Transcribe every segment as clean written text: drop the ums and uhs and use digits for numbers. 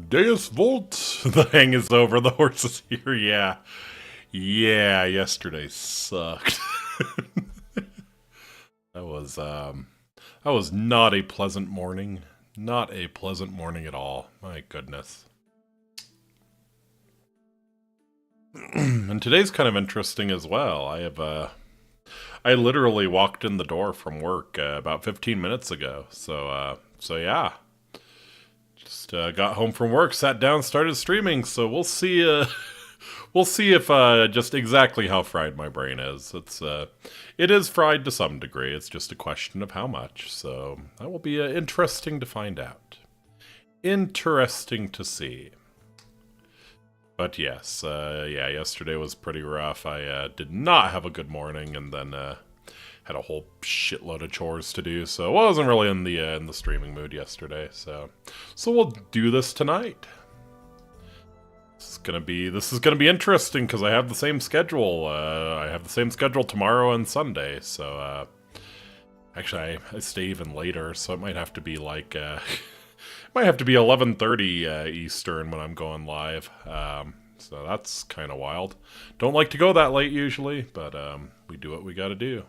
Deus Vult! The hang is over, the horse is here, yeah. Yeah, yesterday sucked. That was not a pleasant morning. Not a pleasant morning at all. My goodness. And today's kind of interesting as well. I literally walked in the door from work about 15 minutes ago. So yeah. Just got home from work, sat down, started streaming. So we'll see. We'll see if just exactly how fried my brain is. It is fried to some degree. It's just a question of how much. So that will be interesting to find out. Interesting to see. But yes, yeah, yesterday was pretty rough. I did not have a good morning, and then had a whole shitload of chores to do. So I wasn't really in the streaming mood yesterday. So we'll do this tonight. This is gonna be interesting because I have the same schedule. I have the same schedule tomorrow and Sunday. So actually, I stay even later, so it might have to be like might have to be 11:30 Eastern when I'm going live. So that's kind of wild. Don't like to go that late usually, but we do what we got to do.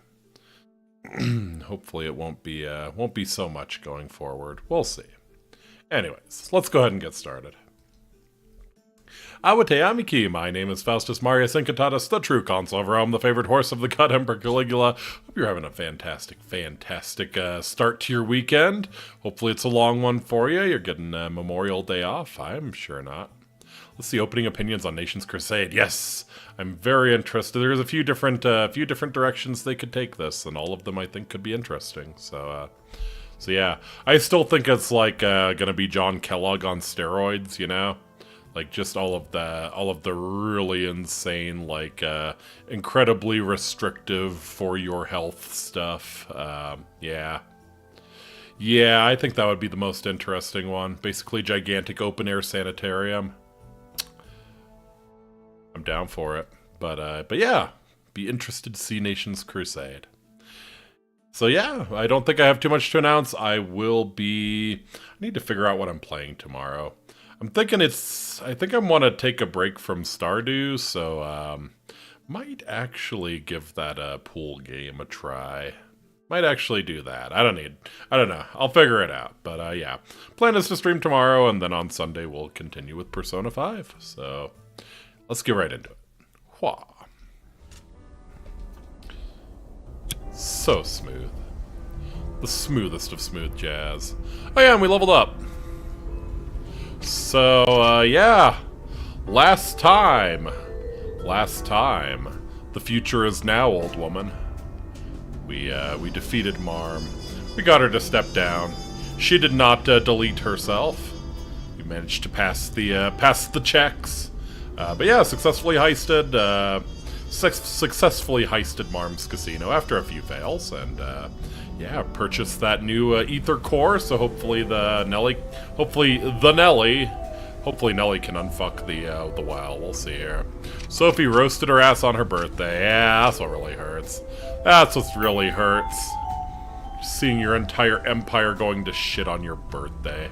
Hopefully, it won't be so much going forward. We'll see. Anyways, let's go ahead and get started. Awate Amiki, my name is Faustus Marius Incitatus, the true consul of Rome, the favorite horse of the god Emperor Caligula. Hope you're having a fantastic start to your weekend. Hopefully it's a long one for you. You're getting Memorial Day off. I'm sure not. Let's see, opening opinions on Nation's Crusade. Yes, I'm very interested. There's a few different directions they could take this, and all of them I think could be interesting. So yeah, I still think it's like gonna be John Kellogg on steroids, you know? Like, just all of the really insane, like, incredibly restrictive for your health stuff. Yeah. Yeah, I think that would be the most interesting one. Basically, gigantic open-air sanitarium. I'm down for it. But yeah, be interested to see Nation's Crusade. So yeah, I don't think I have too much to announce. I need to figure out what I'm playing tomorrow. I'm thinking I think I want to take a break from Stardew, so might actually give that pool game a try. Might actually do that. I don't know. I'll figure it out. But yeah, plan is to stream tomorrow, and then on Sunday we'll continue with Persona 5. So let's get right into it. Wah. So smooth. The smoothest of smooth jazz. Oh yeah, and we leveled up. So, yeah, last time, the future is now, old woman. We defeated Marm. We got her to step down. She did not delete herself. We managed to pass the checks. But yeah, successfully heisted Marm's casino after a few fails, and yeah, purchased that new AETHER core, so hopefully Nelly can unfuck the WoW. We'll see here. Sophie roasted her ass on her birthday. Yeah, that's what really hurts. That's what really hurts. Seeing your entire empire going to shit on your birthday.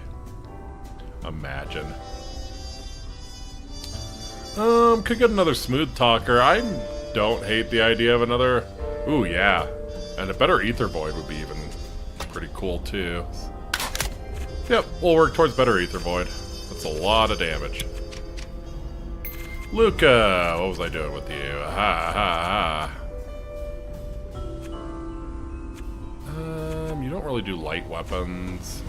Imagine. Could get another smooth talker. I don't hate the idea of another. Ooh, yeah. And a better Aether Void would be even pretty cool, too. Yep, we'll work towards better Aether Void. That's a lot of damage. Luca! What was I doing with you? Ha ha ha. You don't really do light weapons.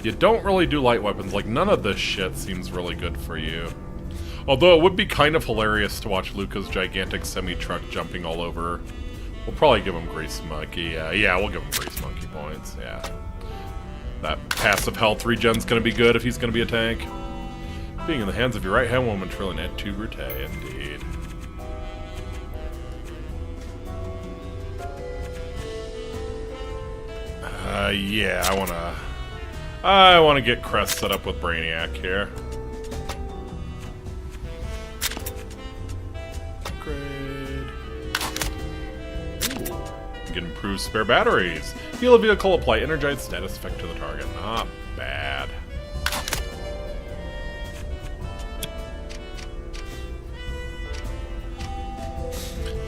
You don't really do light weapons. Like, none of this shit seems really good for you. Although it would be kind of hilarious to watch Luca's gigantic semi-truck jumping all over. We'll probably give him Grease Monkey. Yeah, we'll give him Grease Monkey points. Yeah. That passive health regen's gonna be good if he's gonna be a tank. Being in the hands of your right-hand woman, Trillin' et tu brute, indeed. Yeah, I wanna get Crest set up with Brainiac here. Get improved spare batteries. Heal a vehicle, apply energized status effect to the target. Not bad.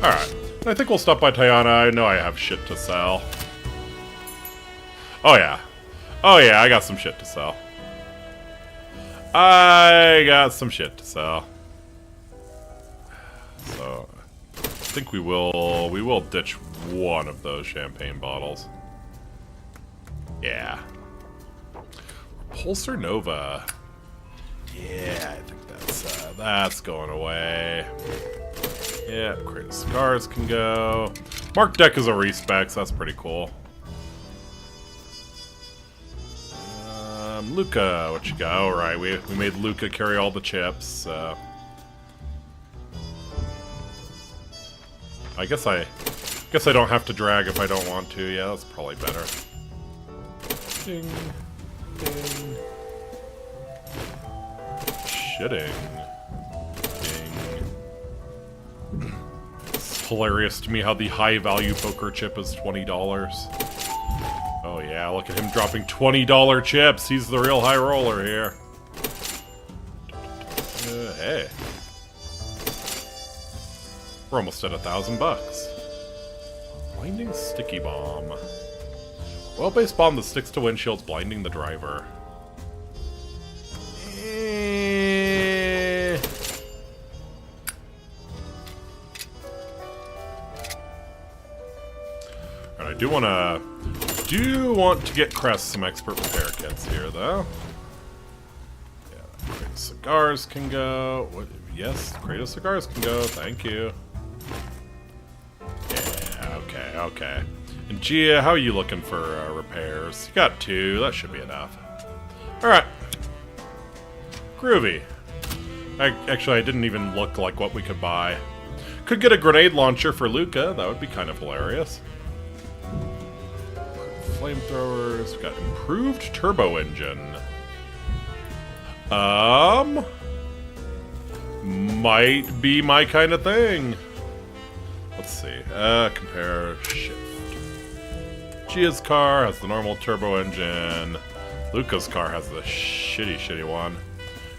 Alright. I think we'll stop by Tiana. I know I have shit to sell. Oh, yeah. Oh, yeah, I got some shit to sell. I got some shit to sell. So, I think we will ditch one of those champagne bottles. Yeah. Repulsor Nova. Yeah, I think that's going away. Yeah, Crate of Cigars can go. Mark Deck is a respec, so that's pretty cool. Luca, what you got? Alright, we made Luca carry all the chips, so... I guess I don't have to drag if I don't want to. Yeah, that's probably better. Ding. Ding. Shitting. Ding. It's hilarious to me how the high-value poker chip is $20. Oh yeah, look at him dropping $20 chips. He's the real high roller here. Hey. We're almost at $1,000. Blinding Sticky Bomb. Well-based bomb that sticks to windshields, blinding the driver. And I do want to get Crest some expert repair kits here, though. Yeah, Crate of Cigars can go. What? Yes, Crate of Cigars can go. Thank you. Yeah, okay. And Gia, how are you looking for repairs? You got 2. That should be enough. Alright. Groovy. Actually, I didn't even look like what we could buy. Could get a grenade launcher for Luca. That would be kind of hilarious. Flamethrowers. We've got improved turbo engine. Might be my kind of thing. Let's see. Compare shift. Gia's car has the normal turbo engine. Luca's car has the shitty one.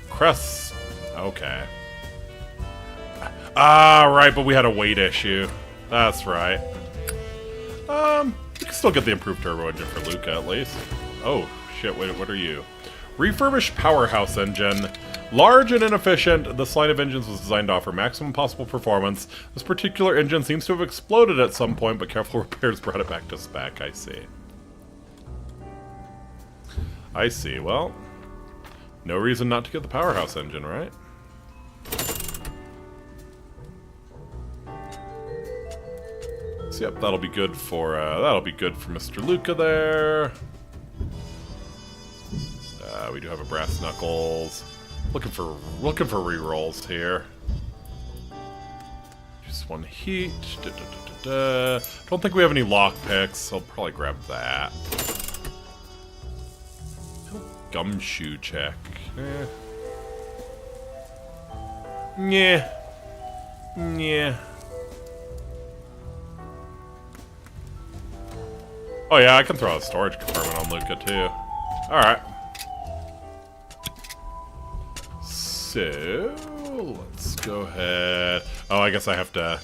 Crest. Okay. Ah, right, but we had a weight issue. That's right. We can still get the improved turbo engine for Luca, at least. Oh, shit, wait, what are you? Refurbished powerhouse engine. Large and inefficient, this line of engines was designed to offer maximum possible performance. This particular engine seems to have exploded at some point, but careful repairs brought it back to spec. I see. I see. Well, no reason not to get the powerhouse engine, right? So, yep, that'll be good for Mr. Luca there. We do have a brass knuckles. Looking for rerolls here. Just one heat. Don't think we have any lockpicks, so I'll probably grab that. Gumshoe check. Yeah. Oh yeah, I can throw a storage compartment on Luca too. Alright. So, let's go ahead. Oh, I guess I have to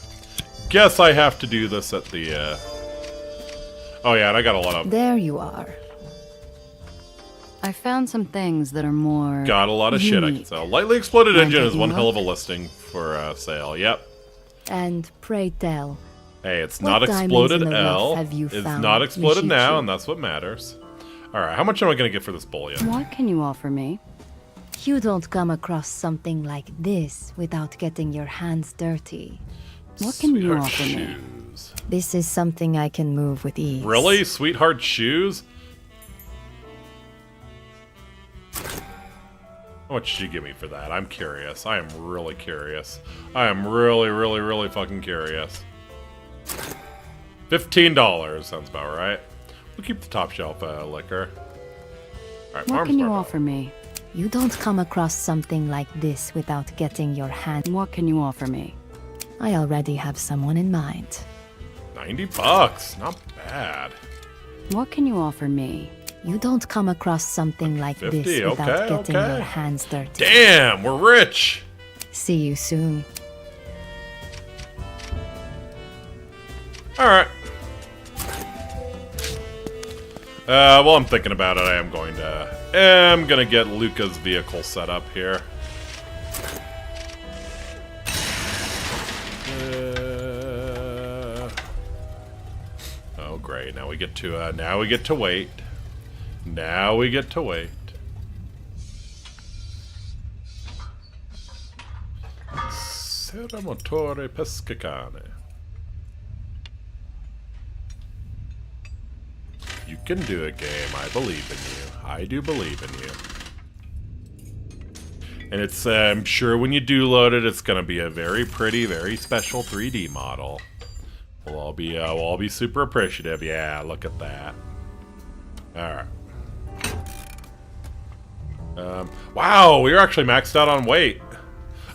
do this at the, Oh yeah, and I got a lot of... There you are. I found some things that are more... Got a lot of shit I can sell. Lightly exploded engine is one hell of a listing for sale. Yep. And pray tell. Hey, it's not exploded L. It's not exploded now, and that's what matters. Alright, how much am I going to get for this bullion? What can you offer me? You don't come across something like this without getting your hands dirty. What can you offer me? This is something I can move with ease. Really? Sweetheart shoes? How much did you give me for that? I'm curious. I am really curious. I am really fucking curious. $15 sounds about right. We'll keep the top shelf liquor. All right, what can you offer me? You don't come across something like this without getting your hand. What can you offer me? I already have someone in mind. $90? Not bad. What can you offer me? You don't come across something like 50, this without getting your hands dirty. Damn, we're rich! See you soon. Alright. While I'm thinking about it, I am gonna get Luca's vehicle set up here. Oh great, now we get to wait. Now we get to wait. Seramotore Pescacane. You can do it, game. I believe in you. I do believe in you. And it's, I'm sure when you do load it, it's gonna be a very pretty, very special 3D model. We'll all be super appreciative. Yeah, look at that. Alright. Wow, we were actually maxed out on weight.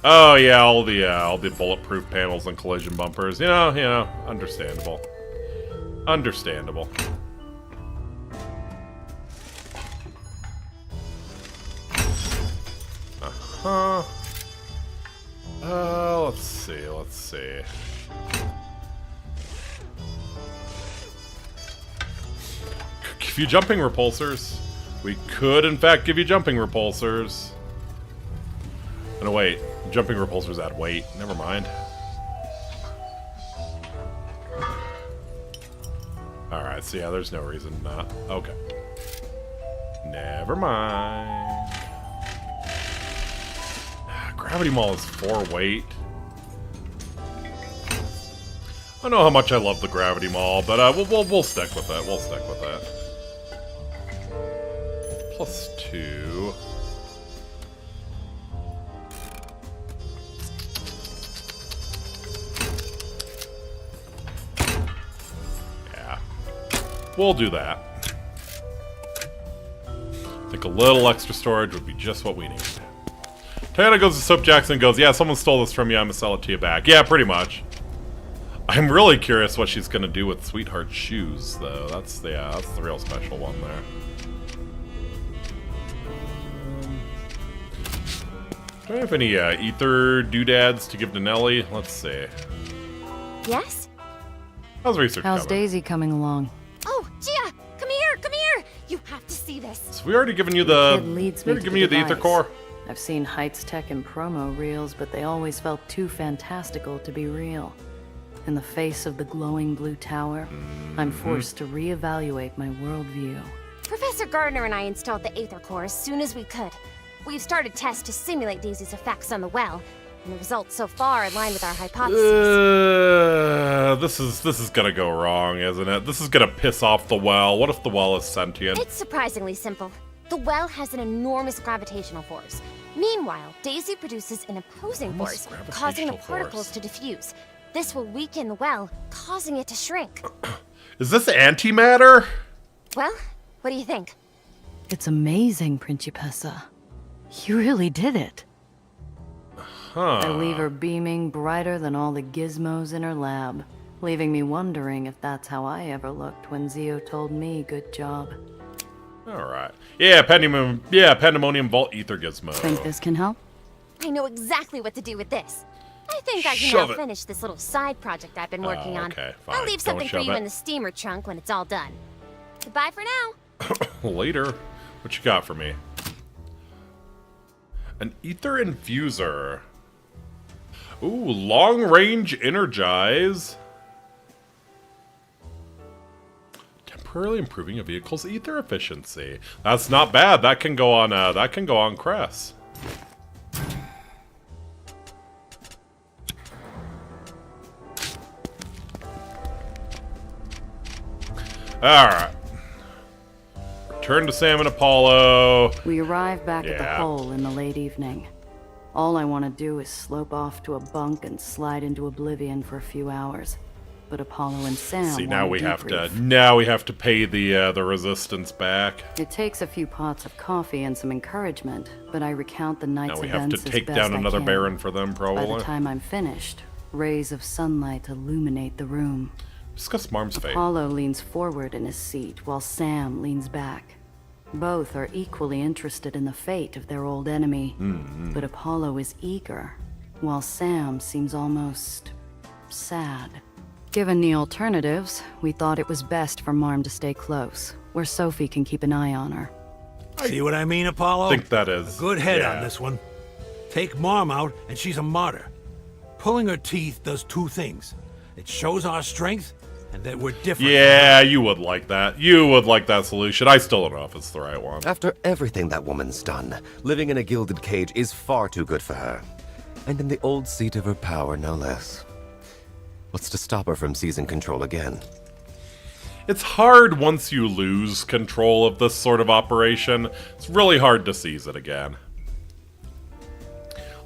Oh yeah, all the bulletproof panels and collision bumpers. You know, understandable. Understandable. Let's see. Give you jumping repulsors. We could, in fact, give you jumping repulsors. No, wait. Jumping repulsors add weight. Never mind. Alright, so yeah, there's no reason not. Okay. Never mind. Gravity Maul is 4 weight. I don't know how much I love the Gravity Maul, but we'll stick with it. We'll stick with it. +2. Yeah. We'll do that. I think a little extra storage would be just what we need. Diana goes to Soap Jackson and goes, yeah, someone stole this from you, I'm gonna sell it to you back. Yeah, pretty much. I'm really curious what she's gonna do with Sweetheart's shoes, though. That's the real special one there. Do I have any ether doodads to give to Nelly? Let's see. Yes? How's research How's coming? Daisy coming along? Oh, Gia, come here, come here! You have to see this. So we already given you the ether core. I've seen Heights Tech and promo reels, but they always felt too fantastical to be real. In the face of the glowing blue tower, I'm forced to reevaluate my worldview. Professor Gardner and I installed the Aether core as soon as we could. We've started tests to simulate Daisy's effects on the well, and the results so far align with our hypothesis. This is gonna go wrong, isn't it? This is gonna piss off the well. What if the well is sentient? It's surprisingly simple. The well has an enormous gravitational force. Meanwhile, Daisy produces an opposing force, causing the particles to diffuse. This will weaken the well, causing it to shrink. Is this antimatter? Well, what do you think? It's amazing, Principessa. You really did it. Huh. I leave her beaming brighter than all the gizmos in her lab, leaving me wondering if that's how I ever looked when Zio told me good job. Alright. Yeah, Pandemonium Vault Ether Gizmo. Think this can help? I know exactly what to do with this. I think I can Shove now it. finish this little side project I've been working on. Okay, fine. I'll leave Don't something for shove you it. in the steamer trunk when it's all done. Goodbye for now. Later. What you got for me? An Ether Infuser. Ooh, long range energize. Temporarily improving a vehicle's ether efficiency. That's not bad. That can go on Cress. Alright. Return to Sam and Apollo. We arrive back at the Yeah. hole in the late evening. All I want to do is slope off to a bunk and slide into oblivion for a few hours. But Apollo and Sam See, want now to we have to debrief. pay the resistance back. It takes a few pots of coffee and some encouragement, but I recount the night's Now we have events to as take best down I another can. Baron for them, By probably. the time I'm finished, rays of sunlight illuminate the room. Discuss Marm's fate. Apollo leans forward in his seat while Sam leans back. Both are equally interested in the fate of their old enemy, but Apollo is eager, while Sam seems almost sad. Given the alternatives, we thought it was best for Marm to stay close, where Sophie can keep an eye on her. See what I mean, Apollo? I think that is... A good head yeah. on this one. Take Marm out, and she's a martyr. Pulling her teeth does two things. It shows our strength, and that we're different. Yeah, you would like that. You would like that solution. I still don't know if it's the right one. After everything that woman's done, living in a gilded cage is far too good for her. And in the old seat of her power, no less. What's to stop her from seizing control again? It's hard once you lose control of this sort of operation. It's really hard to seize it again.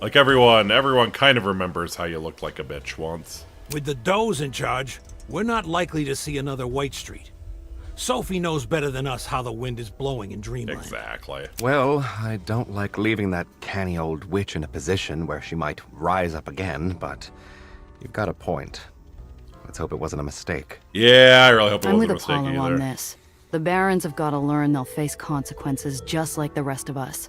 Like everyone kind of remembers how you looked like a bitch once. With the Does in charge, we're not likely to see another White Street. Sophie knows better than us how the wind is blowing in Dreamland. Exactly. Well, I don't like leaving that canny old witch in a position where she might rise up again, but you've got a point. Let's hope it wasn't a mistake. Yeah, I really hope it I'm wasn't a with mistake Apollo either. on this. The Barons have got to learn they'll face consequences just like the rest of us.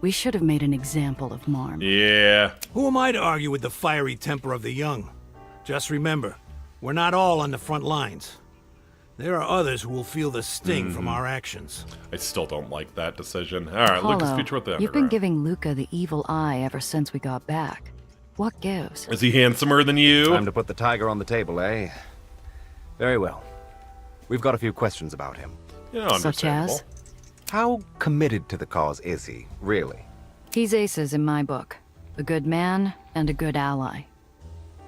We should have made an example of Marm. Yeah. Who am I to argue with the fiery temper of the young? Just remember, we're not all on the front lines. There are others who will feel the sting from our actions. I still don't like that decision. All right, Apollo, Lucas, feature with the you've been underground. giving Luca the evil eye ever since we got back. What gives? Is he handsomer than you? Time to put the tiger on the table, eh? Very well. We've got a few questions about him. Yeah, Such understandable. as? How committed to the cause is he, really? He's aces in my book. A good man and a good ally.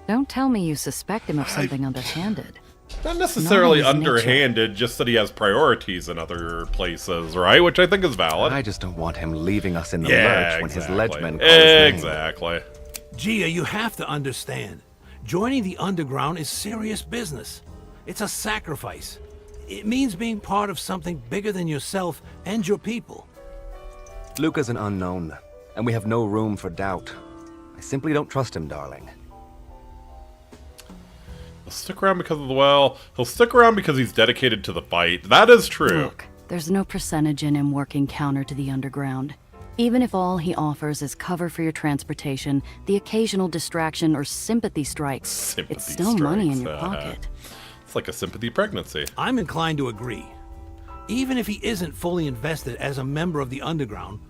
Don't tell me you suspect him of something underhanded. Not necessarily Not in his nature. underhanded, just that he has priorities in other places, right? Which I think is valid. I just don't want him leaving us in the yeah, lurch when exactly. his ledgemen call his name. Exactly. Gia, you have to understand. Joining the underground is serious business. It's a sacrifice. It means being part of something bigger than yourself and your people. Luca's an unknown, and we have no room for doubt. I simply don't trust him, darling. He'll stick around because of the well. He'll stick around because he's dedicated to the fight. That is true. Look, there's no percentage in him working counter to the underground. Even if all he offers is cover for your transportation, the occasional distraction or sympathy strikes, it's still money in your pocket. It's like a sympathy pregnancy. I'm inclined to agree. Even if he isn't fully invested as a member of the underground,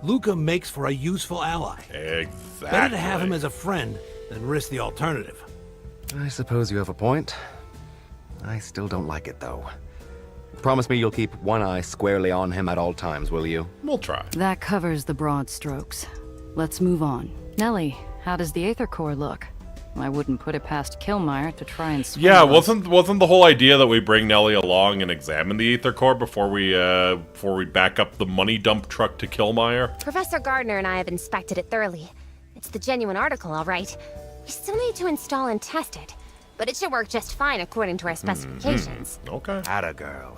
Luca makes for a useful ally. Exactly. Better to have him as a friend than risk the alternative. I suppose you have a point. I still don't like it, though. Promise me you'll keep one eye squarely on him at all times, will you? We'll try. That covers the broad strokes. Let's move on. Nellie, how does the Aether Core look? I wouldn't put it past Killmire to try and swing Yeah, us. wasn't the whole idea that we bring Nellie along and examine the Aether Core before we back up the money dump truck to Killmire? Professor Gardner and I have inspected it thoroughly. It's the genuine article, all right. We still need to install and test it, but it should work just fine according to our specifications. Okay. Atta girl.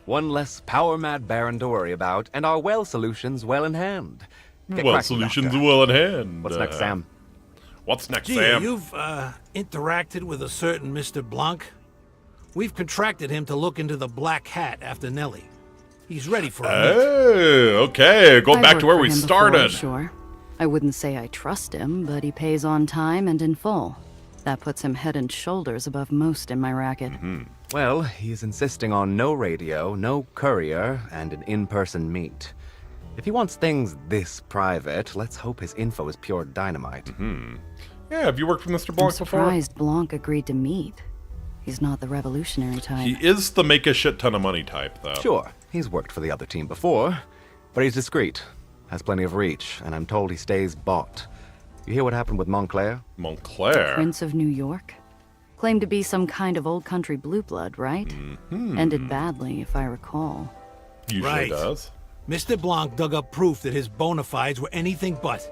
One less power-mad Baron to worry about, and our well solutions well in hand. Get Well, cracking, solutions Doctor. well in hand. What's next, Sam? What's next, Gee, Sam? you've interacted with a certain Mr. Blanc. We've contracted him to look into the Black Hat after Nellie. He's ready for a meet. Oh, okay. Going I've back worked to where for we him before, started. Sure. I wouldn't say I trust him, but he pays on time and in full. That puts him head and shoulders above most in my racket. Well, he's insisting on no radio, no courier, and an in-person meet. If he wants things this private, let's hope his info is pure dynamite. Yeah, have you worked with Mr. I'm Blanc before? surprised Blanc agreed to meet. He's not the revolutionary type. He is the make a shit ton of money type, though. Sure, he's worked for the other team before, but he's discreet, has plenty of reach, and I'm told he stays bought. You hear what happened with Montclair? Montclair. Prince of New York? Claimed to be some kind of old country blue blood, right? Ended badly, if I recall. Usually Right. does. Mr. Blanc dug up proof that his bona fides were anything but.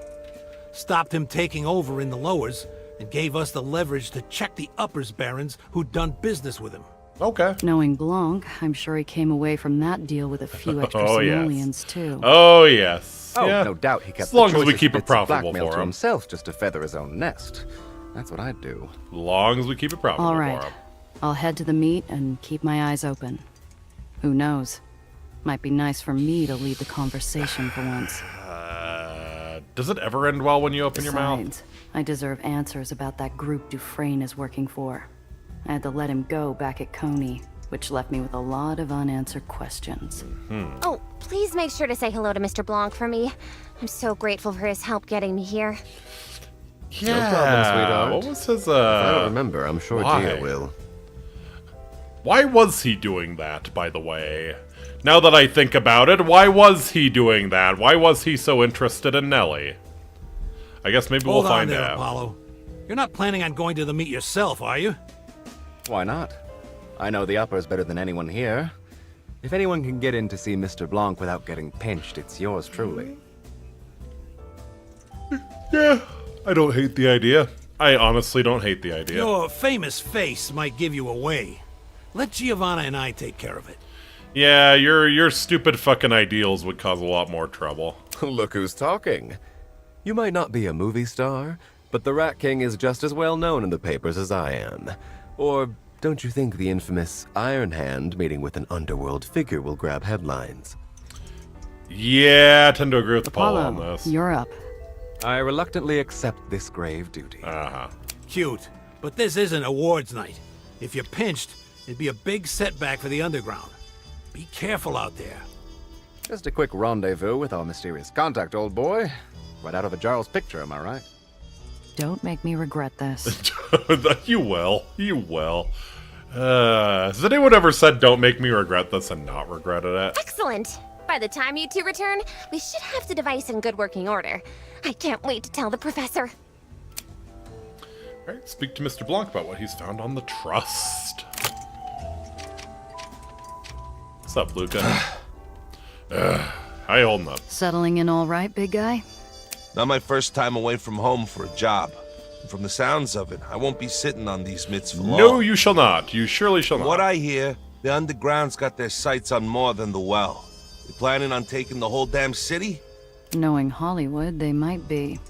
Stopped him taking over in the lowers, and gave us the leverage to check the uppers barons who'd done business with him. Okay. Knowing Blanc, I'm sure he came away from that deal with a few extra Oh, yes. simoleons, too. Oh, yes. Oh, yeah. no doubt he kept As long the as we choicest keep it bits of profitable blackmail for to him. himself just to feather his own nest. That's what I'd do. As long as we keep it profitable All right. for him. I'll head to the meet and keep my eyes open. Who knows? Might be nice for me to lead the conversation for once. Does it ever end well when you open your mouth? Besides, I deserve answers about that group Dufresne is working for. I had to let him go back at Coney, which left me with a lot of unanswered questions. Oh, please make sure to say hello to Mr. Blanc for me. I'm so grateful for his help getting me here. Yeah. No problem, sweetheart. What was his, I don't remember. I'm sure why? Gia will. Why was he doing that, by the way? Now that I think about it, why was he doing that? Why was he so interested in Nellie? I guess maybe Hold we'll on find there, out. Apollo. You're not planning on going to the meet yourself, are you? Why not? I know the uppers better than anyone here. If anyone can get in to see Mr. Blanc without getting pinched, it's yours truly. Yeah, I don't hate the idea. I honestly don't hate the idea. Your famous face might give you away. Let Giovanna and I take care of it. Yeah, your stupid fucking ideals would cause a lot more trouble. Look who's talking. You might not be a movie star, but the Rat King is just as well known in the papers as I am. Or don't you think the infamous Iron Hand meeting with an underworld figure will grab headlines? Yeah, I tend to agree with Paul on Apollo, this. you're up. I reluctantly accept this grave duty. Uh-huh. Cute, but this isn't awards night. If you're pinched, it'd be a big setback for the underground. Be careful out there. Just a quick rendezvous with our mysterious contact, old boy. Right out of a Giles picture, am I right? Don't make me regret this. You will. You will. Has anyone ever said, don't make me regret this and not regretted it? Excellent! By the time you two return, we should have the device in good working order. I can't wait to tell the professor. Alright, speak to Mr. Blanc about what he's found on the Trust. What's up, Luca? How you holding up? Settling in all right, big guy? Not my first time away from home for a job. And from the sounds of it, I won't be sitting on these mitts for long. No, you shall not. You surely shall From not. what I hear, the underground's got their sights on more than the well. They planning on taking the whole damn city? Knowing Hollywood, they might be.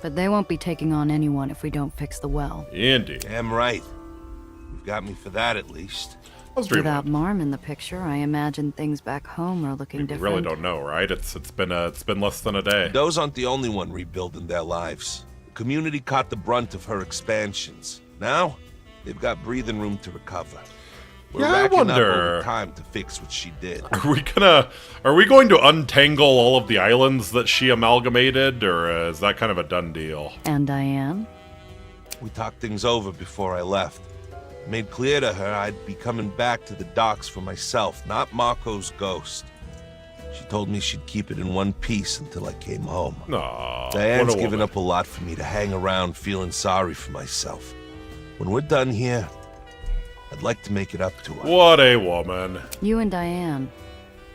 But they won't be taking on anyone if we don't fix the well. Indeed. Damn right. You've got me for that, at least. I was dreaming. Without Marm in the picture, I imagine things back home are looking We different. really don't know, right? It's been less than a day. Those aren't the only one rebuilding their lives. The community caught the brunt of her expansions. Now, they've got breathing room to recover. We're Yeah, I racking up wonder- over time to fix what she did. Are we going to untangle all of the islands that she amalgamated, or is that kind of a done deal? And Diane? We talked things over before I left. I made clear to her I'd be coming back to the docks for myself, not Marco's ghost. She told me she'd keep it in one piece until I came home. Aw, Diane's what a given woman. up a lot for me to hang around feeling sorry for myself. When we're done here, I'd like to make it up to her. What a woman. You and Diane.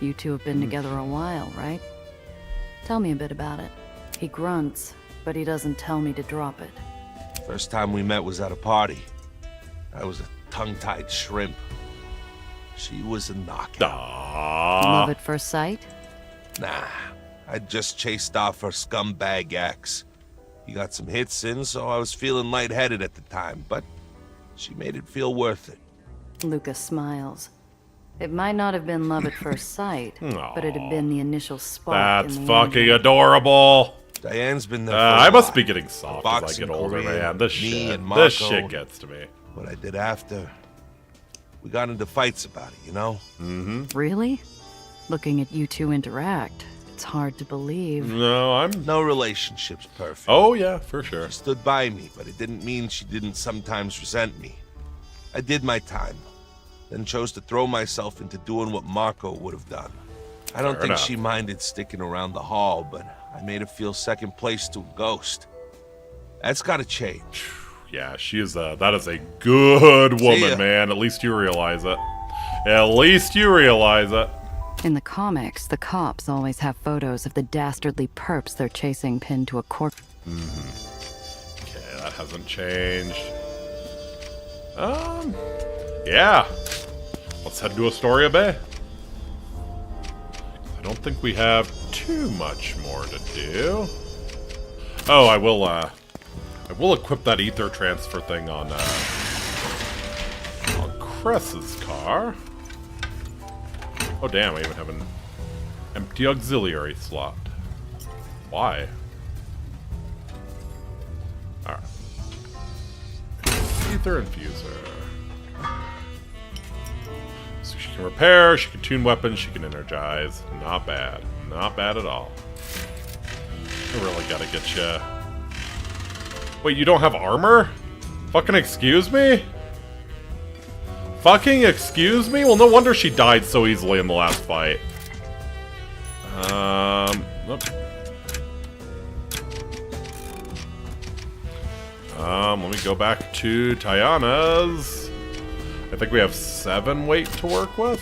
You two have been together a while, right? Tell me a bit about it. He grunts, but he doesn't tell me to drop it. First time we met was at a party. I was a tongue-tied shrimp. She was a knockout. Aww. Love at first sight? Nah, I just chased off her scumbag ex. He got some hits in, so I was feeling lightheaded at the time, but she made it feel worth it. Lucas smiles. It might not have been love at first sight, but it had been the initial spark. That's in the fucking engine. adorable. Diane's been there for a I must while. be getting soft as I Boxing get older, career, man. This me shit, and Marco. this shit gets to me. What I did after, we got into fights about it, you know? Really? Looking at you two interact, it's hard to believe. No, I'm. No relationship's perfect. Oh yeah, for sure. She stood by me, but it didn't mean she didn't sometimes resent me. I did my time, then chose to throw myself into doing what Marco would have done. I don't Fair think enough. she minded sticking around the hall, but I made her feel second place to a ghost. That's gotta change. Yeah, she is that is a good See woman, ya. man. At least you realize it. At least you realize it. In the comics, the cops always have photos of the dastardly perps they're chasing pinned to a corpse. Okay, that hasn't changed. Yeah. Let's head to Astoria Bay. I don't think we have too much more to do. Oh, I will equip that ether transfer thing on Cress's car. Oh damn, I even have an empty auxiliary slot. Why? Alright. Ether infuser. So she can repair, she can tune weapons, she can energize. Not bad. Not bad at all. I really gotta get you. Wait, you don't have armor? Fucking excuse me? Fucking excuse me? Well, no wonder she died so easily in the last fight. Let me go back to Tiana's. I think we have 7 weight to work with.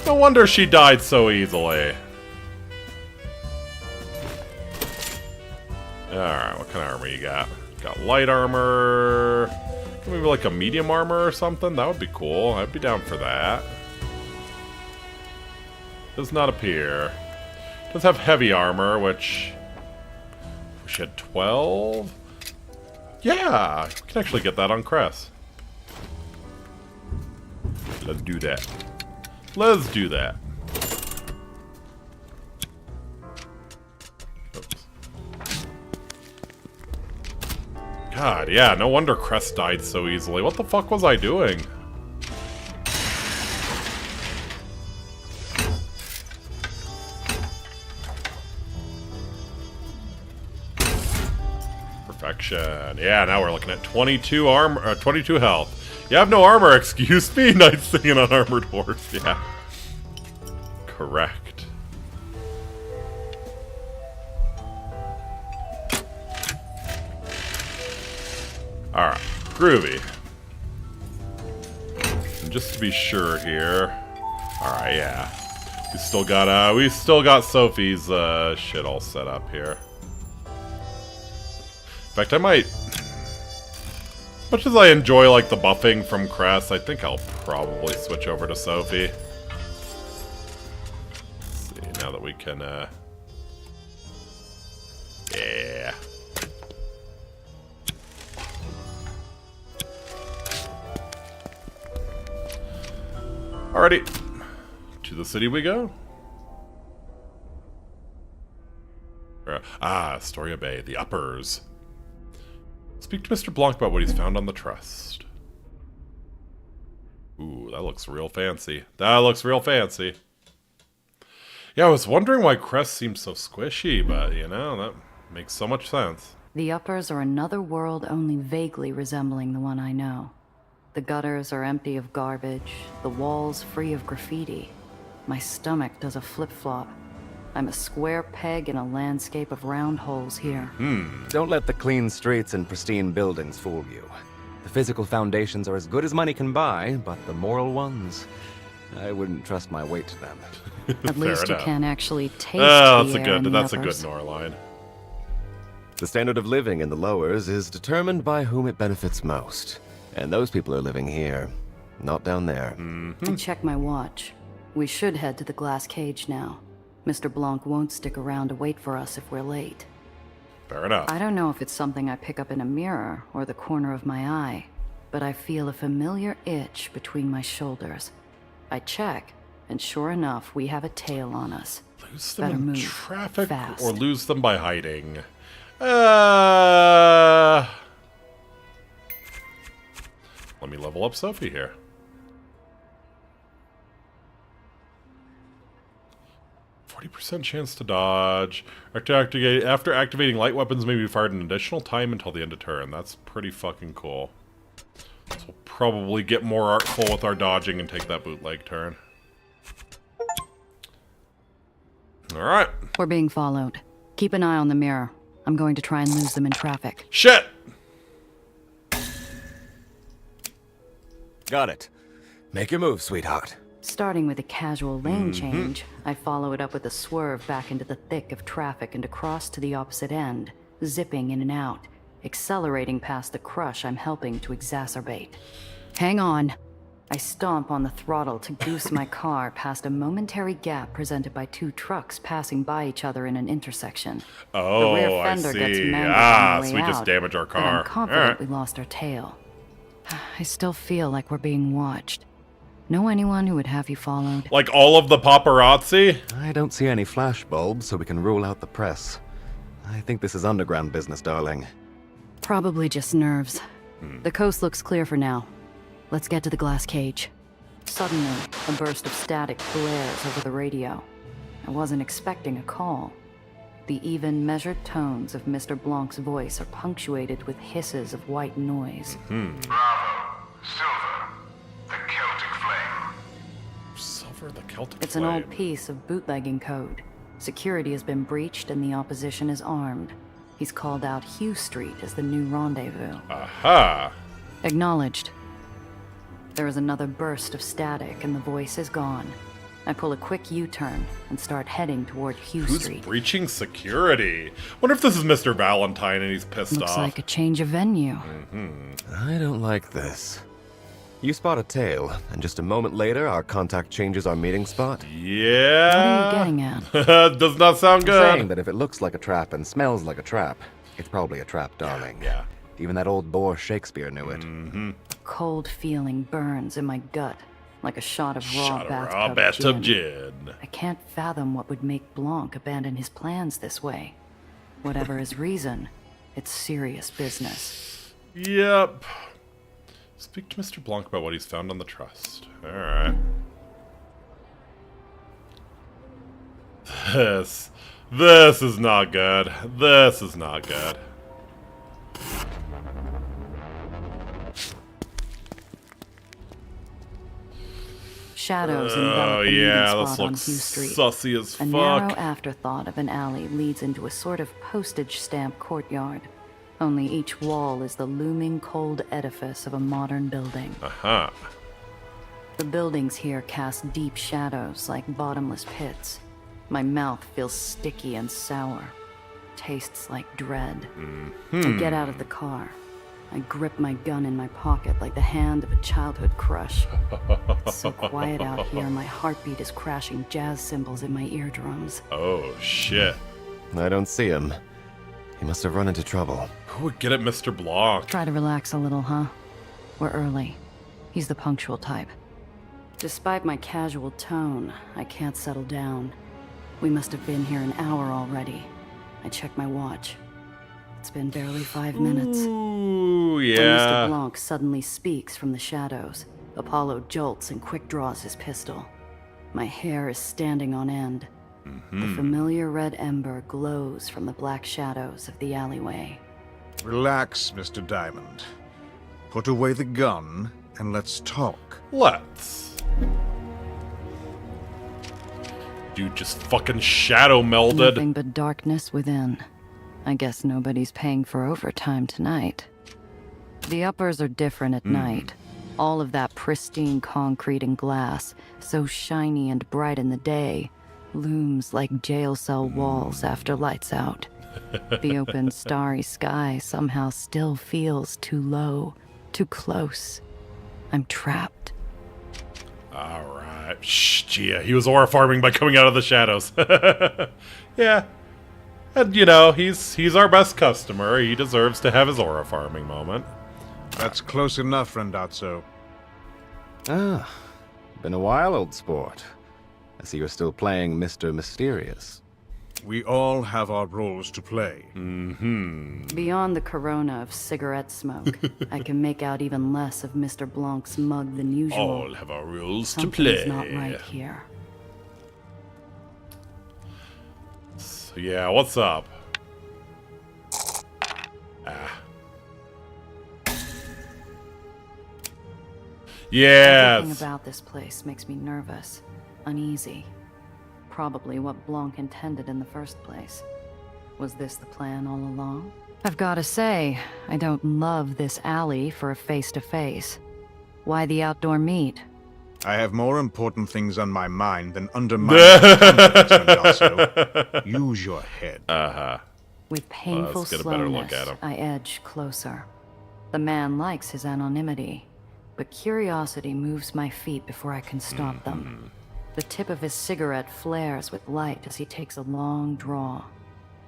No wonder she died so easily. Alright, what kind of armor you got? Got light armor. Maybe like a medium armor or something? That would be cool. I'd be down for that. Does not appear. Does have heavy armor, which... We should 12? Yeah! We can actually get that on Cress. Let's do that. Let's do that. Oops. God, yeah, no wonder Cress died so easily. What the fuck was I doing? Perfection. Yeah, now we're looking at 22 armor, 22 health. You have no armor, excuse me? Knight singing on armored horse, yeah. Correct. Alright, groovy. And just to be sure here. Alright, yeah. We still got Sophie's shit all set up here. In fact, I might... Much as I enjoy, like, the buffing from Cress, I think I'll probably switch over to Sophie. Let's see, now that we can, yeah. Alrighty. To the city we go. Astoria Bay, the uppers. Speak to Mr. Blanc about what he's found on the Trust. Ooh, that looks real fancy. That looks real fancy. Yeah, I was wondering why Cress seems so squishy, but, you know, that makes so much sense. The uppers are another world only vaguely resembling the one I know. The gutters are empty of garbage, the walls free of graffiti. My stomach does a flip-flop. I'm a square peg in a landscape of round holes here. Don't let the clean streets and pristine buildings fool you. The physical foundations are as good as money can buy, but the moral ones, I wouldn't trust my weight to them. At least you can actually taste that's the air in the that's a good uppers. Nor line. The standard of living in the lowers is determined by whom it benefits most. And those people are living here, not down there. I check my watch. We should head to the glass cage now. Mr. Blanc won't stick around to wait for us if we're late. Fair enough. I don't know if it's something I pick up in a mirror or the corner of my eye, but I feel a familiar itch between my shoulders. I check, and sure enough, we have a tail on us. Lose them Better in move traffic fast. or lose them by hiding? Let me level up Sophie here. %, chance to dodge. After activating light weapons may be fired an additional time until the end of turn. That's pretty fucking cool. So we'll probably get more artful with our dodging and take that bootleg turn. Alright. We're being followed. Keep an eye on the mirror. I'm going to try and lose them in traffic. Shit! Got it. Make your move, sweetheart. Starting with a casual lane change, I follow it up with a swerve back into the thick of traffic and across to the opposite end, zipping in and out, accelerating past the crush I'm helping to exacerbate. Hang on. I stomp on the throttle to goose my car past a momentary gap presented by 2 trucks passing by each other in an intersection. Oh, the rear I fender see. gets mended on the way So we just out, damage our but car. I'm confident Alright. we lost our tail. I still feel like we're being watched. Know anyone who would have you followed? Like all of the paparazzi? I don't see any flash bulbs, so we can rule out the press. I think this is underground business, darling. Probably just nerves. The coast looks clear for now. Let's get to the glass cage. Suddenly, a burst of static blares over the radio. I wasn't expecting a call. The even, measured tones of Mr. Blanc's voice are punctuated with hisses of white noise. Bravo, Silver, the Celtic Flame. Silver, the Celtic It's Flame. an old piece of bootlegging code. Security has been breached and the opposition is armed. He's called out Hugh Street as the new rendezvous. Aha! Acknowledged. There is another burst of static and the voice is gone. I pull a quick U-turn and start heading toward Hugh Who's Street. breaching security? Wonder if this is Mr. Valentine and he's pissed Looks off. like a change of venue. I don't like this. You spot a tail, and just a moment later, our contact changes our meeting spot. Yeah. What are you getting at? Does not sound I'm good. saying that if it looks like a trap and smells like a trap, it's probably a trap, darling. Yeah. Even that old bore Shakespeare knew it. A cold feeling burns in my gut, like a shot of raw bathtub bathtub gin. gin. I can't fathom what would make Blanc abandon his plans this way. Whatever his reason, it's serious business. Yep. Speak to Mr. Blanc about what he's found on the trust. Alright. This is not good. This is not good. Shadows Oh envelop the yeah, meeting this spot on looks Hugh Street. sussy as A narrow fuck. afterthought of an alley leads into a sort of postage stamp courtyard. Only each wall is the looming cold edifice of a modern building. Aha. The buildings here cast deep shadows like bottomless pits. My mouth feels sticky and sour. Tastes like dread. I get out of the car. I grip my gun in my pocket like the hand of a childhood crush. It's so quiet out here, my heartbeat is crashing jazz cymbals in my eardrums. Oh shit. I don't see him. He must have run into trouble. Who would get at Mr. Blanc? Try to relax a little, huh? We're early. He's the punctual type. Despite my casual tone, I can't settle down. We must have been here an hour already. I check my watch. It's been barely 5 minutes. Ooh, When yeah. Mr. Blanc suddenly speaks from the shadows, Apollo jolts and quick draws his pistol. My hair is standing on end. The familiar red ember glows from the black shadows of the alleyway. Relax, Mr. Diamond. Put away the gun and let's talk. Let's. Dude just fucking shadow melded. Nothing but darkness within. I guess nobody's paying for overtime tonight. The uppers are different at night. All of that pristine concrete and glass, so shiny and bright in the day, looms like jail cell walls after lights out. The open, starry sky somehow still feels too low, too close. I'm trapped. Alright. Shh, yeah, he was aura farming by coming out of the shadows. Yeah. And, you know, he's our best customer. He deserves to have his aura farming moment. That's close enough, Rendazzo. Ah, been a while, old sport. I see you're still playing Mr. Mysterious. We all have our roles to play. Beyond the corona of cigarette smoke, I can make out even less of Mr. Blanc's mug than usual. All have our rules to Something's play. not right here. So, yeah, what's up? Ah. Yes. Everything about this place makes me nervous, uneasy. Probably what Blanc intended in the first place. Was this the plan all along? I've got to say, I don't love this alley for a face-to-face. Why the outdoor meet? I have more important things on my mind than undermining confidence, Rendazzo. Use your head. Uh-huh. With painful let's get a better look slowness, at him. I edge closer. The man likes his anonymity, but curiosity moves my feet before I can stop them. The tip of his cigarette flares with light as he takes a long draw.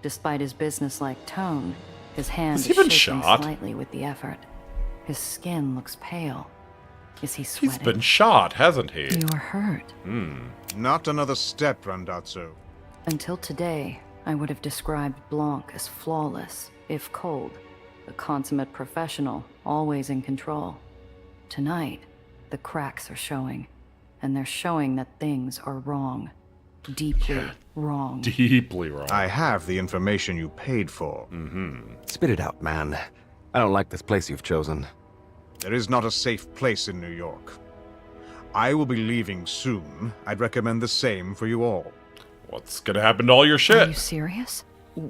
Despite his businesslike tone, his hand Has is he been shaking shot? slightly with the effort. His skin looks pale. Is he He's sweating? been shot, hasn't he? You're hurt. Not another step, Rendazzo. Until today, I would have described Blanc as flawless, if cold. A consummate professional, always in control. Tonight, the cracks are showing. and they're showing that things are wrong. Deeply wrong. Deeply wrong. I have the information you paid for. Spit it out, man. I don't like this place you've chosen. There is not a safe place in New York. I will be leaving soon. I'd recommend the same for you all. What's gonna happen to all your Are shit? you serious?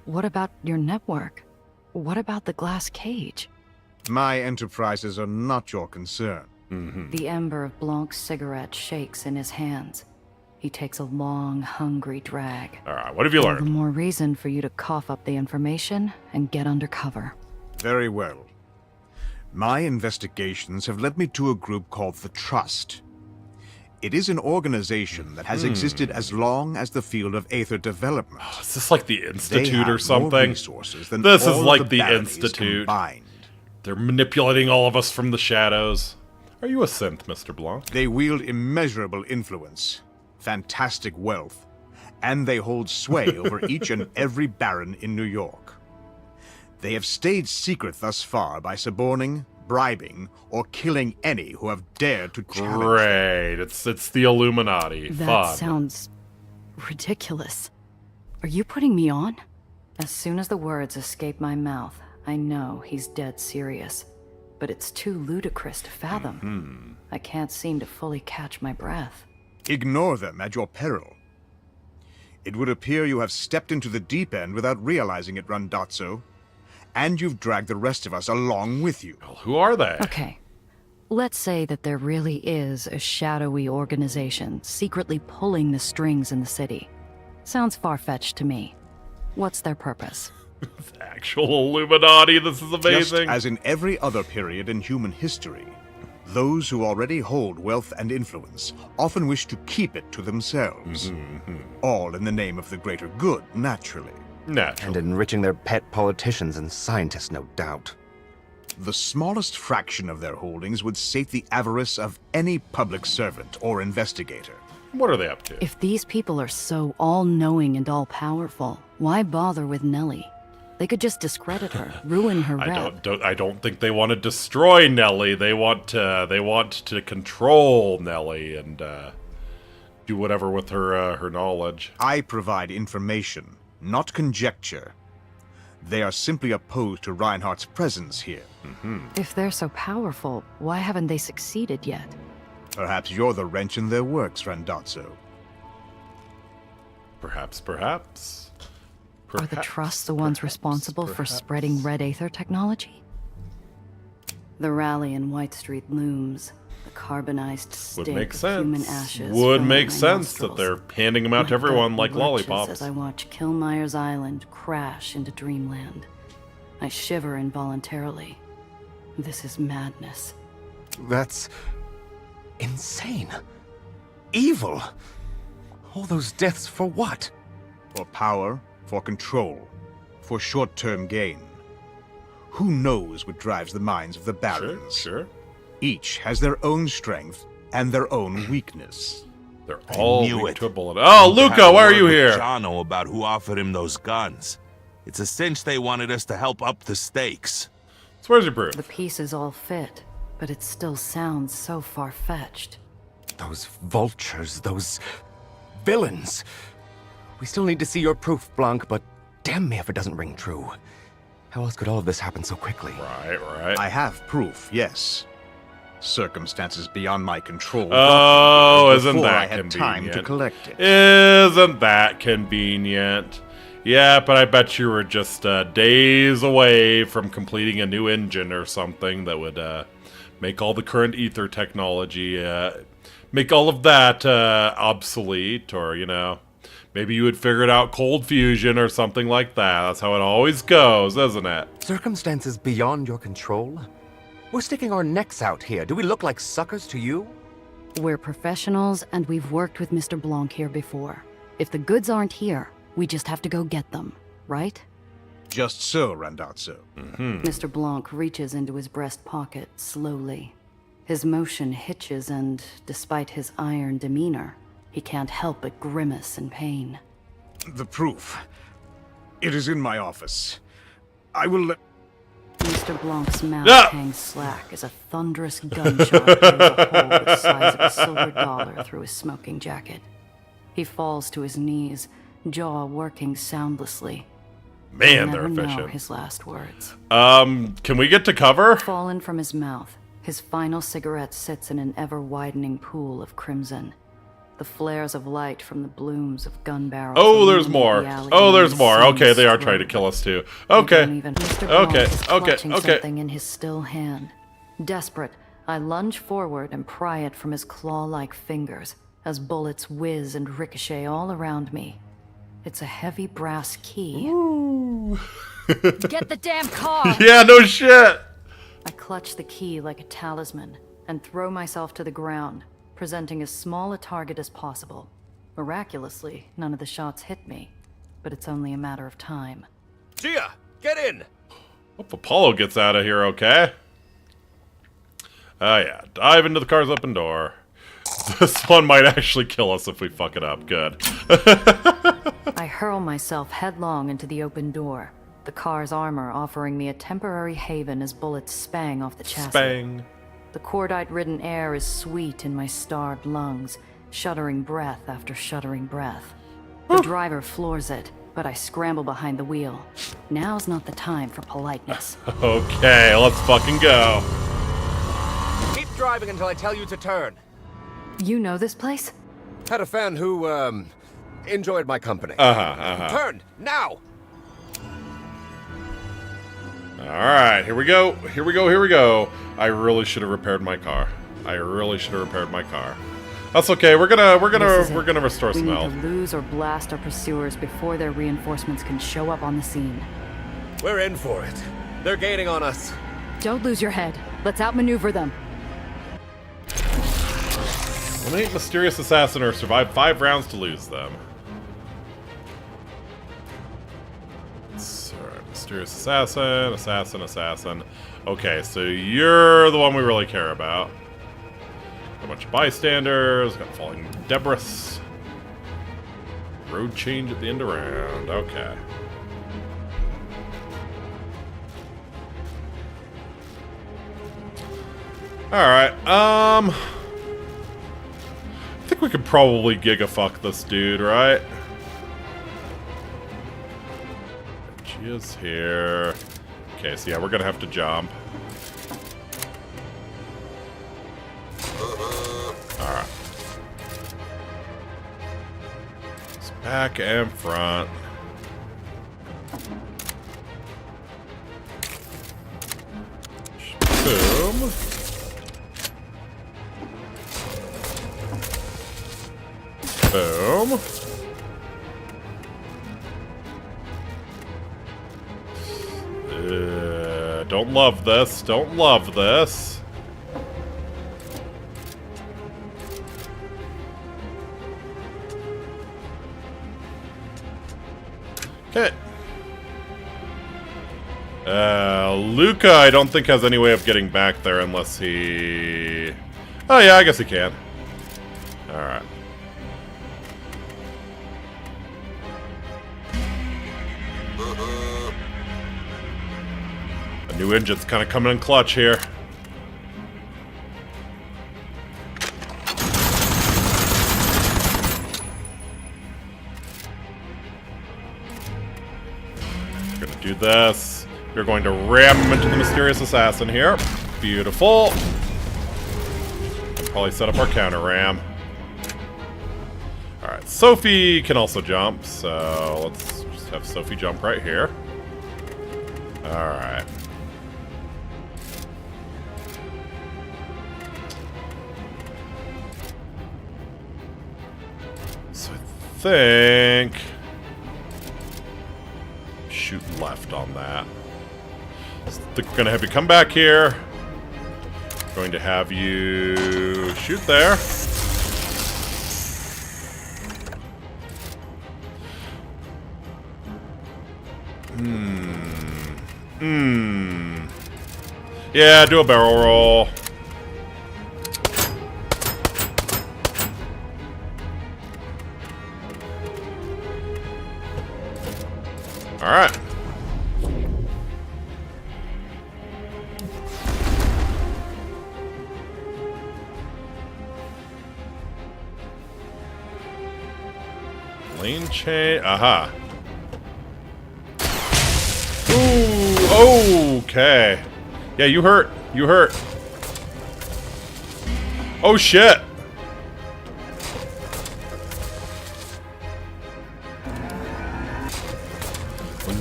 What about your network? What about the glass cage? My enterprises are not your concern. The ember of Blanc's cigarette shakes in his hands. He takes a long, hungry drag. Alright, what have you All the learned? more reason for you to cough up the information and get under cover. Very well. My investigations have led me to a group called the Trust. It is an organization that has existed as long as the field of Aether development. Is this like the They Institute have or more something? resources than This is all of like the baronies Institute. combined. They're manipulating all of us from the shadows. Are you a synth, Mr. Blanc? They wield immeasurable influence, fantastic wealth, and they hold sway over each and every baron in New York. They have stayed secret thus far by suborning, bribing, or killing any who have dared to challenge them. Great. It's the Illuminati. That Fun. sounds ridiculous. Are you putting me on? As soon as the words escape my mouth, I know he's dead serious. But it's too ludicrous to fathom. I can't seem to fully catch my breath. Ignore them at your peril. It would appear you have stepped into the deep end without realizing it, Randazzo. And you've dragged the rest of us along with you. Well, who are they? Okay. Let's say that there really is a shadowy organization secretly pulling the strings in the city. Sounds far-fetched to me. What's their purpose? Actual Illuminati. This is amazing. Just as in every other period in human history, those who already hold wealth and influence often wish to keep it to themselves. All in the name of the greater good, naturally. Natural. And enriching their pet politicians and scientists, no doubt. The smallest fraction of their holdings would sate the avarice of any public servant or investigator. What are they up to? If these people are so all-knowing and all-powerful, why bother with Nellie? They could just discredit her, ruin her rep. I don't think they want to destroy Nellie. They want to control Nellie and do whatever with her knowledge. I provide information, not conjecture. They are simply opposed to Reinhardt's presence here. If they're so powerful, why haven't they succeeded yet? Perhaps you're the wrench in their works, Randazzo. Perhaps. Are the Trusts the ones responsible for spreading red aether technology? The rally in White Street looms. The carbonized stink Would make of sense. human ashes Would filling make my sense that nostrils. they're handing them out to My everyone gut like lurches lollipops. As I watch Killmeyer's Island crash into dreamland, I shiver involuntarily. This is madness. That's insane. Evil. All those deaths for what? For power, for control, for short-term gain. Who knows what drives the minds of the barons? Sure. Each has their own strength and their own weakness. They're all knew weak it. to a bullet. Oh, Luca, why are you here? Jono about who offered him those guns. It's a cinch they wanted us to help up the stakes. So where's your proof? The pieces all fit, but it still sounds so far-fetched. Those vultures, those villains. We still need to see your proof, Blanc, but damn me if it doesn't ring true. How else could all of this happen so quickly? Right. I have proof, yes. Circumstances beyond my control. Oh, isn't before that I had time to convenient? collect it. Isn't that convenient? Yeah, but I bet you were just days away from completing a new engine or something that would make all the current ether technology, make all of that obsolete, or, maybe you would figure it out cold fusion or something like that. That's how it always goes, isn't it? Circumstances beyond your control? We're sticking our necks out here. Do we look like suckers to you? We're professionals, and we've worked with Mr. Blanc here before. If the goods aren't here, we just have to go get them, right? Just so, Randazzo. Mr. Blanc reaches into his breast pocket slowly. His motion hitches, and despite his iron demeanor, he can't help but grimace in pain. The proof. It is in my office. I will let... Mr. Blanc's mouth Ah! hangs slack as a thunderous gunshot tears a hole the size of a silver dollar through his smoking jacket. He falls to his knees, jaw working soundlessly. Man, I'll they're never know efficient. his last words. Can we get to cover? Fallen from his mouth, his final cigarette sits in an ever-widening pool of crimson. The flares of light from the blooms of gun barrels. Oh, there's more. illuminate the alley Oh, in there's more. insane Okay, they are stroke. trying to kill us too. They Okay. don't even- Mr. Blanc Okay. is Okay. clutching Okay. something in his still hand. Desperate, I lunge forward and pry it from his claw-like fingers as bullets whiz and ricochet all around me. It's a heavy brass key. Get the damn car! Yeah, no shit. I clutch the key like a talisman and throw myself to the ground, presenting as small a target as possible. Miraculously, none of the shots hit me, but it's only a matter of time. Gia, get in! Hope Apollo gets out of here okay. Oh yeah, dive into the car's open door. This one might actually kill us if we fuck it up. Good. I hurl myself headlong into the open door, the car's armor offering me a temporary haven as bullets spang off the chassis. Bang. The cordite-ridden air is sweet in my starved lungs, shuddering breath after shuddering breath. The driver floors it, but I scramble behind the wheel. Now's not the time for politeness. Okay, let's fucking go. Keep driving until I tell you to turn. You know this place? Had a fan who, enjoyed my company. Turn, now! Alright, here we go. Here we go, here we go. I really should have repaired my car. That's okay, we're gonna restore We some need health. to lose or blast our pursuers before their reinforcements can show up on the scene. We're in for it. They're gaining on us. Don't lose your head. Let's outmaneuver them. Eliminate mysterious assassin or survive 5 rounds to lose them. Alright, mysterious assassin. Okay, so you're the one we really care about. Got a bunch of bystanders, got falling debris. Road change at the end of round. Okay. Alright, I think we could probably giga-fuck this dude, right? She is here. Okay, so yeah, we're gonna have to jump. Alright. It's back and front. Boom. Boom. Don't love this. Don't love this. Okay. Luca, I don't think has any way of getting back there unless he... Oh yeah, I guess he can. Alright. The new engine's kind of coming in clutch here. We're gonna do this. We're going to ram him into the mysterious assassin here. Beautiful. Probably set up our counter ram. Alright, Sophie can also jump, so let's just have Sophie jump right here. Alright. So I think... shoot left on that. So I think we're going to have you come back here. Going to have you shoot there. Yeah, do a barrel roll. Alright. chain. Aha. Ooh, okay. Yeah, you hurt. You hurt. Oh, shit.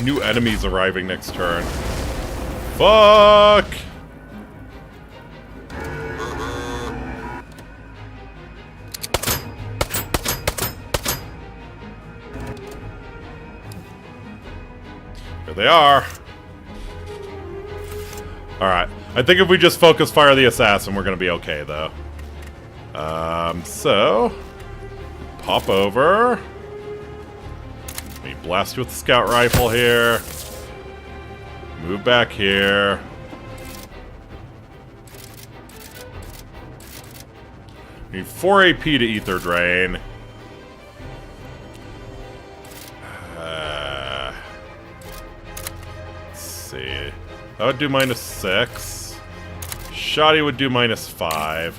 New enemies arriving next turn. Fuck! Here they are. Alright. I think if we just focus fire the assassin, we're gonna be okay, though. So... Pop over. Let me blast you with the scout rifle here. Move back here. Need 4 AP to Ether Drain. Let's see. That would do -6. Shoddy would do -5.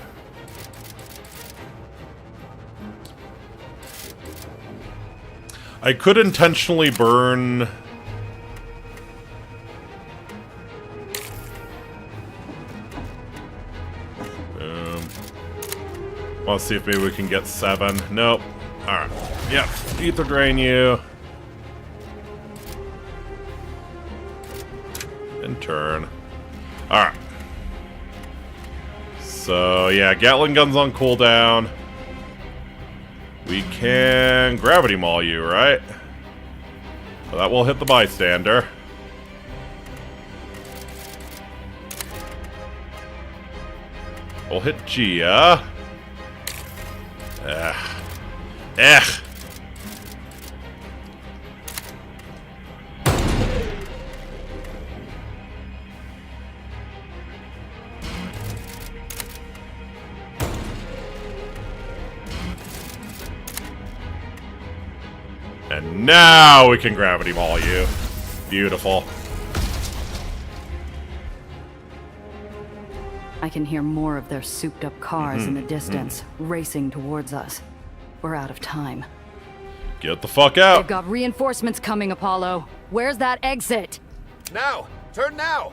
I could intentionally burn... Boom. Let's see if maybe we can get 7. Nope. Alright. Yep. Ether Drain you. And turn. Alright. So, yeah, Gatling Gun's on cooldown. We can gravity maul you, right? So that will hit the bystander. We'll hit Gia. Ugh. And now we can gravity maul you. Beautiful. I can hear more of their souped-up cars in the distance, racing towards us. We're out of time. Get the fuck out. They've got reinforcements coming, Apollo. Where's that exit? Now! Turn now!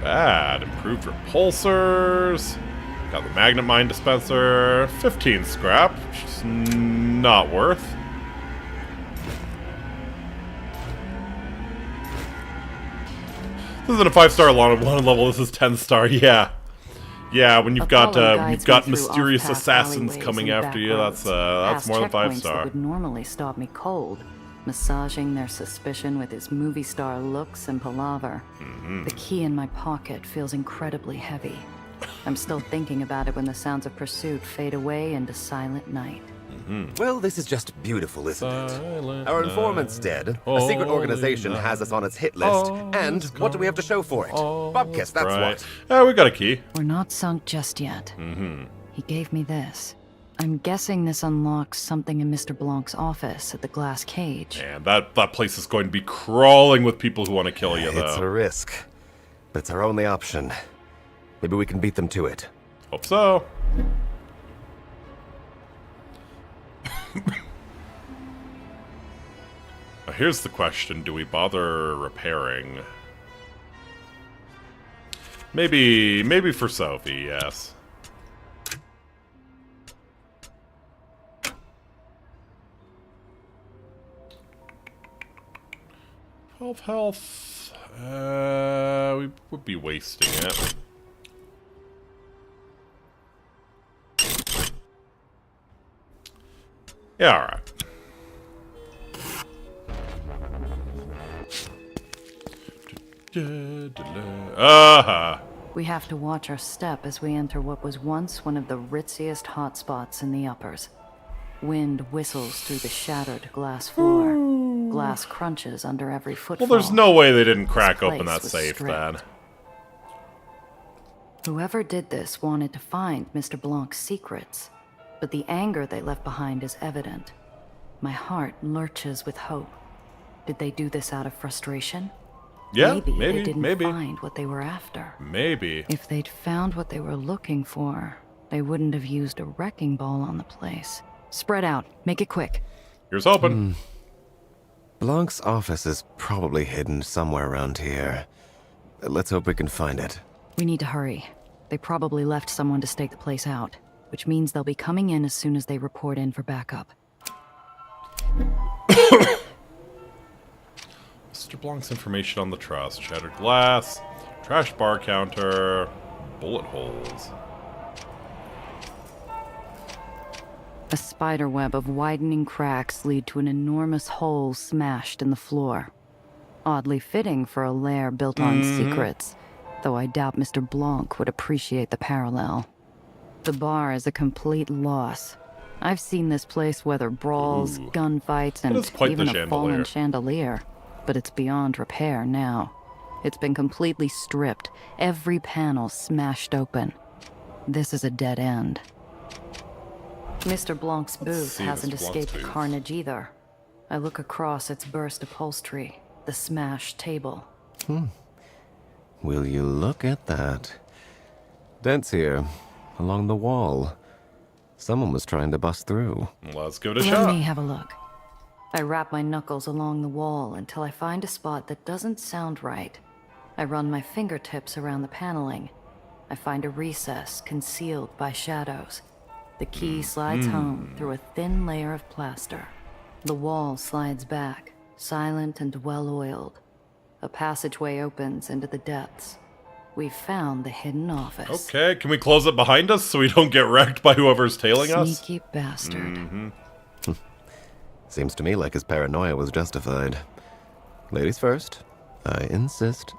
Bad. Improved repulsors. Got the magnet mine dispenser. 15 scrap, which is not worth. This isn't a 5-star wanted level. This is 10-star. Yeah, yeah. When you've got mysterious assassins coming after you, that's more than 5-star. That would normally stop me cold, massaging their suspicion with his movie star looks and palaver. The key in my pocket feels incredibly heavy. I'm still thinking about it when the sounds of pursuit fade away into silent night. Well, this is just beautiful, isn't it? Silent Our informant's dead, a secret organization has us on its hit list, and what do we have to show for it? Bubkiss, that's what. Yeah, we got a key. We're not sunk just yet. He gave me this. I'm guessing this unlocks something in Mr. Blanc's office at the glass cage. And that place is going to be crawling with people who want to kill you, though. It's a risk, but it's our only option. Maybe we can beat them to it. Hope so. Now here's the question, do we bother repairing? Maybe for Sophie, yes. Health. We would be wasting it. Yeah, alright. We have to watch our step as we enter what was once one of the ritziest hotspots in the uppers. Wind whistles through the shattered glass floor. Glass crunches under every footfall. Well, there's no way they didn't crack open that safe then. Whoever did this wanted to find Mr. Blanc's secrets. But the anger they left behind is evident. My heart lurches with hope. Did they do this out of frustration? Yeah, maybe they didn't maybe. find what they were after. Maybe. If they'd found what they were looking for, they wouldn't have used a wrecking ball on the place. Spread out. Make it quick. Here's hoping. Blanc's office is probably hidden somewhere around here. Let's hope we can find it. We need to hurry. They probably left someone to stake the place out, which means they'll be coming in as soon as they report in for backup. Mr. Blanc's information on the trust. Shattered glass, trash bar counter, bullet holes. A spider web of widening cracks lead to an enormous hole smashed in the floor. Oddly fitting for a lair built on secrets, though I doubt Mr. Blanc would appreciate the parallel. The bar is a complete loss. I've seen this place weather brawls, gunfights, and even a fallen chandelier, but it's beyond repair now. It's been completely stripped, every panel smashed open. This is a dead end. Mr. Blanc's booth hasn't escaped the carnage either. I look across its burst upholstery, the smashed table. Will you look at that? Dents here, along the wall. Someone was trying to bust through. Let's give it a shot. Let me have a look. I wrap my knuckles along the wall until I find a spot that doesn't sound right. I run my fingertips around the paneling. I find a recess concealed by shadows. The key slides home through a thin layer of plaster. The wall slides back, silent and well-oiled. A passageway opens into the depths. We've found the hidden office. Okay, can we close it behind us so we don't get wrecked by whoever's tailing us? Sneaky bastard. Seems to me like his paranoia was justified. Ladies first, I insist.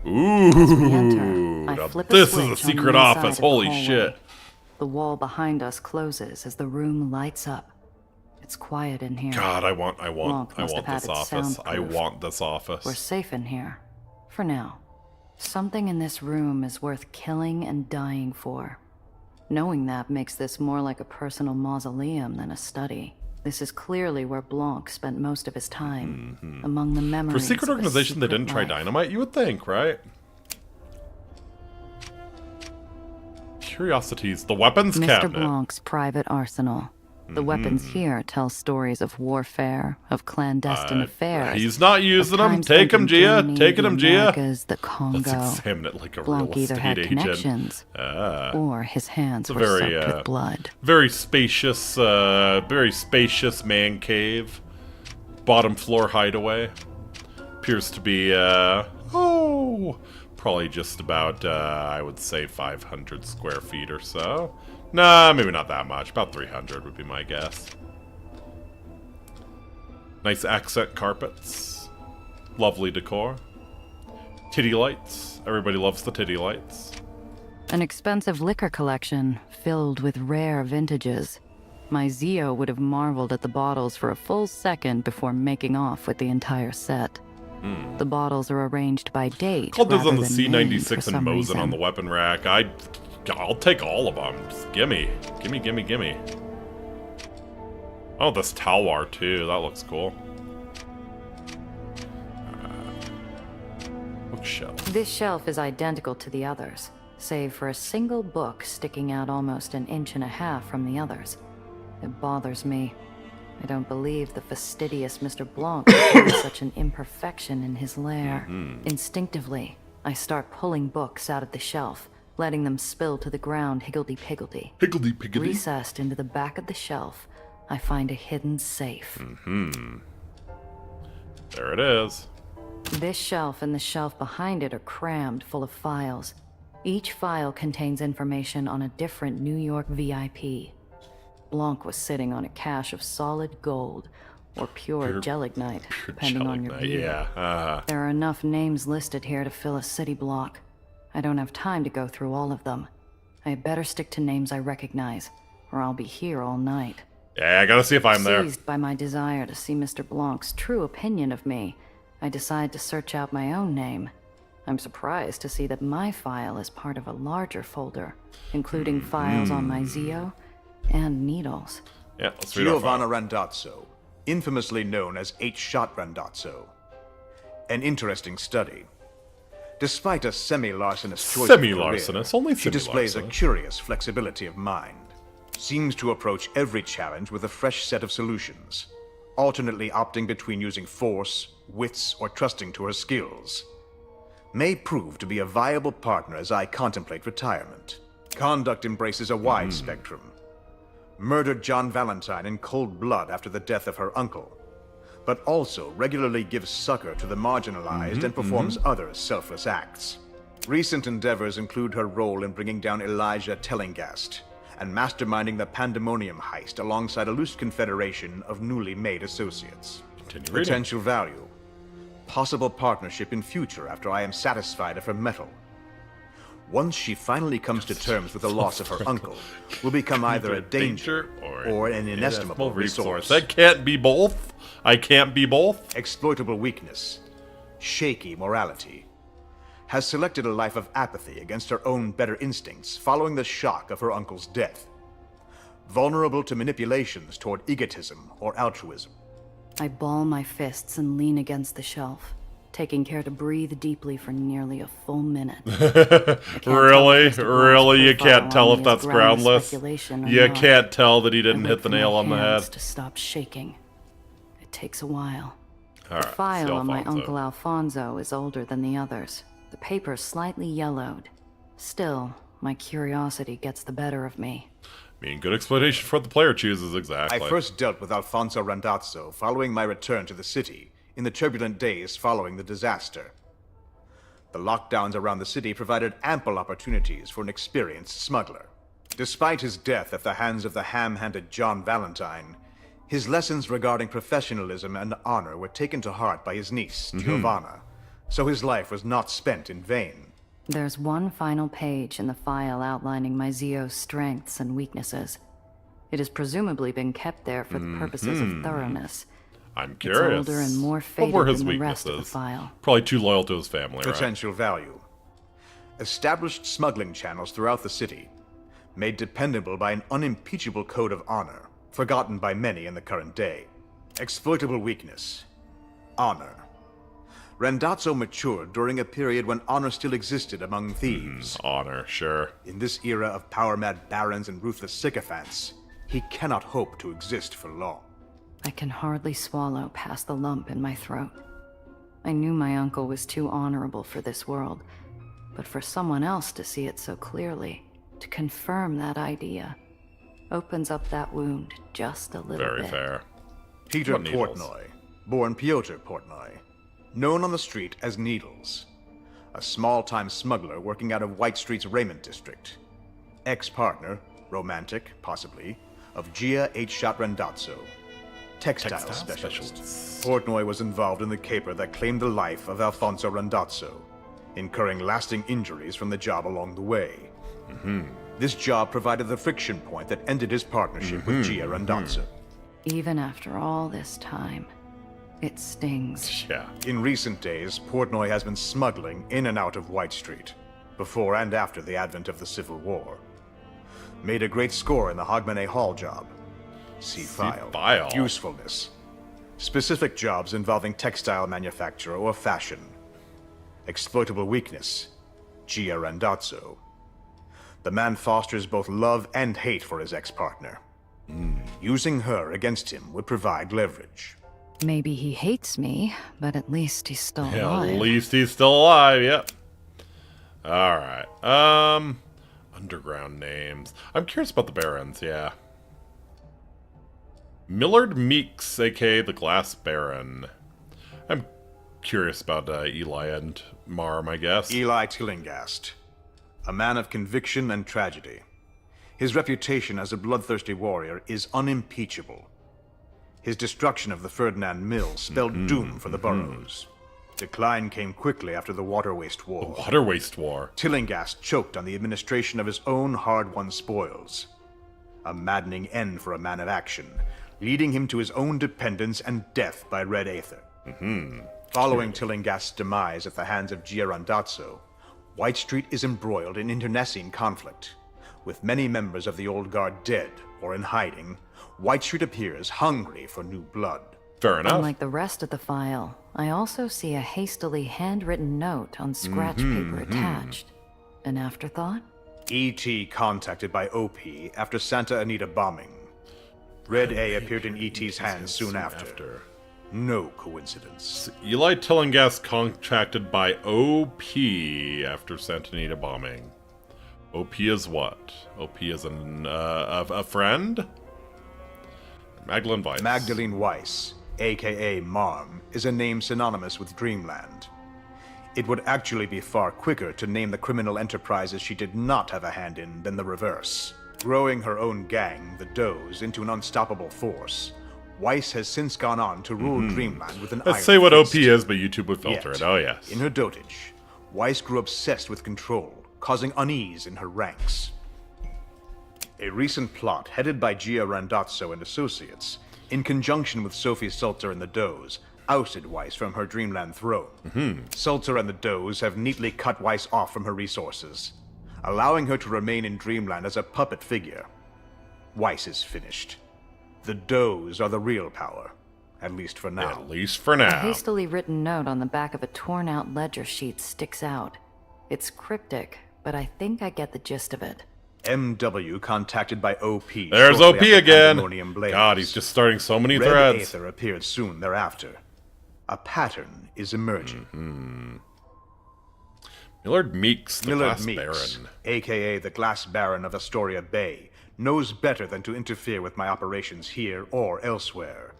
Ooh, I now flip a this is switch a on secret the inside office. of the Holy hallway. shit. The wall behind us closes as the room lights up. It's quiet in here. God, I want Blanc must have had this it office. I soundproofed. want this office. We're safe in here. For now. Something in this room is worth killing and dying for. Knowing that makes this more like a personal mausoleum than a study. This is clearly where Blanc spent most of his time, among the For memories a secret of organization that didn't try life. dynamite, you would think, right? Curiosities. The weapons Mr. cabinet. Blanc's private arsenal. The weapons here tell stories of warfare, of clandestine affairs. He's not using them. times Take spent him, in Gia. Germany, Take the him, Gia. Americas, the Congo. Let's examine it like a Blanc real either estate had agent. connections, or his hands were soaked with blood. Very spacious man cave. Bottom floor hideaway. Appears to be, probably just about, I would say 500 square feet or so. Nah, maybe not that much. About 300 would be my guess. Nice accent carpets. Lovely decor. Titty lights. Everybody loves the titty lights. An expensive liquor collection filled with rare vintages. My Zio would have marveled at the bottles for a full second before making off with the entire set. The bottles are arranged by date. Called those on rather the than named C96 for and some Mosin reason. on the weapon rack. I'll take all of them. Just gimme. Gimme. Oh, this Talwar too. That looks cool. Bookshelf. This shelf is identical to the others, save for a single book sticking out almost an inch and a half from the others. It bothers me. I don't believe the fastidious Mr. Blanc would find such an imperfection in his lair. Instinctively, I start pulling books out of the shelf, letting them spill to the ground higgledy-piggledy. Higgledy-piggledy. Recessed into the back of the shelf, I find a hidden safe. There it is. This shelf and the shelf behind it are crammed full of files. Each file contains information on a different New York VIP. Blanc was sitting on a cache of solid gold, or pure gelignite, depending on your view. Yeah. There are enough names listed here to fill a city block. I don't have time to go through all of them. I had better stick to names I recognize, or I'll be here all night. Yeah, I gotta see if I'm there. Seized by my desire to see Mr. Blanc's true opinion of me, I decide to search out my own name. I'm surprised to see that my file is part of a larger folder, including files on my Zio and needles. Yeah, let's read our file. Giovanna Randazzo, infamously known as H-Shot Randazzo. An interesting study. Despite a semi-larcenous choice Semi-larcenous, of career, only she displays a semi-larcenous. curious flexibility of mind. Seems to approach every challenge with a fresh set of solutions, alternately opting between using force, wits, or trusting to her skills. May prove to be a viable partner as I contemplate retirement. Conduct embraces a wide spectrum. Murdered John Valentine in cold blood after the death of her uncle, but also regularly gives succor to the marginalized and performs other selfless acts. Recent endeavors include her role in bringing down Elijah Tellingast and masterminding the Pandemonium heist alongside a loose confederation of newly made associates. Continue reading. Potential value. Possible partnership in future after I am satisfied of her mettle. Once she finally comes to terms with the loss of her uncle, will become either a danger or an inestimable resource. That can't be both. I can't be both. Exploitable weakness. Shaky morality. Has selected a life of apathy against her own better instincts following the shock of her uncle's death. Vulnerable to manipulations toward egotism or altruism. I ball my fists and lean against the shelf, taking care to breathe deeply for nearly a full minute. Really? You can't tell if that's groundless? You not. can't tell that he didn't I hit wait the for nail my on the hands head? to stop shaking. It takes a while. All The right, file see on my Alfonso. Uncle Alfonso is older than the others. The paper's slightly yellowed. Still, my curiosity gets the better of me. I mean, good explanation for what the player chooses, exactly. I first dealt with Alfonso Randazzo following my return to the city in the turbulent days following the disaster. The lockdowns around the city provided ample opportunities for an experienced smuggler. Despite his death at the hands of the ham-handed John Valentine, his lessons regarding professionalism and honor were taken to heart by his niece, Giovanna, so his life was not spent in vain. There's one final page in the file outlining my Zio's strengths and weaknesses. It has presumably been kept there for the purposes of thoroughness. I'm curious. It's older and more What faded were his than the weaknesses? rest of the file. Probably too loyal to his family, right? Potential value. Established smuggling channels throughout the city, made dependable by an unimpeachable code of honor, forgotten by many in the current day. Exploitable weakness. Honor. Randazzo matured during a period when honor still existed among thieves. Honor, sure. In this era of power-mad barons and ruthless sycophants, he cannot hope to exist for long. I can hardly swallow past the lump in my throat. I knew my uncle was too honorable for this world, but for someone else to see it so clearly, to confirm that idea, opens up that wound just a little Very bit. fair. Peter What Needles? Portnoy, born Piotr Portnoy, known on the street as Needles, a small-time smuggler working out of White Street's Raymond district. Ex-partner, romantic, possibly, of Gia H. Shot Randazzo, textile specialist. Portnoy was involved in the caper that claimed the life of Alfonso Randazzo, incurring lasting injuries from the job along the way. This job provided the friction point that ended his partnership with Gia Randazzo. Even after all this time, it stings. Yeah. In recent days, Portnoy has been smuggling in and out of White Street, before and after the advent of the Civil War. Made a great score in the Hogmanay Hall job. See file. file. Usefulness. Specific jobs involving textile manufacture or fashion. Exploitable weakness. Gia Randazzo. The man fosters both love and hate for his ex-partner. Using her against him would provide leverage. Maybe he hates me, but at least he's still Yeah, alive. at least he's still alive, yep. Alright. Underground names. I'm curious about the Barons, yeah. Millard Meeks, aka the Glass Baron. I'm curious about Eli and Marm, I guess. Eli Tillingast, a man of conviction and tragedy. His reputation as a bloodthirsty warrior is unimpeachable. His destruction of the Ferdinand Mill spelled doom for the boroughs. Decline came quickly after the Water Waste War. Water Waste War. Tillingast choked on the administration of his own hard-won spoils. A maddening end for a man of action, leading him to his own dependence and death by Red Aether. Following Tillingast's demise at the hands of Gia Randazzo, White Street is embroiled in internecine conflict. With many members of the Old Guard dead or in hiding, White Street appears hungry for new blood. Fair enough. Unlike the rest of the file, I also see a hastily handwritten note on scratch paper attached. An afterthought? E.T. contacted by OP after Santa Anita bombing. Red A appeared in E.T.'s hands soon after. No coincidence. Eli Tillinghast contacted by OP after Santa Anita bombing. OP is what? OP is a friend? Magdalene Weiss. Magdalene Weiss, aka Marm, is a name synonymous with Dreamland. It would actually be far quicker to name the criminal enterprises she did not have a hand in than the reverse. Growing her own gang, the Does, into an unstoppable force, Weiss has since gone on to rule Dreamland with an iron Let's say what OP fist. is, but YouTube would filter Yet, it. Oh, yes. in her dotage, Weiss grew obsessed with control, causing unease in her ranks. A recent plot headed by Gia Randazzo and associates, in conjunction with Sophie Sulzer and the Does, ousted Weiss from her Dreamland throne. Sulzer and the Does have neatly cut Weiss off from her resources, allowing her to remain in Dreamland as a puppet figure. Weiss is finished. The Does are the real power, at least for now. At least for A now. hastily written note on the back of a torn-out ledger sheet sticks out. It's cryptic, but I think I get the gist of it. MW contacted by OP. There's shortly OP after again. Pandemonium Blaze. God, he's just starting so many Red threads. Aether appeared soon thereafter. A pattern is emerging. Millard Meeks, the Millard Glass Meeks, Baron. aka the Glass Baron of Astoria Bay, knows better than to interfere with my operations here or elsewhere.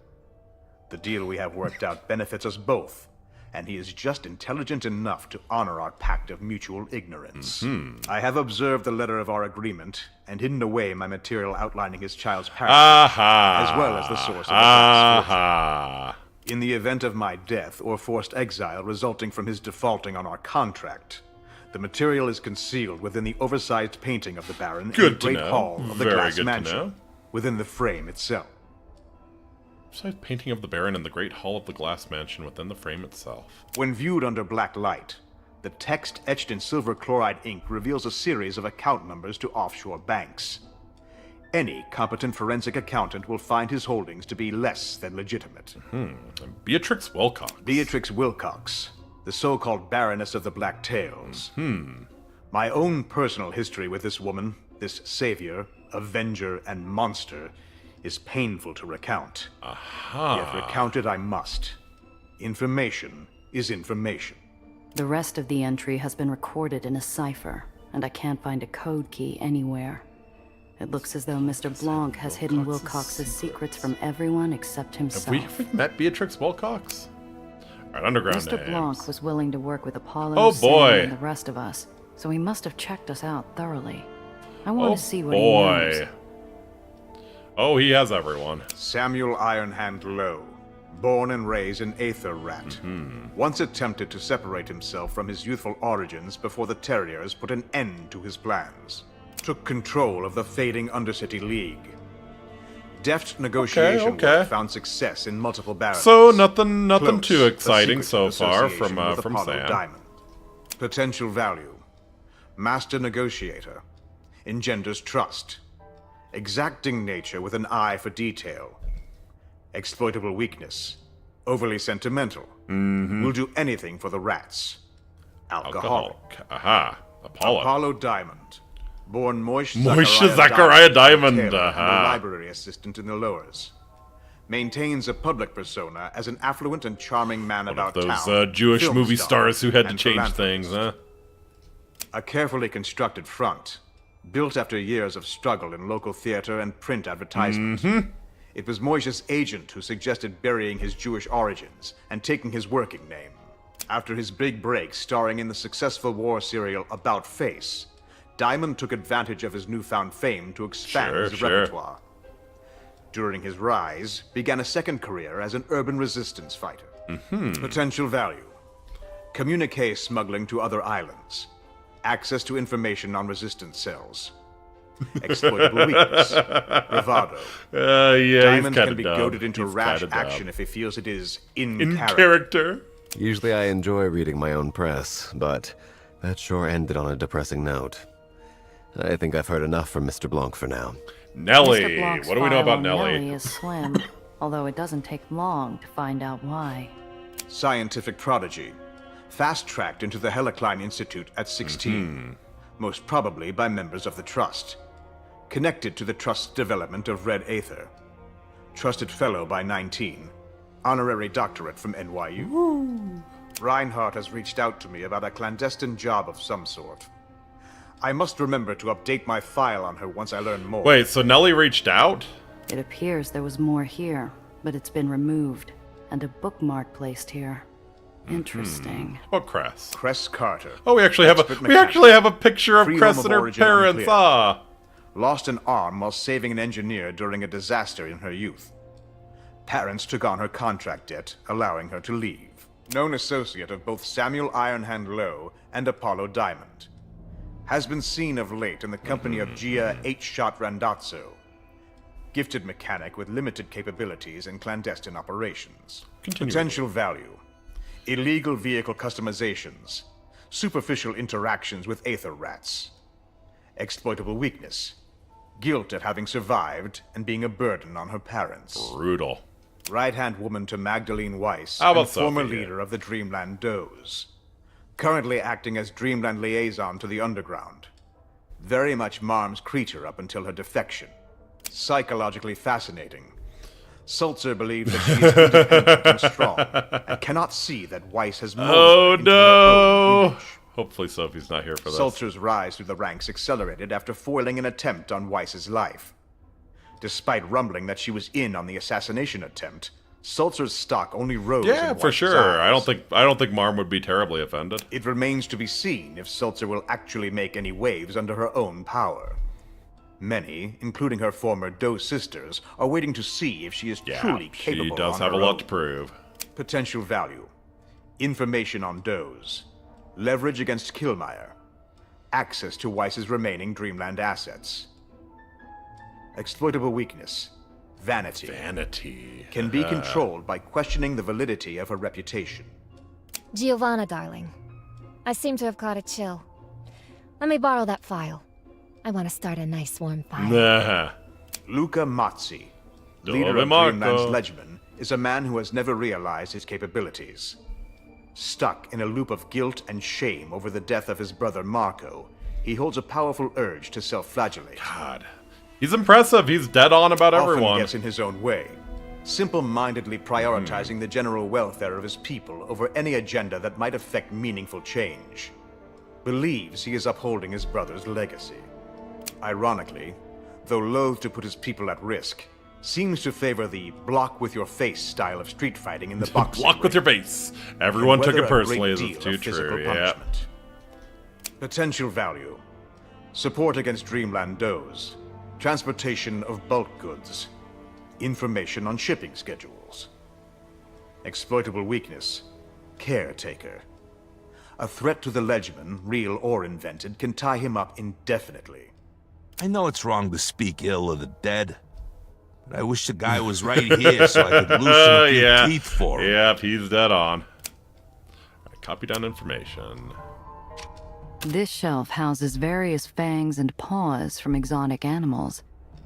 The deal we have worked out benefits us both, and he is just intelligent enough to honor our pact of mutual ignorance. I have observed the letter of our agreement and hidden away my material outlining his child's parents, as well as the source of the Glass fortune. In the event of my death or forced exile resulting from his defaulting on our contract, the material is concealed within the oversized painting of the Baron in the Good to Great know. Hall of the Very Glass good to Mansion, know. within the frame itself. Besides painting of the Baron in the Great Hall of the Glass Mansion within the frame itself. When viewed under black light, the text etched in silver chloride ink reveals a series of account numbers to offshore banks. Any competent forensic accountant will find his holdings to be less than legitimate. Beatrix Wilcox. Beatrix Wilcox, the so-called Baroness of the Black Tails. My own personal history with this woman, this savior, avenger, and monster, is painful to recount. Yet recount it I must. Information is information. The rest of the entry has been recorded in a cipher, and I can't find a code key anywhere. It looks as though Mr. Blanc has hidden Wilcox's secrets from everyone except himself. Have we met Beatrix Wilcox? Alright, underground Mr. names. Blanc was willing to work with Apollo, Oh, Sam, boy. and the rest of us, so he must have checked us out thoroughly. I want Oh to see what he knows. boy. Oh, he has everyone. Samuel Ironhand Lowe, born and raised an Aether rat, once attempted to separate himself from his youthful origins before the Terriers put an end to his plans. Took control of the fading Undercity League. Deft negotiation okay. work found success in multiple barons. So nothing Close, too a exciting secret so far association with from Apollo Sam. Diamond. Potential value. Master negotiator. Engenders trust. Exacting nature with an eye for detail. Exploitable weakness. Overly sentimental. Will do anything for the rats. Alcoholic. Aha. Apollo. Apollo Diamond. Born Moish Zachariah Diamond. Taylor, and a Aha. library assistant in the Llerose. Maintains a public persona as an affluent and charming man about Those town. Jewish film movie star, stars who had to and change philanthropist. things, huh? A carefully constructed front, built after years of struggle in local theater and print advertisement. It was Moish's agent who suggested burying his Jewish origins and taking his working name. After his big break starring in the successful war serial About Face, Diamond took advantage of his newfound fame to expand his repertoire. During his rise, began a second career as an urban resistance fighter. Potential value. Communique smuggling to other islands. Access to information on resistance cells. Exploitable weakness. Bravado. Yeah, Diamond he's can be dumb. goaded into He's rash kinda action dumb. if he feels it is in In character. character. Usually I enjoy reading my own press, but that sure ended on a depressing note. I think I've heard enough from Mr. Blanc for now. Nellie. Mr. Blanc's What do we know file about on Nellie? Nellie is slim, although it doesn't take long to find out why. Scientific prodigy. Fast-tracked into the Helicline Institute at 16. Most probably by members of the Trust. Connected to the Trust's development of red aether. Trusted fellow by 19. Honorary doctorate from NYU. Woo. Reinhardt has reached out to me about a clandestine job of some sort. I must remember to update my file on her once I learn more. Wait, so Nellie reached out? It appears there was more here, but it's been removed, and a bookmark placed here. Interesting. What Cress? Cress Carter. Oh, we actually have a picture of Cress and her parents. Ah. Lost an arm while saving an engineer during a disaster in her youth. Parents took on her contract debt, allowing her to leave. Known associate of both Samuel Ironhand Lowe and Apollo Diamond. Has been seen of late in the company of Gia H-Shot Randazzo. Gifted mechanic with limited capabilities in clandestine operations. Potential value. Illegal vehicle customizations. Superficial interactions with aether rats. Exploitable weakness. Guilt at having survived and being a burden on her parents. Brutal. Right-hand woman to Magdalene Weiss, How about and former Sophie? leader of the Dreamland Does. Currently acting as Dreamland liaison to the Underground. Very much Marm's creature up until her defection. Psychologically fascinating. Sulzer believes that she is independent and strong, and cannot see that Weiss has molded her into her own image. Hopefully Sophie's not here for this. Sulzer's rise through the ranks accelerated after foiling an attempt on Weiss's life. Despite rumbling that she was in on the assassination attempt, Sulzer's stock only rose. Yeah, in for Weiss's sure. eyes. I don't think Marm would be terribly offended. It remains to be seen if Sulzer will actually make any waves under her own power. Many, including her former Doe sisters, are waiting to see if she is truly capable. She does on have a her lot own. to prove. Potential value. Information on Does. Leverage against Killmeyer. Access to Weiss's remaining Dreamland assets. Exploitable weakness. Vanity. Vanity. Can be controlled by questioning the validity of her reputation. Giovanna, darling. I seem to have caught a chill. Let me borrow that file. I want to start a nice warm fire. Nah. Luca Mazzi, Dove leader of Marco. Dreamland's Legion, is a man who has never realized his capabilities. Stuck in a loop of guilt and shame over the death of his brother Marco, he holds a powerful urge to self-flagellate. God. He's impressive. He's dead on about Often everyone. gets in his own way, simple-mindedly prioritizing the general welfare of his people over any agenda that might affect meaningful change. Believes he is upholding his brother's legacy. Ironically, though loath to put his people at risk, seems to favor the block-with-your-face style of street fighting in the boxing Block with your ring, face. Everyone and took weather it a great personally as deal it's too of physical true. Yeah. punishment. Potential value. Support against Dreamland Does. Transportation of bulk goods. Information on shipping schedules. Exploitable weakness. Caretaker. A threat to the Legion, real or invented, can tie him up indefinitely. I know it's wrong to speak ill of the dead, but I wish the guy was right here so I could loosen a few teeth for him. Yep, he's dead on. Right, copy down information. This shelf houses various fangs and paws from exotic animals.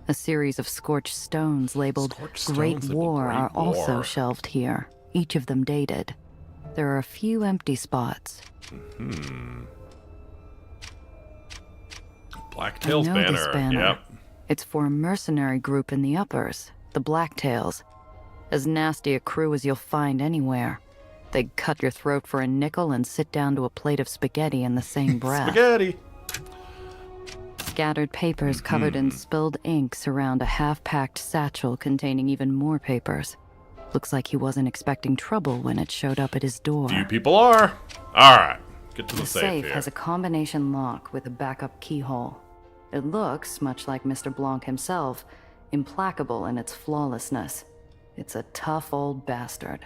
A series of scorched stones labeled Great War are also shelved here, each of them dated. There are a few empty spots. Blacktail's I know this banner. Yep. It's for a mercenary group in the uppers, the Blacktails. As nasty a crew as you'll find anywhere. They'd cut your throat for a nickel and sit down to a plate of spaghetti in the same breath. Spaghetti. Scattered papers covered in spilled ink surround a half-packed satchel containing even more papers. Looks like he wasn't expecting trouble when it showed up at his door. Few people are. Alright. Get to the The safe safe here. has a combination lock with a backup keyhole. It looks, much like Mr. Blanc himself, implacable in its flawlessness. It's a tough old bastard.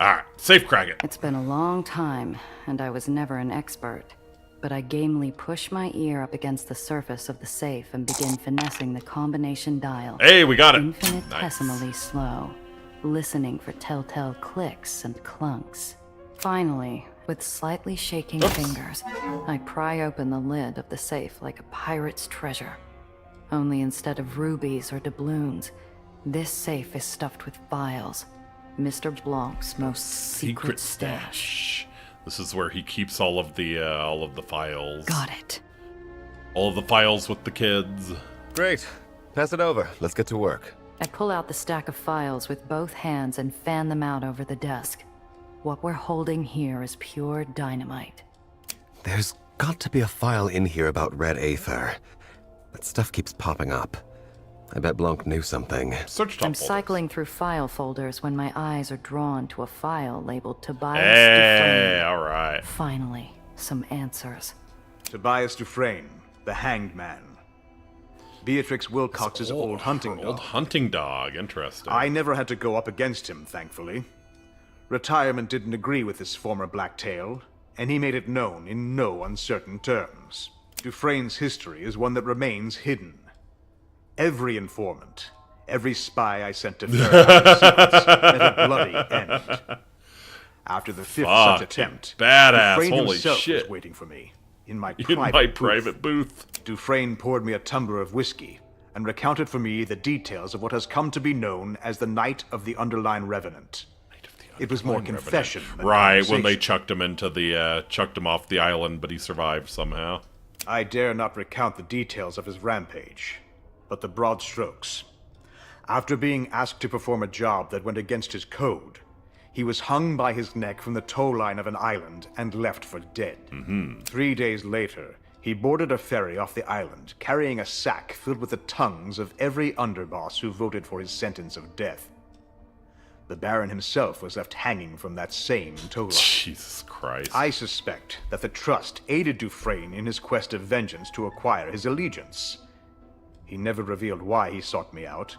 Alright, safe crack it. It's been a long time, and I was never an expert. But I gamely push my ear up against the surface of the safe and begin finessing the combination dial. Hey, we got it. Infinitesimally slow, listening for telltale clicks and clunks. Finally, with slightly shaking fingers, I pry open the lid of the safe like a pirate's treasure. Only instead of rubies or doubloons, this safe is stuffed with vials. Mr. Blanc's most secret stash. This is where he keeps all of the files. Got it. All of the files with the kids. Great. Pass it over. Let's get to work. I pull out the stack of files with both hands and fan them out over the desk. What we're holding here is pure dynamite. There's got to be a file in here about Red Aether. That stuff keeps popping up. I bet Blanc knew something. Search top I'm folders. cycling through file folders when my eyes are drawn to a file labeled Tobias Hey, Dufresne. alright. Finally, some answers. Tobias Dufresne, the Hanged Man. Beatrix Wilcox's old hunting dog. Old hunting dog, interesting. I never had to go up against him, thankfully. Retirement didn't agree with his former blacktail, and he made it known in no uncertain terms. Dufresne's history is one that remains hidden. Every informant, every spy I sent to ferret out his secrets met a bloody end. After the fifth such attempt, badass, Dufresne holy himself shit. was waiting for me in my private booth. Dufresne poured me a tumbler of whiskey and recounted for me the details of what has come to be known as the Night of the Underline Revenant. It was more confession than right, when they conversation. chucked him off the island, but he survived somehow. I dare not recount the details of his rampage, but the broad strokes. After being asked to perform a job that went against his code, he was hung by his neck from the tow line of an island and left for dead. 3 days later, he boarded a ferry off the island, carrying a sack filled with the tongues of every underboss who voted for his sentence of death. The Baron himself was left hanging from that same tow line. Jesus Christ. I suspect that the Trust aided Dufresne in his quest of vengeance to acquire his allegiance. He never revealed why he sought me out,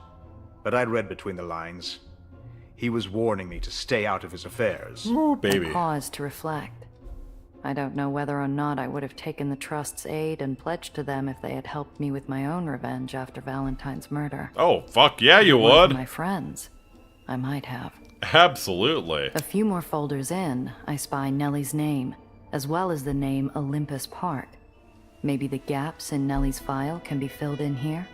but I'd read between the lines. He was warning me to stay out of his affairs. Ooh, baby. I paused to reflect. I don't know whether or not I would have taken the Trust's aid and pledged to them if they had helped me with my own revenge after Valentine's murder. Oh, fuck yeah, you One of would. my friends. I might have. Absolutely. A few more folders in, I spy Nellie's name, as well as the name Olympus Park. Maybe the gaps in Nellie's file can be filled in here?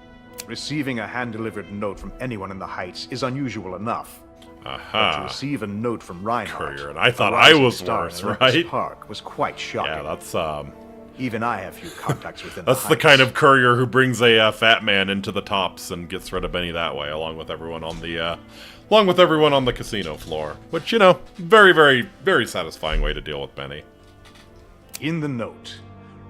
Receiving a hand-delivered note from anyone in the Heights is unusual enough. But to Aha. receive a note from Reinhardt, Courier, and I thought a I rising was star worse, in Olympus right? Park was quite shocking. Yeah, that's Even I have few contacts within that's the Heights. kind of courier who brings a fat man into the tops and gets rid of Benny that way, along with everyone on the casino floor. Which, you know, very, very, very satisfying way to deal with Benny. In the note,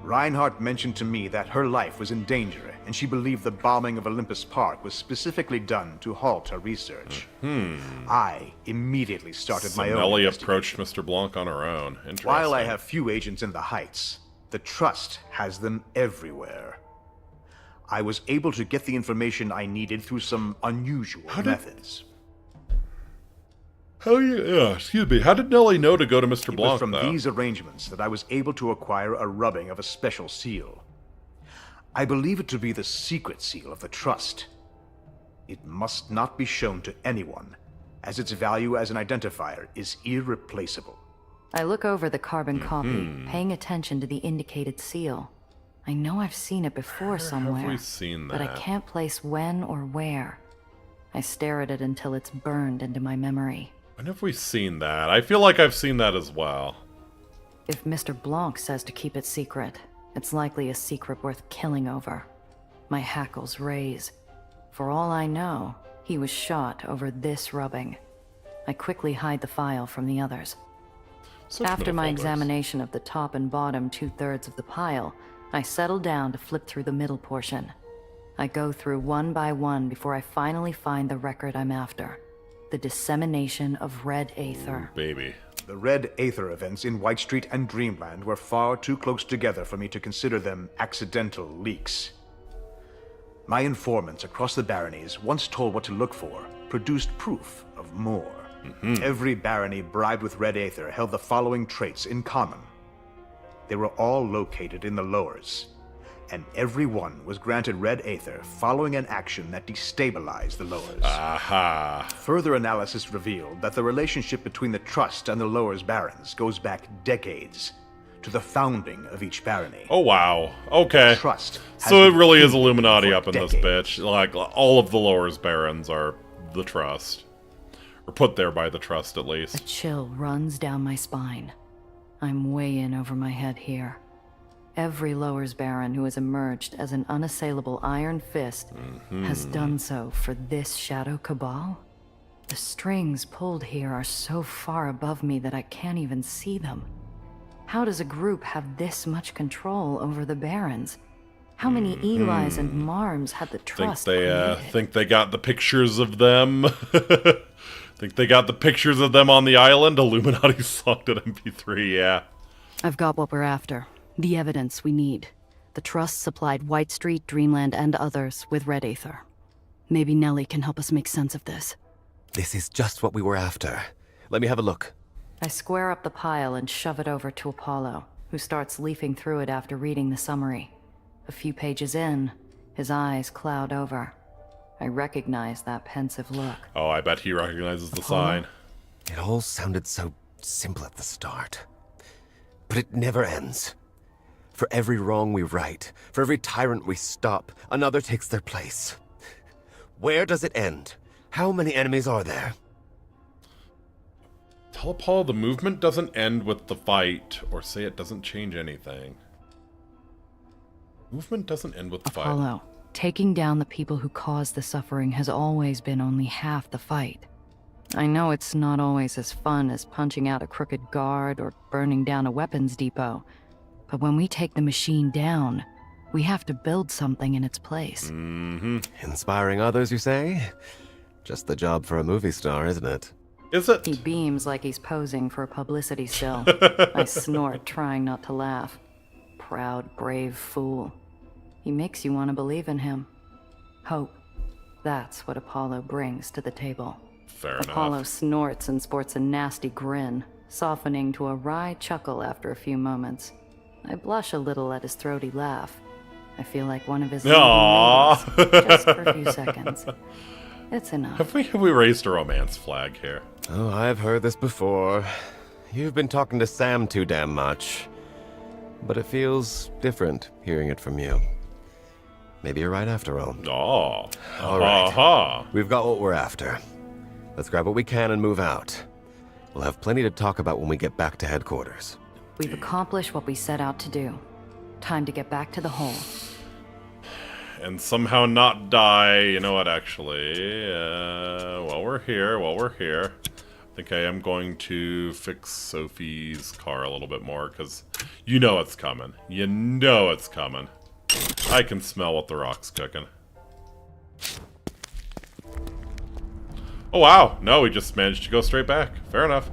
Reinhardt mentioned to me that her life was in danger, and she believed the bombing of Olympus Park was specifically done to halt her research. I immediately started my own Nellie investigation. approached Mr. Blanc on her own. Interesting. While I have few agents in the Heights, the Trust has them everywhere. I was able to get the information I needed through some unusual methods. How did Nellie know to go to Mr. It was Blanc, from though? these arrangements that I was able to acquire a rubbing of a special seal. I believe it to be the secret seal of the Trust. It must not be shown to anyone, as its value as an identifier is irreplaceable. I look over the carbon copy, paying attention to the indicated seal. I know I've seen it before somewhere, Have we seen that? but I can't place when or where. I stare at it until it's burned into my memory. When have we seen that? I feel like I've seen that as well. If Mr. Blanc says to keep it secret, it's likely a secret worth killing over. My hackles raise. For all I know, he was shot over this rubbing. I quickly hide the file from the others. Such After middle my folders. examination of the top and bottom 2/3 of the pile, I settle down to flip through the middle portion. I go through one by one before I finally find the record I'm after. The dissemination of Red Aether. Baby. The Red Aether events in White Street and Dreamland were far too close together for me to consider them accidental leaks. My informants across the baronies, once told what to look for, produced proof of more. Every barony bribed with Red Aether held the following traits in common. They were all located in the lowers, and every one was granted Red Aether following an action that destabilized the lowers. Aha. Further analysis revealed that the relationship between the Trust and the Lowers Barons goes back decades, to the founding of each barony. Oh, wow. Okay. Trust has So it been really is king Illuminati for up in this decades. bitch. Like, all of the Lowers Barons are the Trust. Or put there by the Trust, at A least. chill runs down my spine. I'm way in over my head here. Every Lowers Baron who has emerged as an unassailable iron fist has done so for this Shadow Cabal? The strings pulled here are so far above me that I can't even see them. How does a group have this much control over the Barons? How many Elis and Marms had the Trust Think they got the pictures of them. Think they got the pictures of them on the island? Illuminati slogged at MP3, yeah. I've got what we're after. The evidence we need. The Trust supplied White Street, Dreamland, and others with red aether. Maybe Nellie can help us make sense of this. This is just what we were after. Let me have a look. I square up the pile and shove it over to Apollo, who starts leafing through it after reading the summary. A few pages in, his eyes cloud over. I recognize that pensive look. Oh, I bet he recognizes the sign. It all sounded so simple at the start. But it never ends. For every wrong we right, for every tyrant we stop, another takes their place. Where does it end? How many enemies are there? Tell Apollo the movement doesn't end with the fight, or say it doesn't change anything. Movement doesn't end with the fight. Apollo, taking down the people who caused the suffering has always been only half the fight. I know it's not always as fun as punching out a crooked guard or burning down a weapons depot, but when we take the machine down, we have to build something in its place. Inspiring others, you say? Just the job for a movie star, isn't it? Is it? He beams like he's posing for a publicity still. I snort, trying not to laugh. Proud, brave fool. He makes you want to believe in him. Hope. That's what Apollo brings to the table. Fair Apollo enough. snorts and sports a nasty grin, softening to a wry chuckle after a few moments. I blush a little at his throaty laugh. I feel like one of his Aww. leading ladies, just for a few seconds. It's enough. Have we raised a romance flag here? Oh, I've heard this before. You've been talking to Sam too damn much. But it feels different hearing it from you. Maybe you're right after all. Oh. All right. Aha. We've got what we're after. Let's grab what we can and move out. We'll have plenty to talk about when we get back to headquarters. We've accomplished what we set out to do. Time to get back to the hole. And somehow not die. You know what, actually? While we're here, I think I am going to fix Sophie's car a little bit more, because you know it's coming. You know it's coming. I can smell what the rock's cooking. Oh, wow. No, we just managed to go straight back. Fair enough.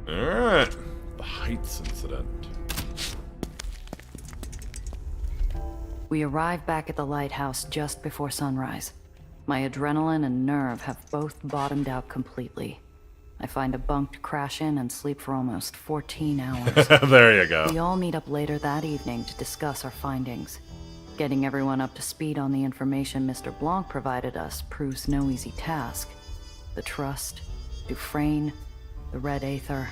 Alright. The Heights incident. We arrive back at the lighthouse just before sunrise. My adrenaline and nerve have both bottomed out completely. I find a bunk to crash in and sleep for almost 14 hours. There you go. We all meet up later that evening to discuss our findings. Getting everyone up to speed on the information Mr. Blanc provided us proves no easy task. The Trust, Dufresne, the Red Aether,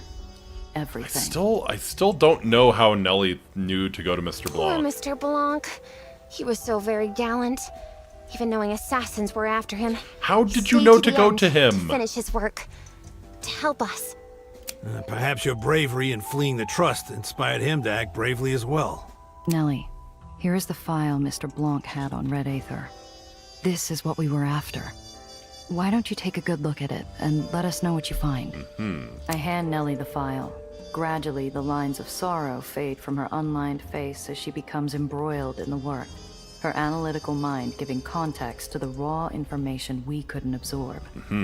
everything. I still don't know how Nellie knew to go to Mr. Poor Blanc. Mr. Blanc. He was so very gallant. Even knowing assassins were after him. How he did you stayed know to to the go end to him? To finish his work. To help us. Perhaps your bravery in fleeing the Trust inspired him to act bravely as well. Nellie, here is the file Mr. Blanc had on Red Aether. This is what we were after. Why don't you take a good look at it and let us know what you find? I hand Nellie the file. Gradually, the lines of sorrow fade from her unlined face as she becomes embroiled in the work, her analytical mind giving context to the raw information we couldn't absorb.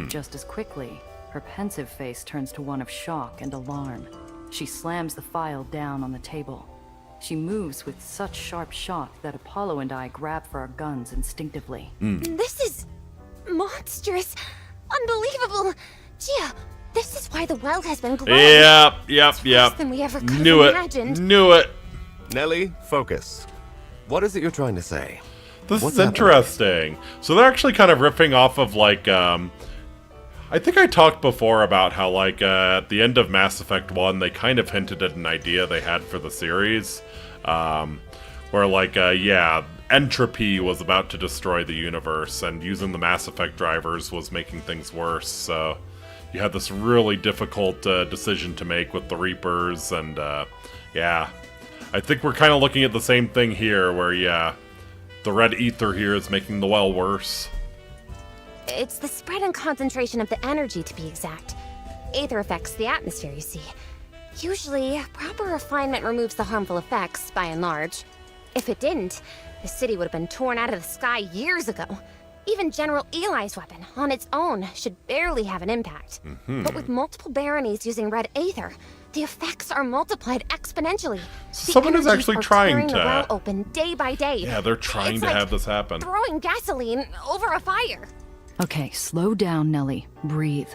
Just as quickly, her pensive face turns to one of shock and alarm. She slams the file down on the table. She moves with such sharp shock that Apollo and I grab for our guns instinctively. This is monstrous. Unbelievable. Gia, this is why the well has been glowing. Yep. Worse than we ever could Knew have it. imagined. Knew it. Nellie, focus. What is it you're trying to say? This What's is interesting. So they're actually kind of riffing off of, like, I think I talked before about how, like, at the end of Mass Effect 1, they kind of hinted at an idea they had for the series. Where, like, yeah, entropy was about to destroy the universe, and using the Mass Effect drivers was making things worse, so you had this really difficult decision to make with the Reapers, and yeah. I think we're kind of looking at the same thing here, where, yeah, the red ether here is making the well worse. It's the spread and concentration of the energy, to be exact. Aether affects the atmosphere, you see. Usually, proper refinement removes the harmful effects, by and large. If it didn't, the city would have been torn out of the sky years ago. Even General Eli's weapon, on its own, should barely have an impact. But with multiple baronies using red aether, the effects are multiplied exponentially. Someone is actually trying to... The well open day by day. Yeah, they're trying it's to like have this happen. Throwing gasoline over a fire. Okay, slow down, Nelly. Breathe.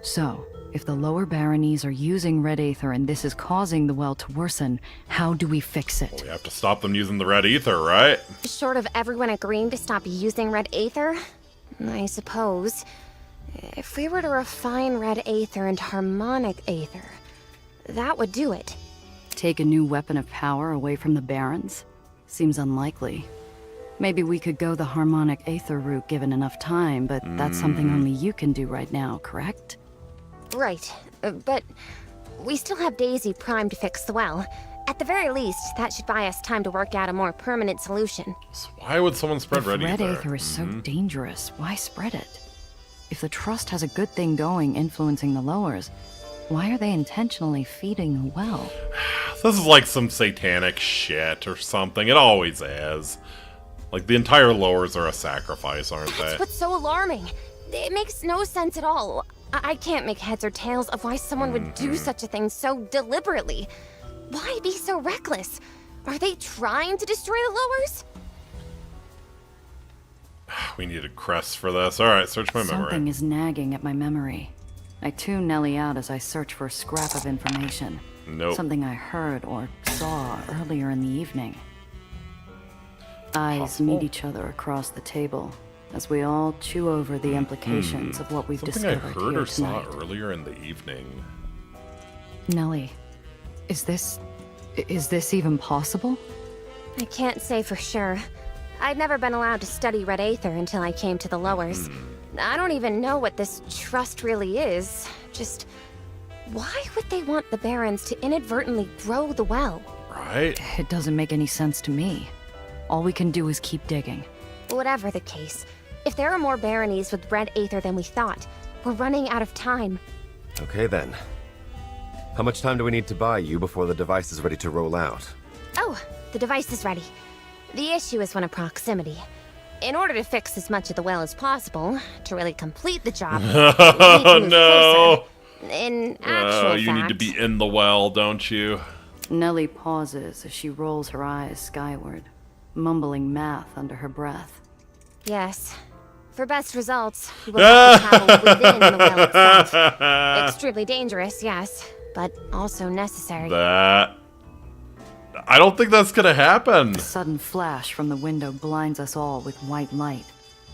So, if the lower baronies are using red aether and this is causing the well to worsen, how do we fix it? Well, we have to stop them using the red ether, right? Short of everyone agreeing to stop using red aether, I suppose. If we were to refine red aether into harmonic aether, that would do it. Take a new weapon of power away from the barons? Seems unlikely. Maybe we could go the harmonic aether route given enough time, but that's something only you can do right now, correct? Right, but we still have Daisy primed to fix the well. At the very least, that should buy us time to work out a more permanent solution. So why would someone spread If red ether? red aether is so dangerous, why spread it? If the Trust has a good thing going influencing the lowers, why are they intentionally feeding the well? This is like some satanic shit or something. It always is. Like, the entire lowers are a sacrifice, aren't they? That's what's so alarming. It makes no sense at all. I can't make heads or tails of why someone would do such a thing so deliberately. Why be so reckless? Are they trying to destroy the lowers? We needed Crest for this. Alright, search my memory. Something is nagging at my memory. I tune Nelly out as I search for a scrap of information. Nope. Something I heard or saw earlier in the evening. Eyes meet each other across the table as we all chew over the implications of what we've Something discovered I heard here or saw tonight. earlier in the evening. Nelly, is this even possible? I can't say for sure. I'd never been allowed to study red aether until I came to the lowers. I don't even know what this trust really is. Just, why would they want the barons to inadvertently grow the well? Right? It doesn't make any sense to me. All we can do is keep digging. Whatever the case, if there are more baronies with red aether than we thought, we're running out of time. Okay then. How much time do we need to buy you before the device is ready to roll out? Oh, the device is ready. The issue is one of proximity. In order to fix as much of the well as possible, to really complete the job, we need to move No! closer. In actual You need to fact, be in the well, don't you? Nelly pauses as she rolls her eyes skyward, mumbling math under her breath. Yes. For best results, we will have to travel within the well itself. Extremely dangerous, yes, but also necessary. I don't think that's gonna happen. A sudden flash from the window blinds us all with white light.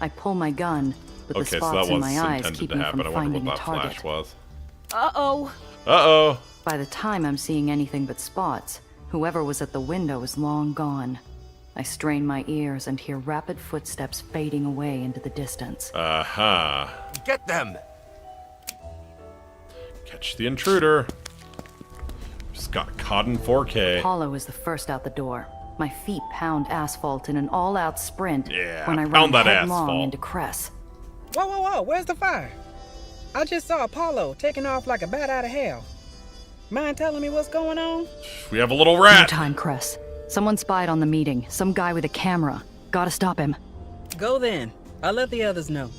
I pull my gun, but the Okay, so that spots in was my eyes intended keep to me happen. I from wonder finding what a that target. flash was. Uh-oh. Uh-oh. By the time I'm seeing anything but spots, whoever was at the window is long gone. I strain my ears and hear rapid footsteps fading away into the distance. Uh-huh. Get them! Catch the intruder. Just got caught in 4K. Apollo is the first out the door. My feet pound asphalt in an all-out sprint Yeah, when I run pound that headlong asphalt. into Cress. Whoa, whoa, whoa, where's the fire? I just saw Apollo taking off like a bat out of hell. Mind telling me what's going on? We have a little No rat. time, Cress. Someone spied on the meeting. Some guy with a camera. Gotta stop him. Go then. I'll let the others know.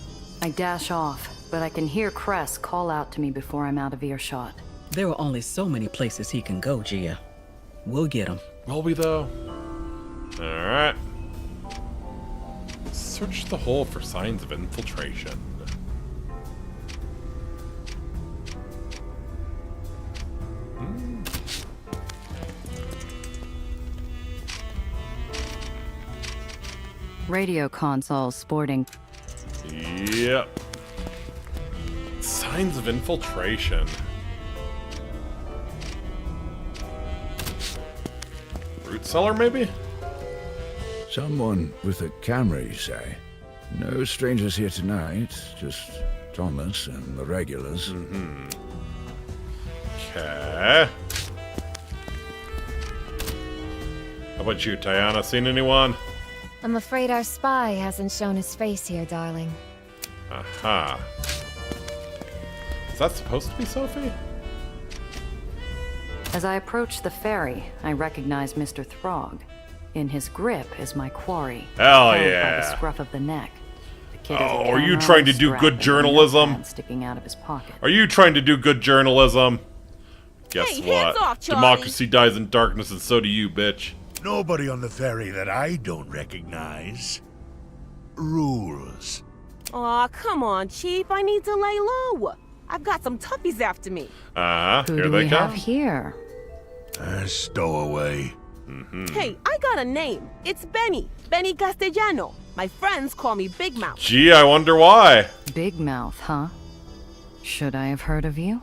I dash off, but I can hear Cress call out to me before I'm out of earshot. There are only so many places he can go, Gia. We'll get him. Will we, though? Alright. Search the hole for signs of infiltration. Radio console sporting. Yep. Signs of infiltration. Root cellar, maybe? Someone with a camera, you say? No strangers here tonight, just Thomas and the regulars. Okay. How about you, Tiana? Seen anyone? I'm afraid our spy hasn't shown his face here, darling. Aha. Is that supposed to be Sophie? As I approach the ferry, I recognize Mr. Throg. In his grip is my quarry. Hell held by yeah. the scruff of the neck. The kid is a Oh, are you camera trying to on a do strap good and a journalism? notepad sticking out of his pocket. Are you trying to do good journalism? Guess Hey, what? hands off, Charlie. Democracy dies in darkness, and so do you, bitch. Nobody on the ferry that I don't recognize. Rules. Aw, come on, Chief. I need to lay low. I've got some toughies after me. Who Here do they we come. have here? Stowaway. Hey, I got a name. It's Benny. Benny Castellano. My friends call me Big Mouth. Gee, I wonder why. Big Mouth, huh? Should I have heard of you?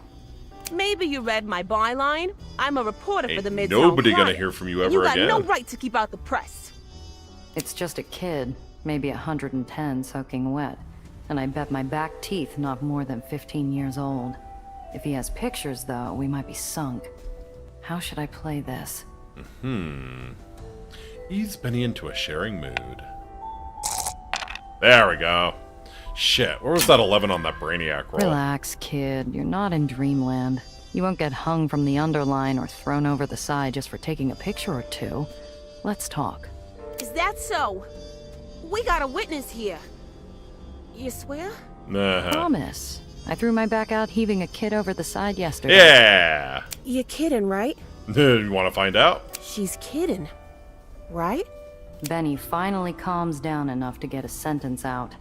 Maybe you read my byline. I'm a reporter for Ain't the Midtown nobody gonna Chronicle, hear from you and ever you got again. no right to keep out the press. It's just a kid, maybe 110 soaking wet. And I bet my back teeth not more than 15 years old. If he has pictures, though, we might be sunk. How should I play this? Ease Benny into a sharing mood. There we go. Shit, where was that 11 on that Brainiac roll? Relax, kid. You're not in dreamland. You won't get hung from the underline or thrown over the side just for taking a picture or two. Let's talk. Is that so? We got a witness here. You swear? Promise. I threw my back out heaving a kid over the side yesterday. Yeah. You're kidding, right? You want to find out? She's kidding, right? Benny finally calms down enough to get a sentence out.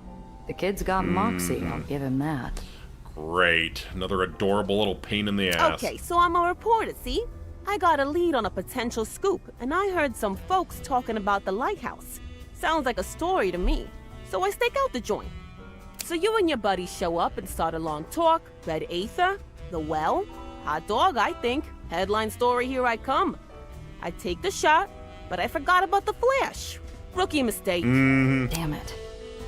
The kid's got moxie, I'll give him that. Great. Another adorable little pain in the ass. Okay, so I'm a reporter, see? I got a lead on a potential scoop, and I heard some folks talking about the lighthouse. Sounds like a story to me. So I stake out the joint. So you and your buddies show up and start a long talk. Red Aether, the well, hot dog, I think. Headline story, here I come. I take the shot, but I forgot about the flash. Rookie mistake. Damn it.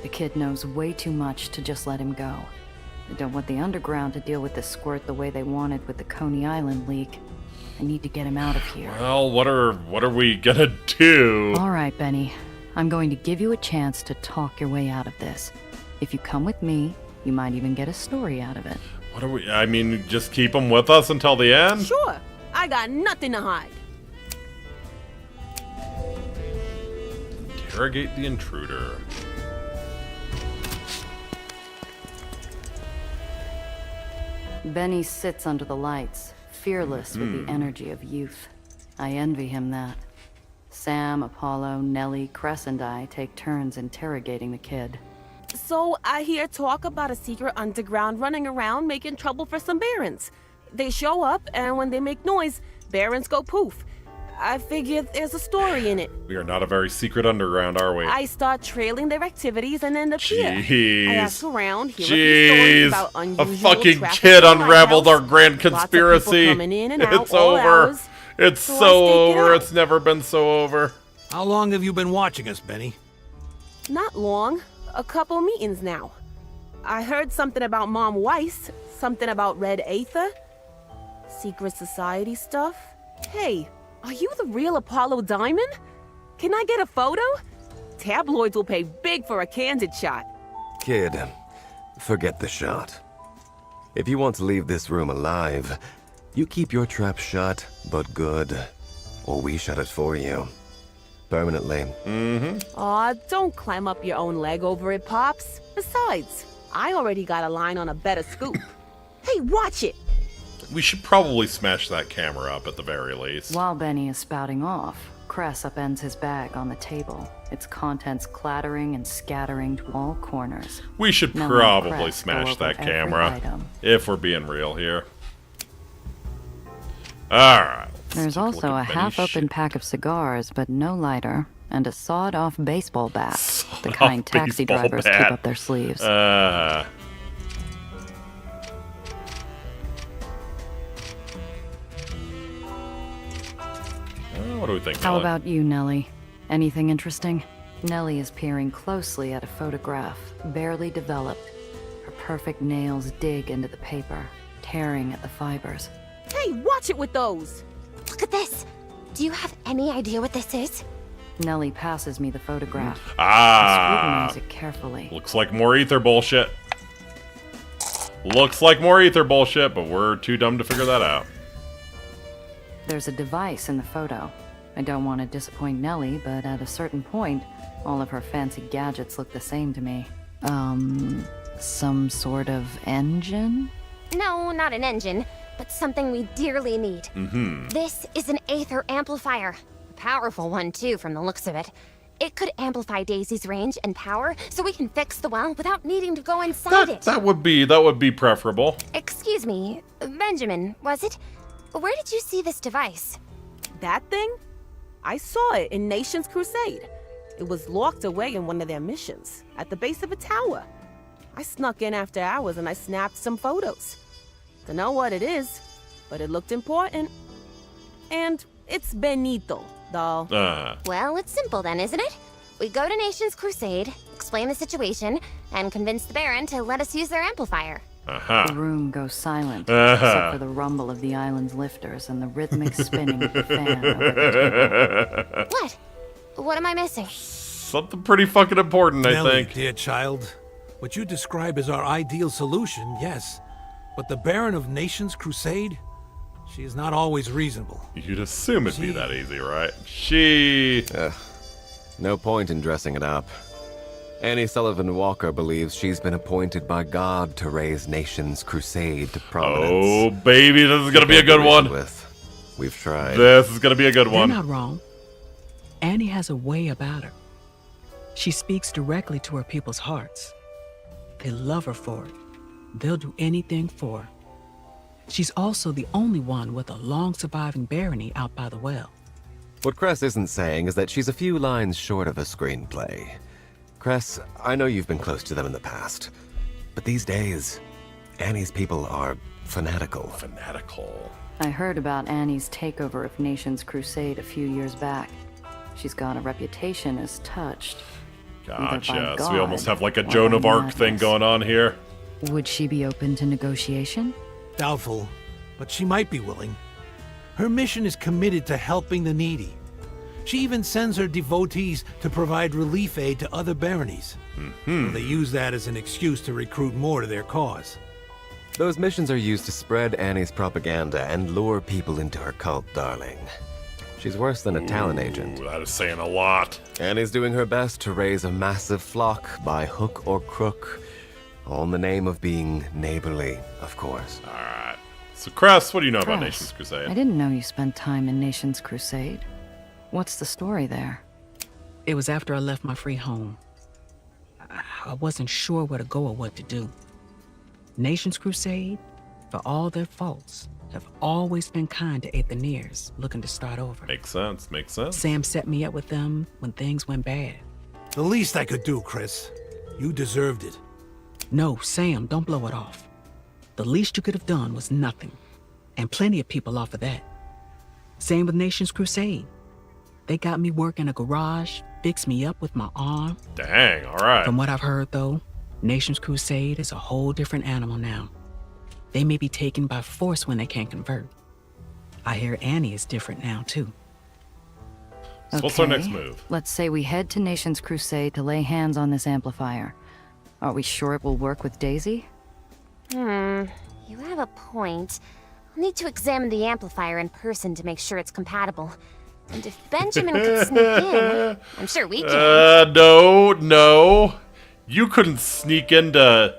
The kid knows way too much to just let him go. I don't want the underground to deal with this squirt the way they wanted with the Coney Island leak. I need to get him out of here. Well, what are we gonna do? All right, Benny. I'm going to give you a chance to talk your way out of this. If you come with me, you might even get a story out of it. What are we? I mean, just keep them with us until the end? Sure. I got nothing to hide. Interrogate the intruder. Benny sits under the lights, fearless with the energy of youth. I envy him that. Sam, Apollo, Nellie, Cress, and I take turns interrogating the kid. So I hear talk about a secret underground running around making trouble for some barons. They show up, and when they make noise, barons go poof. I figure there's a story in it. We are not a very secret underground, are we? I start trailing their activities and end up here. Jeez. I ask around, hear a few stories about A unusual fucking traffic kid in the unraveled our lighthouse. grand Lots of people conspiracy. coming in and out It's all over. hours. It's So I so stake it over. out. It's never been so over. How long have you been watching us, Benny? Not long. A couple meetings now. I heard something about Mom Weiss, something about Red Aether, secret society stuff. Hey, are you the real Apollo Diamond? Can I get a photo? Tabloids will pay big for a candid shot. Kid, forget the shot. If you want to leave this room alive, you keep your trap shut, but good. Or we shut it for you. Permanently. Aw, don't climb up your own leg over it, Pops. Besides, I already got a line on a better scoop. Hey, watch it! We should probably smash that camera up at the very least. While Benny is spouting off, Cress upends his bag on the table, its contents clattering and scattering to all corners. We should Now probably Cress go smash over that every camera. item. If we're being real here. Alright. There's also a half-open pack of cigars, but no lighter, and a sawed-off baseball bat. The kind taxi baseball drivers bat. keep up their sleeves. What do we think? How Nellie? about you, Nellie? Anything interesting? Nellie is peering closely at a photograph, barely developed. Her perfect nails dig into the paper, tearing at the fibers. Hey, watch it with those! Look at this! Do you have any idea what this is? Nellie passes me the photograph. Ah! I scrutinize it carefully. Looks like more ether bullshit. Looks like more ether bullshit, but we're too dumb to figure that out. There's a device in the photo. I don't want to disappoint Nellie, but at a certain point, all of her fancy gadgets look the same to me. Some sort of engine? No, not an engine, but something we dearly need. Mm-hmm. This is an Aether amplifier. A powerful one, too, from the looks of it. It could amplify Daisy's range and power, so we can fix the well without needing to go inside it. That would be preferable. Excuse me, Benjamin, was it? Where did you see this device? That thing? I saw it in Nation's Crusade. It was locked away in one of their missions, at the base of a tower. I snuck in after hours and I snapped some photos. Don't know what it is, but it looked important. And it's Benito, doll. Well, it's simple then, isn't it? We go to Nation's Crusade, explain the situation, and convince the Baron to let us use their amplifier. The room goes silent, except for the rumble of the island's lifters and the rhythmic spinning of the fan over the table. What? What am I missing? Something pretty fucking important, I Nellie, think. Dear child, what you describe as our ideal solution, yes. But the Baron of Nations Crusade? She is not always reasonable. You'd assume it'd be that easy, right? No point in dressing it up. Annie Sullivan Walker believes she's been appointed by God to raise Nations Crusade to prominence. Oh, baby, this is gonna be a good one. We've tried. This is gonna be a good one. You're not wrong. Annie has a way about her. She speaks directly to her people's hearts. They love her for it. They'll do anything for her. She's also the only one with a long-surviving barony out by the well. What Cress isn't saying is that she's a few lines short of a screenplay. Cress, I know you've been close to them in the past, but these days, Annie's people are fanatical. I heard about Annie's takeover of Nation's Crusade a few years back. She's got a reputation as touched. Gotcha. So we almost have like a Joan of Arc thing going on here. Would she be open to negotiation? Doubtful, but she might be willing. Her mission is committed to helping the needy. She even sends her devotees to provide relief aid to other baronies. They use that as an excuse to recruit more to their cause. Those missions are used to spread Annie's propaganda and lure people into her cult, darling. She's worse than a talent agent. That is saying a lot. Annie's doing her best to raise a massive flock by hook or crook. All in the name of being neighborly, of course. Alright. So, Cress, what do you know about Cress, Nation's Crusade? I didn't know you spent time in Nation's Crusade. What's the story there? It was after I left my free home. I wasn't sure where to go or what to do. Nation's Crusade, for all their faults, have always been kind to AETHER looking to start over. Makes sense, makes sense. Sam set me up with them when things went bad. The least I could do, Chris. You deserved it. No, Sam, don't blow it off. The least you could have done was nothing. And plenty of people offer that. Same with Nation's Crusade. They got me work in a garage, fixed me up with my arm. Dang, alright. From what I've heard, though, Nation's Crusade is a whole different animal now. They may be taken by force when they can't convert. I hear Annie is different now, too. So what's our next move? Let's say we head to Nation's Crusade to lay hands on this amplifier. Are we sure it will work with Daisy? You have a point. I'll need to examine the amplifier in person to make sure it's compatible. And if Benjamin could sneak in, I'm sure we can. No. You couldn't sneak into...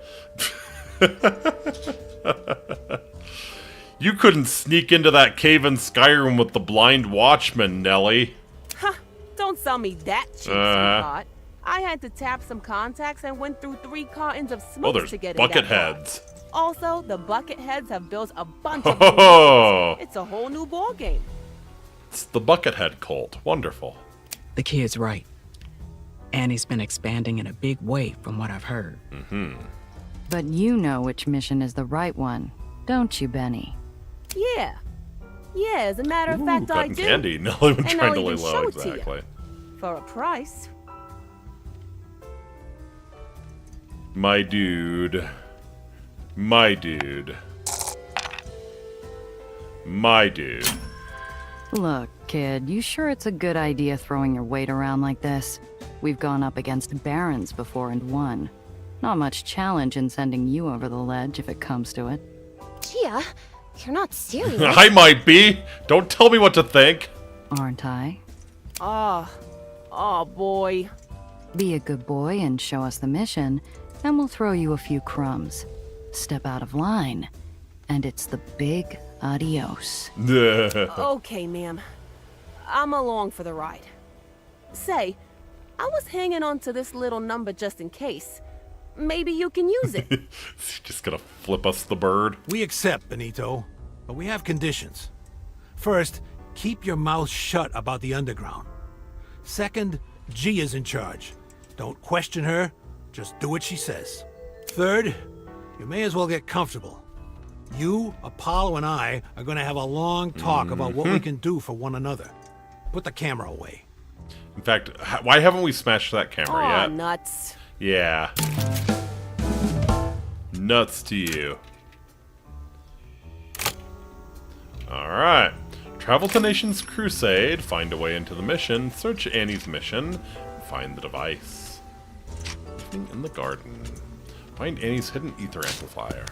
You couldn't sneak into that cave in Skyrim with the blind watchman, Nellie. Ha! Don't sell me that cheap, sweetheart. I had to tap some contacts and went through 3 cartons of smoke to get in that bucket car. heads. Also, the bucket heads have built a bunch of It's a whole new ball game. It's the Buckethead cult. Wonderful. The kid's right. Annie's been expanding in a big way from what I've heard. But you know which mission is the right one, don't you, Benny? Yeah, as a matter of fact, I cotton do. candy. Nellie been And trying I'll to lay even low, show it to you. exactly. For a price. My dude. My dude. My dude. Look, kid, you sure it's a good idea throwing your weight around like this? We've gone up against barons before and won. Not much challenge in sending you over the ledge if it comes to it. Gia, you're not serious. I might be. Don't tell me what to think. Aren't I? Oh boy. Be a good boy and show us the mission, and we'll throw you a few crumbs. Step out of line, and it's the big adios. Okay, ma'am. I'm along for the ride. Say, I was hanging on to this little number just in case. Maybe you can use it. Just gonna flip us the bird. We accept, Benito, but we have conditions. First, keep your mouth shut about the underground. Second, G is in charge. Don't question her, just do what she says. Third, you may as well get comfortable. You, Apollo, and I are going to have a long talk about what we can do for one another. Put the camera away. In fact, why haven't we smashed that camera yet? Nuts. Yeah. Nuts to you. Alright. Travel to Nation's Crusade, find a way into the mission, search Annie's mission, find the device. Evening in the garden. Find Annie's hidden ether amplifier.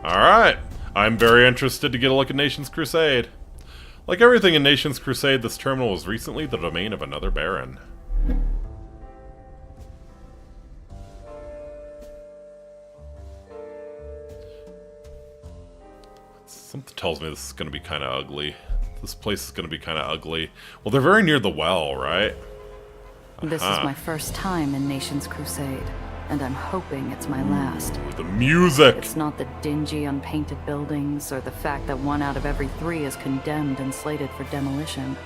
Alright. I'm very interested to get a look at Nation's Crusade. Like everything in Nation's Crusade, this terminal was recently the domain of another baron. Something tells me this is going to be kind of ugly. This place is going to be kind of ugly. Well, they're very near the well, right? This is my first time in Nation's Crusade, and I'm hoping it's my last. The music! It's not the dingy, unpainted buildings, or the fact that 1 out of every 3 is condemned and slated for demolition.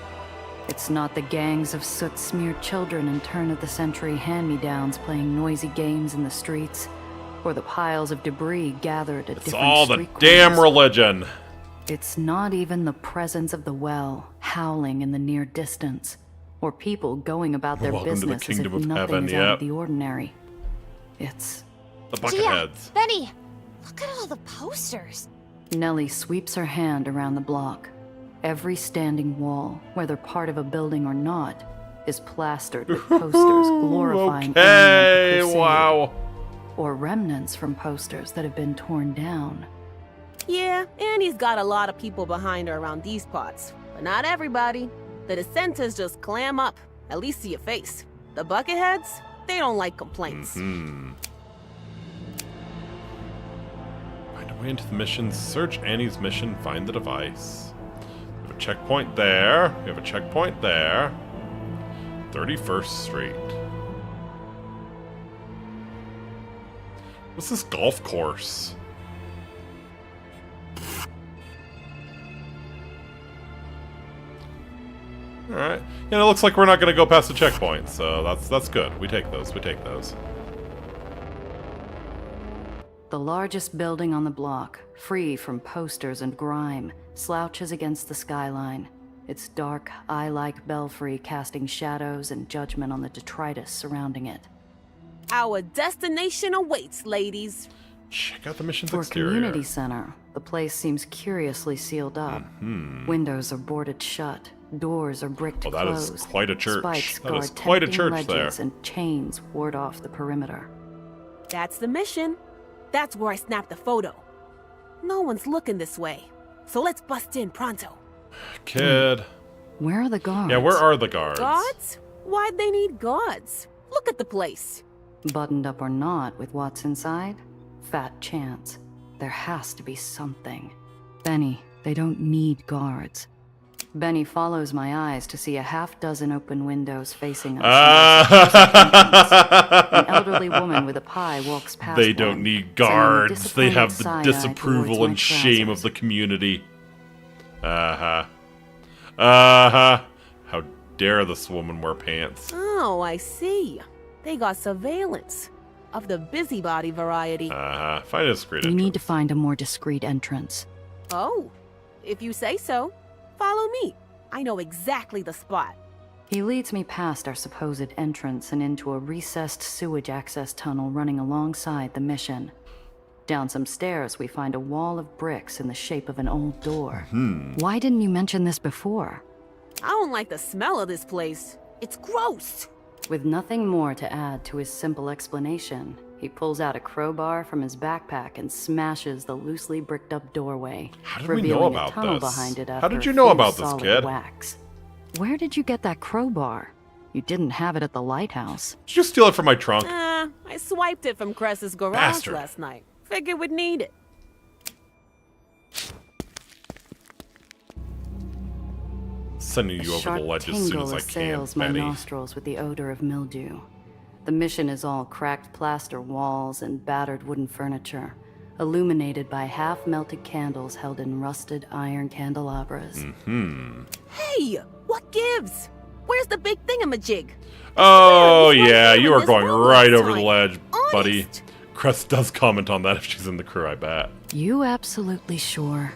It's not the gangs of soot-smeared children and turn-of-the-century hand-me-downs playing noisy games in the streets, or the piles of debris gathered at different street corners. It's all the damn religion! It's not even the presence of the well howling in the near distance, or people going about their business as if nothing is out of the ordinary. It's the bucketheads. Benny, look at all the posters. Nellie sweeps her hand around the block. Every standing wall, whether part of a building or not, is plastered with posters glorifying okay, Crusade, wow. or remnants from posters that have been torn down. Yeah, Annie's got a lot of people behind her around these parts, but not everybody. The dissenters just clam up, at least see your face. The bucketheads, they don't like complaints. Find a way into the mission, search Annie's mission, find the device. We have a checkpoint there, we have a checkpoint there. 31st Street. What's this golf course? Alright. Yeah, it looks like we're not going to go past the checkpoint, so that's good. We take those, we take those. The largest building on the block, free from posters and grime, slouches against the skyline. Its dark, eye-like belfry casting shadows and judgment on the detritus surrounding it. Our destination awaits, ladies. Check out the mission's For exterior. a community center, the place seems curiously sealed up. Windows are boarded shut. Doors are bricked that closed. is quite a church. Spikes That is guard quite a tempting church there. ledges and chains ward off the perimeter. That's the mission. That's where I snapped the photo. No one's looking this way, so let's bust in pronto. Kid. Where are the guards? Yeah, where are the guards? Guards? Why'd they need guards? Look at the place. Buttoned up or not with what's inside? Fat chance. There has to be something. Benny, they don't need guards. Benny follows my eyes to see a half-dozen open windows facing us. An elderly woman with a pie walks past. They don't need guards. They have the disapproval and shame of the community. How dare this woman wear pants? Oh, I see. They got surveillance. Of the busybody variety. Find a discreet entrance. We need to find a more discreet entrance. Oh, if you say so. Follow me. I know exactly the spot. He leads me past our supposed entrance and into a recessed sewage access tunnel running alongside the mission. Down some stairs, we find a wall of bricks in the shape of an old door. Why didn't you mention this before? I don't like the smell of this place. It's gross. With nothing more to add to his simple explanation, he pulls out a crowbar from his backpack and smashes the loosely bricked up doorway, How did we revealing know a about tunnel this? behind it How after did a you know few about this, solid kid? whacks. Where did you get that crowbar? You didn't have it at the lighthouse. Did you steal it from my trunk? I swiped it from Cress's garage Bastard. last night. Figured we'd need it. Sending you over the ledge as soon as I can, assails my Benny. nostrils with the odor of mildew. The mission is all cracked plaster walls and battered wooden furniture, illuminated by half-melted candles held in rusted iron candelabras. Hey, what gives? Where's the big thingamajig? Oh, It's right yeah, here you in are this going room right last over the time. ledge, buddy. Honest. Cress does comment on that if she's in the crew, I bet. You absolutely sure?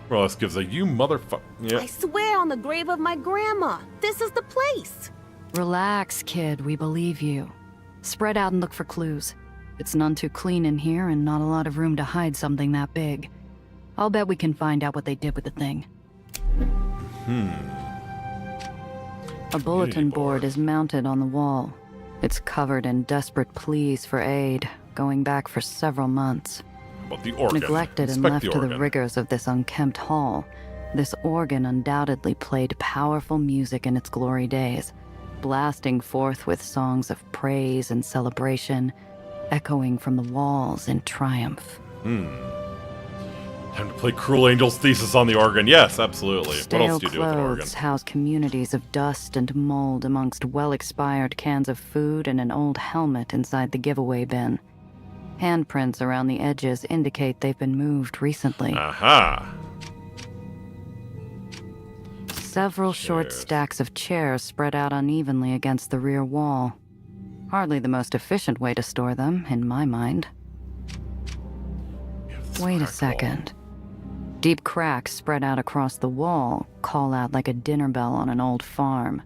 Well, this gives a you motherfucker. Yeah. I swear on the grave of my grandma, this is the place. Relax, kid, we believe you. Spread out and look for clues. It's none too clean in here and not a lot of room to hide something that big. I'll bet we can find out what they did with the thing. A bulletin board is mounted on the wall. It's covered in desperate pleas for aid, going back for several months. About the organ. Neglected and Inspect left the to the organ. rigors of this unkempt hall, this organ undoubtedly played powerful music in its glory days, blasting forth with songs of praise and celebration, echoing from the walls in triumph. Time to play Cruel Angel's Thesis on the organ. Yes, absolutely. What Stale else do you do with an organ? clothes house communities of dust and mold amongst well-expired cans of food and an old helmet inside the giveaway bin. Handprints around the edges indicate they've been moved recently. Aha. Several short stacks of chairs spread out unevenly against the rear wall. Hardly the most efficient way to store them, in my mind. Wait a second. Deep cracks spread out across the wall call out like a dinner bell on an old farm.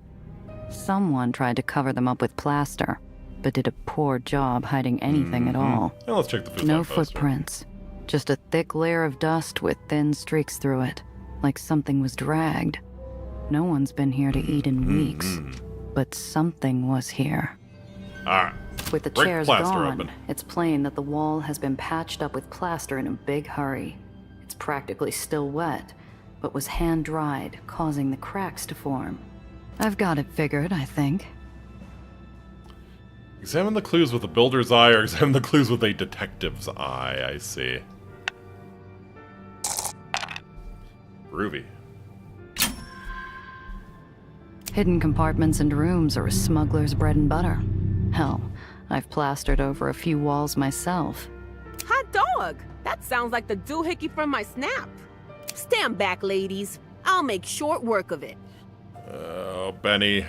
Someone tried to cover them up with plaster, but did a poor job hiding anything at all. Now let's check the food No line poster. footprints. Just a thick layer of dust with thin streaks through it, like something was dragged. No one's been here to eat in weeks, but something was here. Alright. With the Break chairs plaster gone, open. it's plain that the wall has been patched up with plaster in a big hurry. It's practically still wet, but was hand-dried, causing the cracks to form. I've got it figured, I think. Examine the clues with a builder's eye or examine the clues with a detective's eye. I see. Groovy. Hidden compartments and rooms are a smuggler's bread and butter. Hell, I've plastered over a few walls myself. Hot dog! That sounds like the doohickey from my snap. Stand back, ladies. I'll make short work of it. Oh, Benny.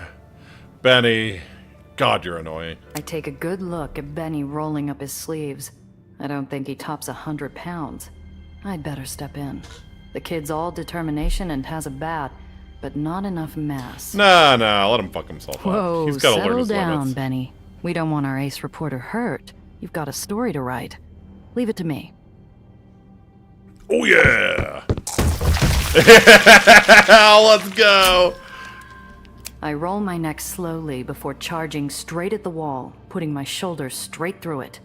Benny. God, you're annoying. I take a good look at Benny rolling up his sleeves. I don't think he tops 100 pounds. I'd better step in. The kid's all determination and has a bat, but not enough mass. Nah, let him fuck himself Whoa, up. He's gotta learn settle his down, limits. Benny. We don't want our ace reporter hurt. You've got a story to write. Leave it to me. Oh, yeah! Let's go! I roll my neck slowly before charging straight at the wall, putting my shoulders straight through it.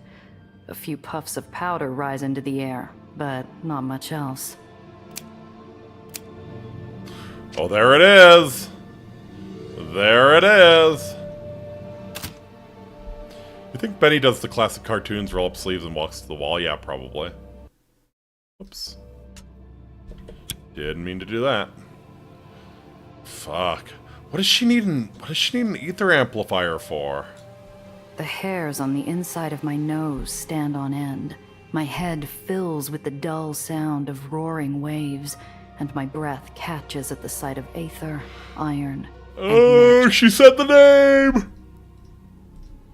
A few puffs of powder rise into the air, but not much else. Oh, there it is! There it is! You think Benny does the classic cartoons, roll up sleeves and walks to the wall? Yeah, probably. Oops. Didn't mean to do that. Fuck. What does she need an ether amplifier for? The hairs on the inside of my nose stand on end. My head fills with the dull sound of roaring waves, and my breath catches at the sight of aether, iron, Oh, she said the name!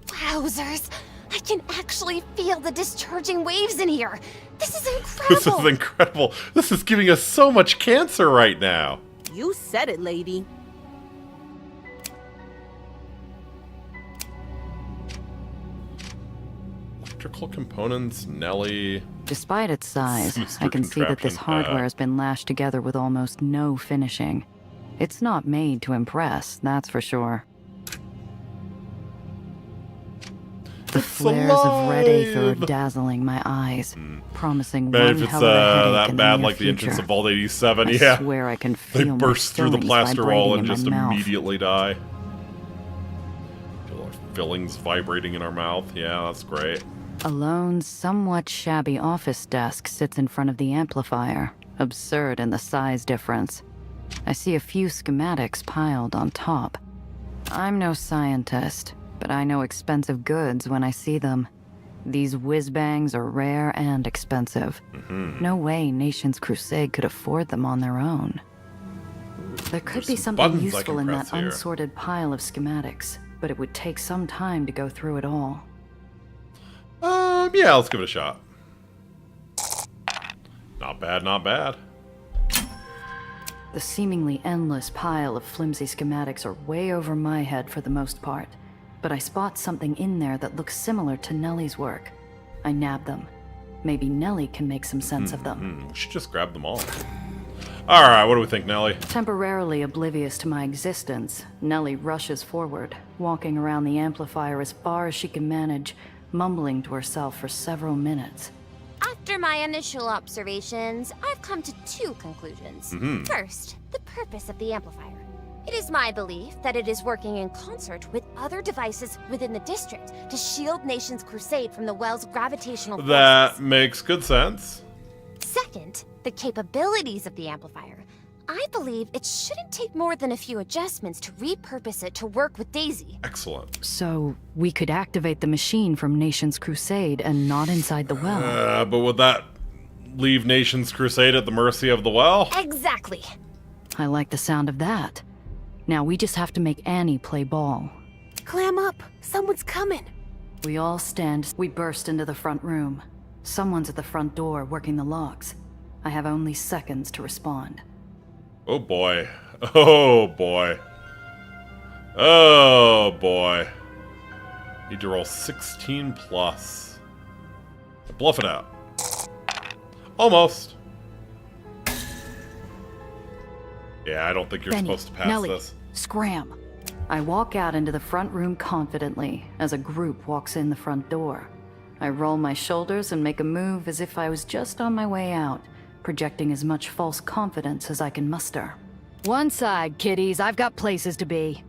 Wowzers! I can actually feel the discharging waves in here. This is incredible. This is incredible. This is giving us so much cancer right now. You said it, lady. Electrical components, Nelly. Despite its size, Sinister I can see that this contraption. hardware has been lashed together with almost no finishing. It's not made to impress, that's for sure. The flares of red aether are dazzling my eyes, promising Man, one if it's hell of a headache that in bad the near like the entrance future. of Vault 87, I yeah. swear I can They feel my burst through the fillings plaster wall vibrating and in just my mouth. immediately die. Feel our fillings vibrating in our mouth. Yeah, that's great. A lone, somewhat shabby office desk sits in front of the amplifier, absurd in the size difference. I see a few schematics piled on top. I'm no scientist, but I know expensive goods when I see them. These whiz-bangs are rare and expensive. No way Nation's Crusade could afford them on their own. There could There's be some something buttons I useful can in press that here. unsorted pile of schematics, but it would take some time to go through it all. Yeah, let's give it a shot. Not bad, not bad. The seemingly endless pile of flimsy schematics are way over my head for the most part, but I spot something in there that looks similar to Nellie's work. I nab them. Maybe Nellie can make some sense of them. We should just grab them all. Alright, what do we think, Nellie? Temporarily oblivious to my existence, Nellie rushes forward, walking around the amplifier as far as she can manage, mumbling to herself for several minutes. After my initial observations, I've come to two conclusions. First, the purpose of the amplifier. It is my belief that it is working in concert with other devices within the district to shield Nation's Crusade from the well's gravitational forces. That makes good sense. Second, the capabilities of the amplifier. I believe it shouldn't take more than a few adjustments to repurpose it to work with Daisy. Excellent. So, we could activate the machine from Nation's Crusade and not inside the well. But would that leave Nation's Crusade at the mercy of the well? Exactly. I like the sound of that. Now we just have to make Annie play ball. Clam up. Someone's coming. We all stand. We burst into the front room. Someone's at the front door working the locks. I have only seconds to respond. Oh boy. Oh boy. Oh boy. Need to roll 16 plus. Bluff it out. Almost. Yeah, I don't think you're Benny, supposed to pass Nellie, this. Scram. I walk out into the front room confidently as a group walks in the front door. I roll my shoulders and make a move as if I was just on my way out, projecting as much false confidence as I can muster. One side, kiddies. I've got places to be.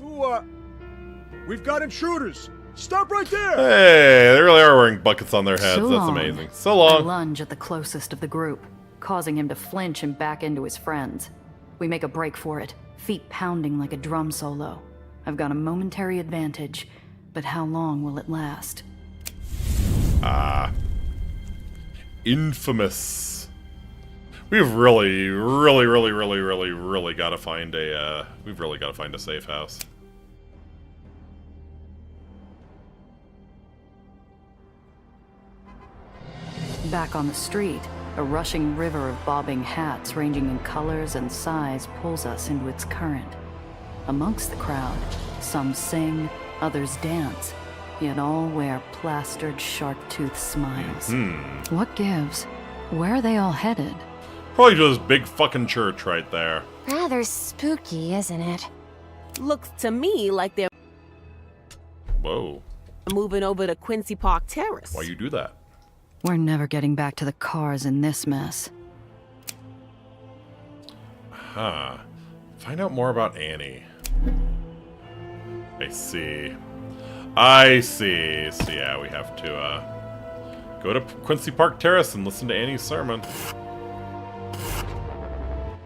We've got intruders! Stop right there! Hey, they really are wearing buckets on their heads. So That's long. amazing. So I long. lunge at the closest of the group, causing him to flinch and back into his friends. We make a break for it, feet pounding like a drum solo. I've got a momentary advantage, but how long will it last? Infamous. We've really got to find a. We've really got to find a safe house. Back on the street, a rushing river of bobbing hats ranging in colors and size pulls us into its current. Amongst the crowd, some sing, others dance, yet all wear plastered, sharp-toothed smiles. What gives? Where are they all headed? Probably to this big fucking church right there. Rather spooky, isn't it? Looks to me like they're Whoa. moving over to Quincy Park Terrace. Why you do that? We're never getting back to the cars in this mess. Huh. Find out more about Annie. I see. I see. So yeah, we have to go to Quincy Park Terrace and listen to Annie's sermon.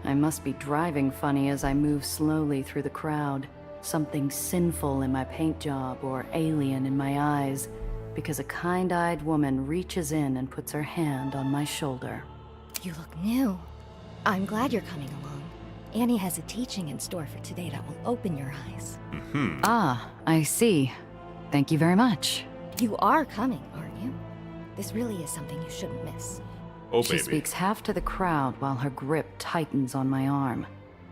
I must be driving funny as I move slowly through the crowd. Something sinful in my paint job or alien in my eyes, because a kind-eyed woman reaches in and puts her hand on my shoulder. You look new. I'm glad you're coming along. Annie has a teaching in store for today that will open your eyes. Ah, I see. Thank you very much. You are coming, aren't you? This really is something you shouldn't miss. Oh, She baby. speaks half to the crowd while her grip tightens on my arm.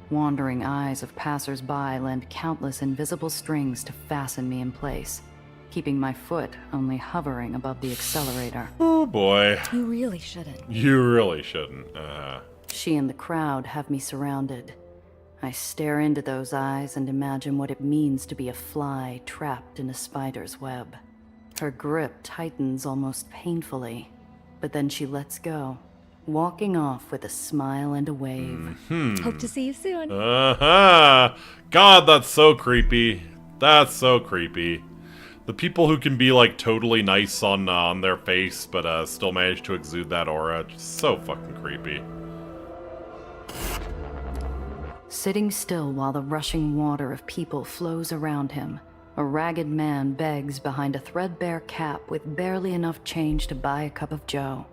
Wandering eyes of passers-by lend countless invisible strings to fasten me in place. keeping my foot only hovering above the accelerator. Oh boy. You really shouldn't. You really shouldn't. She and the crowd have me surrounded. I stare into those eyes and imagine what it means to be a fly trapped in a spider's web. Her grip tightens almost painfully, but then she lets go, walking off with a smile and a wave. Hope to see you soon. God, that's so creepy. That's so creepy. The people who can be like totally nice on their face, but still manage to exude that aura, just so fucking creepy. Sitting still while the rushing water of people flows around him, a ragged man begs behind a threadbare cap with barely enough change to buy a cup of joe.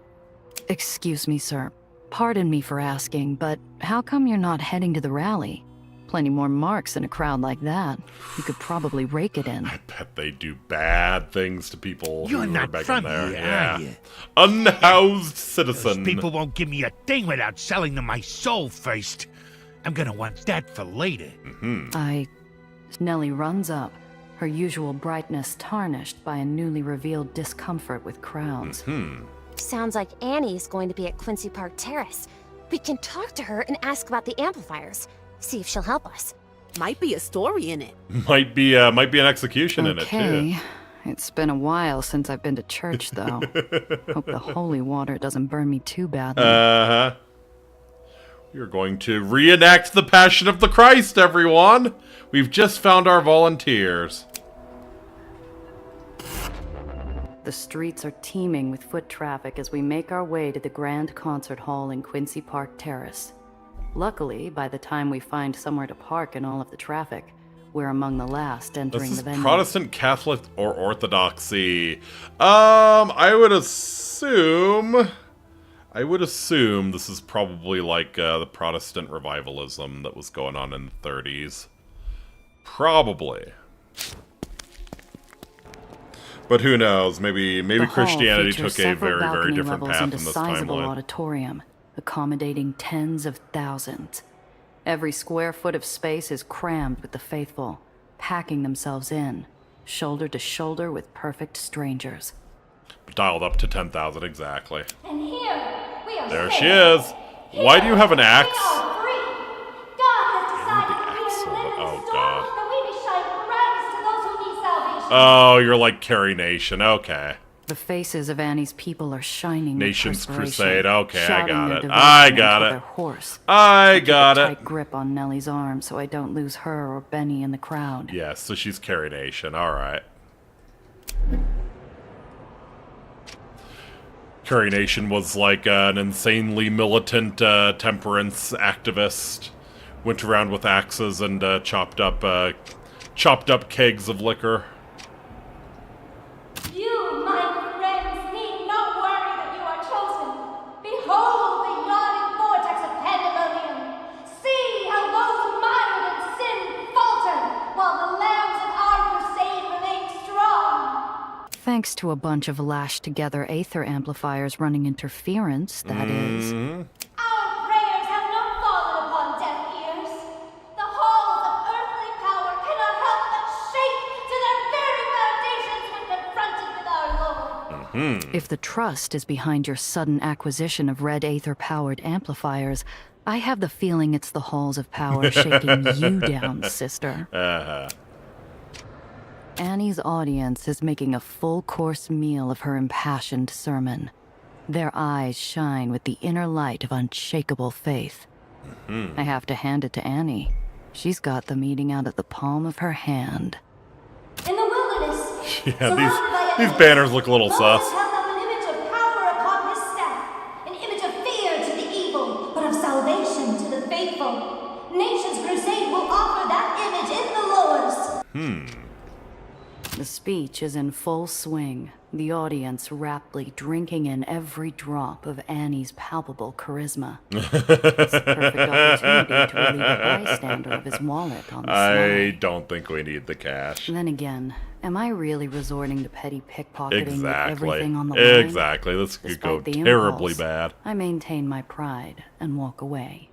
Excuse me, sir. Pardon me for asking, but how come you're not heading to the rally? Plenty more marks in a crowd like that. You could probably rake it in. I bet they do bad things to people You're who not are begging from there. here, Yeah. are you? Unhoused citizen. Those people won't give me a thing without selling them my soul first. I'm gonna want that for later. Nellie runs up, her usual brightness tarnished by a newly revealed discomfort with crowds. Sounds like Annie's going to be at Quincy Park Terrace. We can talk to her and ask about the amplifiers. See if she'll help us. Might be a story in it. Might be an execution in it too. Okay, it's been a while since I've been to church, though. Hope the holy water doesn't burn me too badly. We are going to reenact the Passion of the Christ, everyone! We've just found our volunteers. The streets are teeming with foot traffic as we make our way to the Grand Concert Hall in Quincy Park Terrace. Luckily, by the time we find somewhere to park in all of the traffic, we're among the last entering This the is venue. Protestant, Catholic, or Orthodoxy. I would assume this is probably like the Protestant revivalism that was going on in the 30s. Probably. But who knows? Maybe The Christianity hall took a features very, several very balcony different levels path and in a this sizable timeline. auditorium, accommodating tens of thousands. Every square foot of space is crammed with the faithful, packing themselves in, shoulder to shoulder with perfect strangers. Dialed up to 10,000 exactly. And here we are There safe. she is. Why do you have an axe? We are free. God has decided that we are living Oh, in the God. storm that we may shine brightest to those who need salvation. Oh, you're like Carrie Nation. Okay. The faces of Annie's people are shining Nation's with perspiration, Crusade. Okay, I shouting got their it. devotion I got until it. they're hoarse. I keep got a it. tight grip on Nellie's arm so I don't lose her or Benny in the crowd. Yes, so she's Carrie Nation. All right. Carrie Nation was like an insanely militant temperance activist. Went around with axes and chopped up kegs of liquor. You, my friends, need not worry that you are chosen. Behold the yawning vortex of pandemonium. See how those mired in sin falter, while the lambs of our crusade remain strong. Thanks to a bunch of lashed-together AETHER amplifiers running interference, that is. Our prayers have not fallen upon deaf ears. The halls of earthly power cannot help but shake to their very foundations when confronted with our Lord. If the trust is behind your sudden acquisition of red AETHER-powered amplifiers, I have the feeling it's the halls of power shaking you down, sister. Annie's audience is making a full-course meal of her impassioned sermon. Their eyes shine with the inner light of unshakable faith. I have to hand it to Annie. She's got the meeting out at the palm of her hand. In the wilderness, Yeah, these banners look a little sus. Moses held up an image of power upon his staff, an image of fear to the evil, but of salvation to the faithful. Nation's Crusade will offer that image in the lowers. The speech is in full swing, the audience raptly drinking in every drop of Annie's palpable charisma. It's the perfect opportunity to relieve a bystander of his wallet on the I sly. don't think we need the cash. Then again, am I really resorting to petty pickpocketing with Exactly. everything on the line? Exactly. This could go Despite the terribly impulse, bad. I maintain my pride and walk away.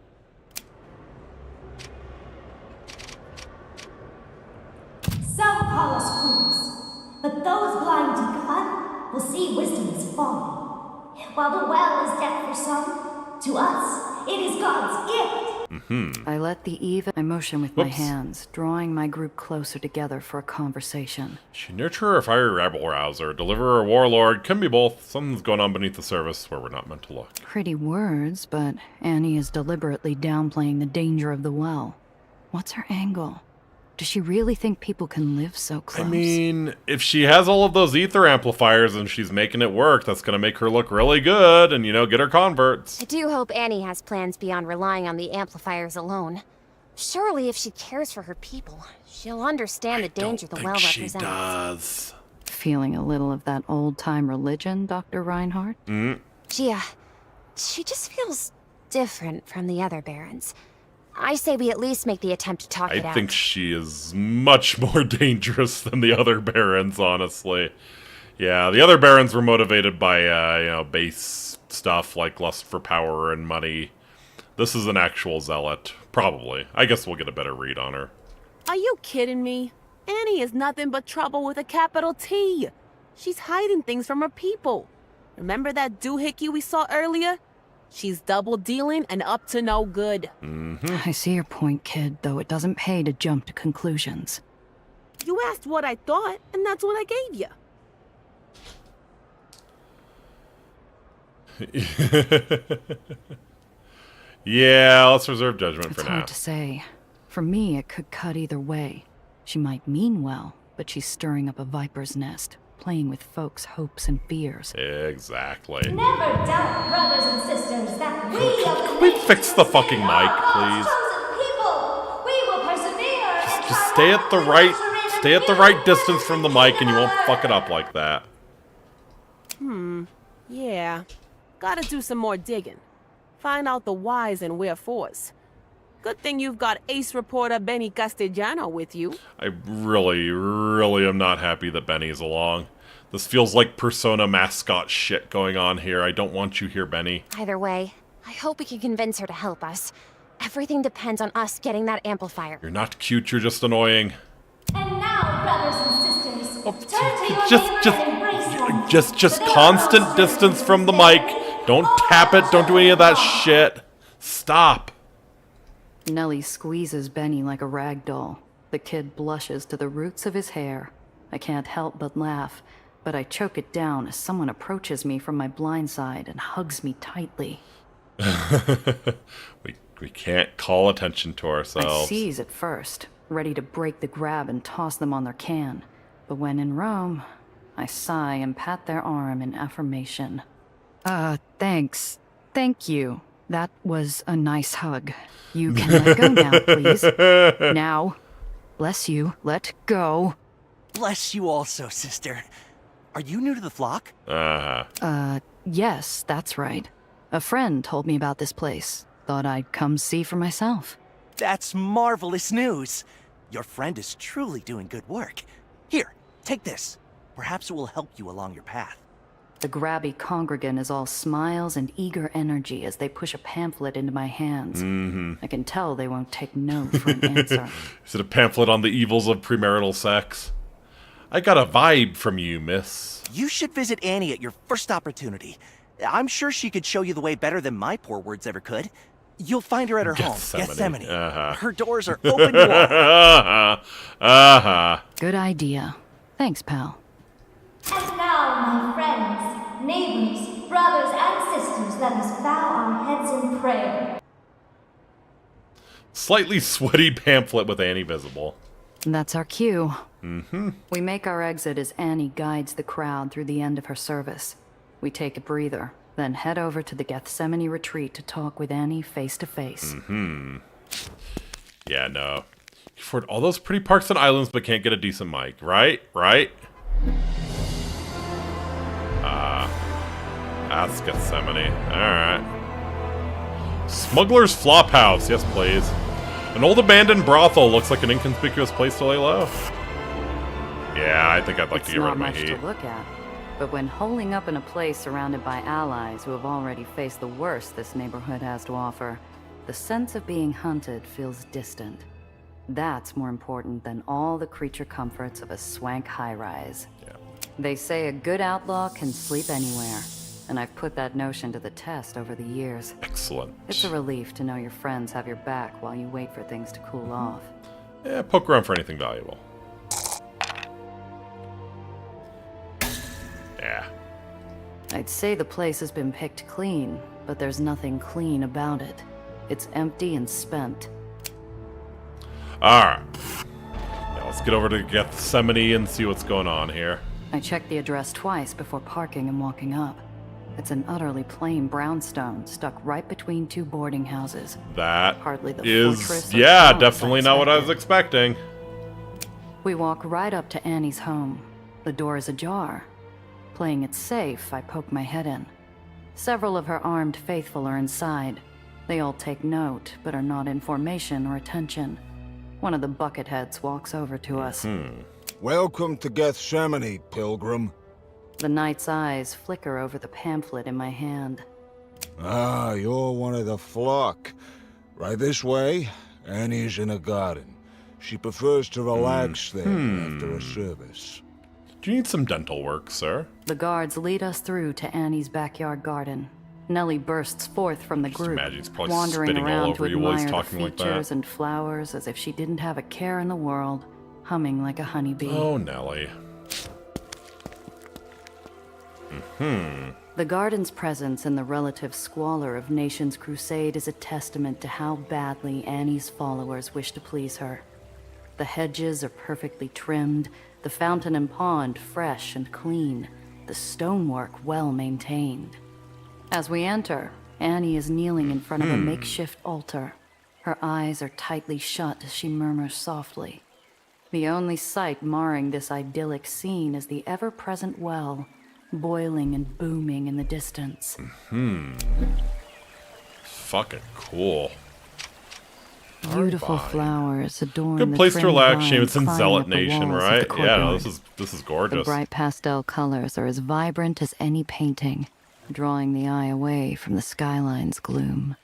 Some call us fools, but But those blind to God will see wisdom is folly. While the well is death for some, to us, it is God's gift. I let the even. I motion with my hands, drawing my group closer together for a conversation. She nurture a fiery rebel rouser, deliver a warlord, can be both. Something's going on beneath the surface where we're not meant to look. Pretty words, but Annie is deliberately downplaying the danger of the well. What's her angle? Does she really think people can live so close? I mean, if she has all of those ether amplifiers and she's making it work, that's going to make her look really good and, you know, get her converts. I do hope Annie has plans beyond relying on the amplifiers alone. Surely if she cares for her people, she'll understand the danger the well represents. She does. Feeling a little of that old-time religion, Dr. Reinhardt? She just feels different from the other barons. I say we at least make the attempt to talk it out. I think she is much more dangerous than the other barons, honestly. Yeah, the other barons were motivated by, you know, base stuff like lust for power and money. This is an actual zealot. Probably. I guess we'll get a better read on her. Are you kidding me? Annie is nothing but trouble with a capital T. She's hiding things from her people. Remember that doohickey we saw earlier? She's double-dealing and up to no good. I see your point, kid, though it doesn't pay to jump to conclusions. You asked what I thought, and that's what I gave you. Yeah, let's reserve judgment for now. It's hard to say. For me, it could cut either way. She might mean well, but she's stirring up a viper's nest, playing with folks' hopes and fears. Exactly. Never doubt, brothers and sisters, that we Can we fix the fucking mic, please? people. We will persevere. Just stay at the right distance from the mic and you won't fuck it up like that. Yeah. Gotta do some more digging. Find out the whys and wherefores. Good thing you've got ace reporter Benny Castellano with you. I really am not happy that Benny's along. This feels like Persona mascot shit going on here. I don't want you here, Benny. Either way, I hope we can convince her to help us. Everything depends on us getting that amplifier. You're not cute, you're just annoying. And now, brothers and sisters, turn to your neighbor and embrace them. Just constant distance from the mic. Don't tap it, don't do any of that shit. Stop. Nellie squeezes Benny like a rag doll. The kid blushes to the roots of his hair. I can't help but laugh, but I choke it down as someone approaches me from my blind side and hugs me tightly. we can't call attention to ourselves. I seize at first, ready to break the grab and toss them on their can. But when in Rome, I sigh and pat their arm in affirmation. Thanks. Thank you. That was a nice hug. You can let go now, please. Now. Bless you. Let go. Bless you also, sister. Are you new to the flock? Yes, that's right. A friend told me about this place. Thought I'd come see for myself. That's marvelous news. Your friend is truly doing good work. Here, take this. Perhaps it will help you along your path. The grabby congregant is all smiles and eager energy as they push a pamphlet into my hands. I can tell they won't take no for an answer. Is it a pamphlet on the evils of premarital sex? I got a vibe from you, miss. You should visit Annie at your first opportunity. I'm sure she could show you the way better than my poor words ever could. You'll find her at her home, Gethsemane. Her doors are open to all. Good idea. Thanks, pal. And now, my friends, neighbors, brothers, and sisters, let us bow our heads in prayer. Slightly sweaty pamphlet with Annie visible. That's our cue. We make our exit as Annie guides the crowd through the end of her service. We take a breather, then head over to the Gethsemane retreat to talk with Annie face to face. Yeah, no. You afford all those pretty parks and islands but can't get a decent mic, right? That's Gethsemane. Alright. Smuggler's Flophouse. Yes, please. An old abandoned brothel looks like an inconspicuous place to lay low. Yeah, I think I'd like to get rid of my heat. It's not much to look at. But when holing up in a place surrounded by allies who have already faced the worst this neighborhood has to offer, the sense of being hunted feels distant. That's more important than all the creature comforts of a swank high-rise. Yeah. They say a good outlaw can sleep anywhere, and I've put that notion to the test over the years. Excellent. It's a relief to know your friends have your back while you wait for things to cool off. Yeah, poke around for anything valuable. Yeah. I'd say the place has been picked clean, but there's nothing clean about it. It's empty and spent. Alright. Now let's get over to Gethsemane and see what's going on here. I checked the address twice before parking and walking up. It's an utterly plain brownstone stuck right between two boarding houses. That hardly the is, yeah, definitely not what I was expecting. We walk right up to Annie's home. The door is ajar. Playing it safe, I poke my head in. Several of her armed faithful are inside. They all take note, but are not in formation or attention. One of the bucketheads walks over to us. Welcome to Gethsemane, pilgrim. The knight's eyes flicker over the pamphlet in my hand. Ah, you're one of the flock. Right this way, Annie's in a garden. She prefers to relax there after a service. Do you need some dental work, sir? The guards lead us through to Annie's backyard garden. Nellie bursts forth from the group, wandering around to admire the features and flowers as if she didn't have a care in the world, humming like a honeybee. Oh, Nellie. The garden's presence in the relative squalor of Nation's Crusade is a testament to how badly Annie's followers wish to please her. The hedges are perfectly trimmed, the fountain and pond fresh and clean, the stonework well maintained. As we enter, Annie is kneeling in front of a makeshift altar. Her eyes are tightly shut as she murmurs softly. The only sight marring this idyllic scene is the ever-present well, boiling and booming in the distance. Fucking cool. Beautiful flowers adorn good the place to trim relax. vines It's in climbing Zealot up the Nation, walls of right? the Yeah, no, courtyard. this is gorgeous. The bright pastel colors are as vibrant as any painting, drawing the eye away from the skyline's gloom.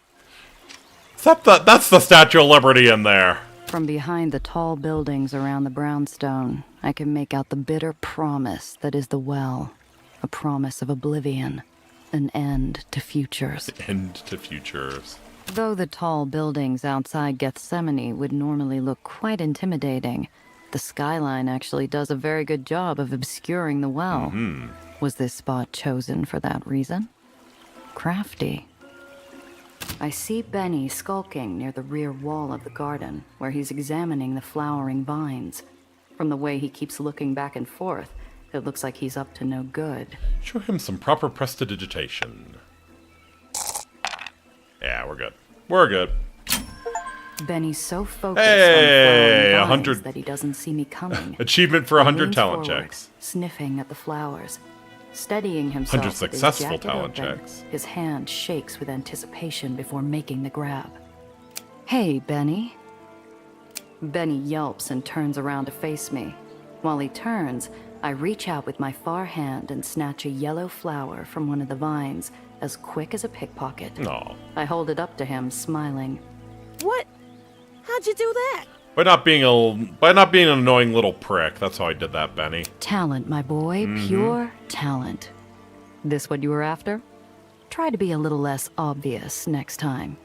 That's the Statue of Liberty in there. From behind the tall buildings around the brownstone, I can make out the bitter promise that is the well. A promise of oblivion. An end to futures. End to futures. Though the tall buildings outside Gethsemane would normally look quite intimidating, the skyline actually does a very good job of obscuring the well. Was this spot chosen for that reason? Crafty. I see Benny skulking near the rear wall of the garden, where he's examining the flowering vines. From the way he keeps looking back and forth, it looks like he's up to no good. Show him some proper prestidigitation. Yeah, we're good. We're good. Benny's so focused Hey, on 100 that he doesn't see me coming. Achievement for 100 talent checks. Sniffing at the flowers, steadying himself. 100 with his successful jacket talent open. checks. His hand shakes with anticipation before making the grab. Hey, Benny. Benny yelps and turns around to face me. While he turns, I reach out with my far hand and snatch a yellow flower from one of the vines, as quick as a pickpocket. No. I hold it up to him, smiling. What? How'd you do that? By not being an annoying little prick. That's how I did that, Benny. Talent, my boy. Pure talent. This what you were after? Try to be a little less obvious next time.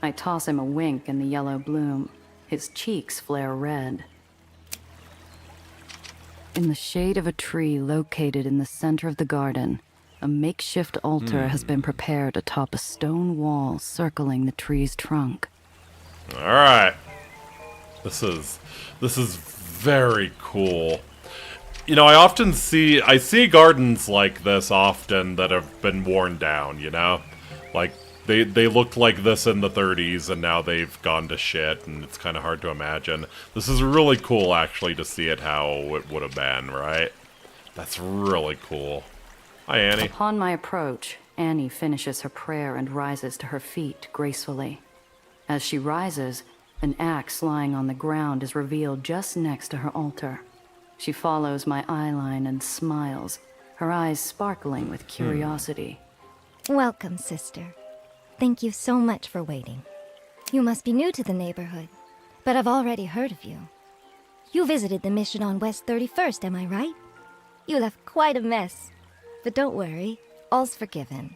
I toss him a wink in the yellow bloom. His cheeks flare red. In the shade of a tree located in the center of the garden, a makeshift altar has been prepared atop a stone wall circling the tree's trunk. All right. This is very cool. You know, I see gardens like this often that have been worn down, you know? Like they looked like this in the 30s and now they've gone to shit and it's kind of hard to imagine. This is really cool actually to see it how it would have been, right? That's really cool. Hi, Annie. Upon my approach, Annie finishes her prayer and rises to her feet gracefully. As she rises, an axe lying on the ground is revealed just next to her altar. She follows my eyeline and smiles, her eyes sparkling with curiosity. Welcome, sister. Thank you so much for waiting. You must be new to the neighborhood, but I've already heard of you. You visited the mission on West 31st, am I right? You left quite a mess. But don't worry, all's forgiven.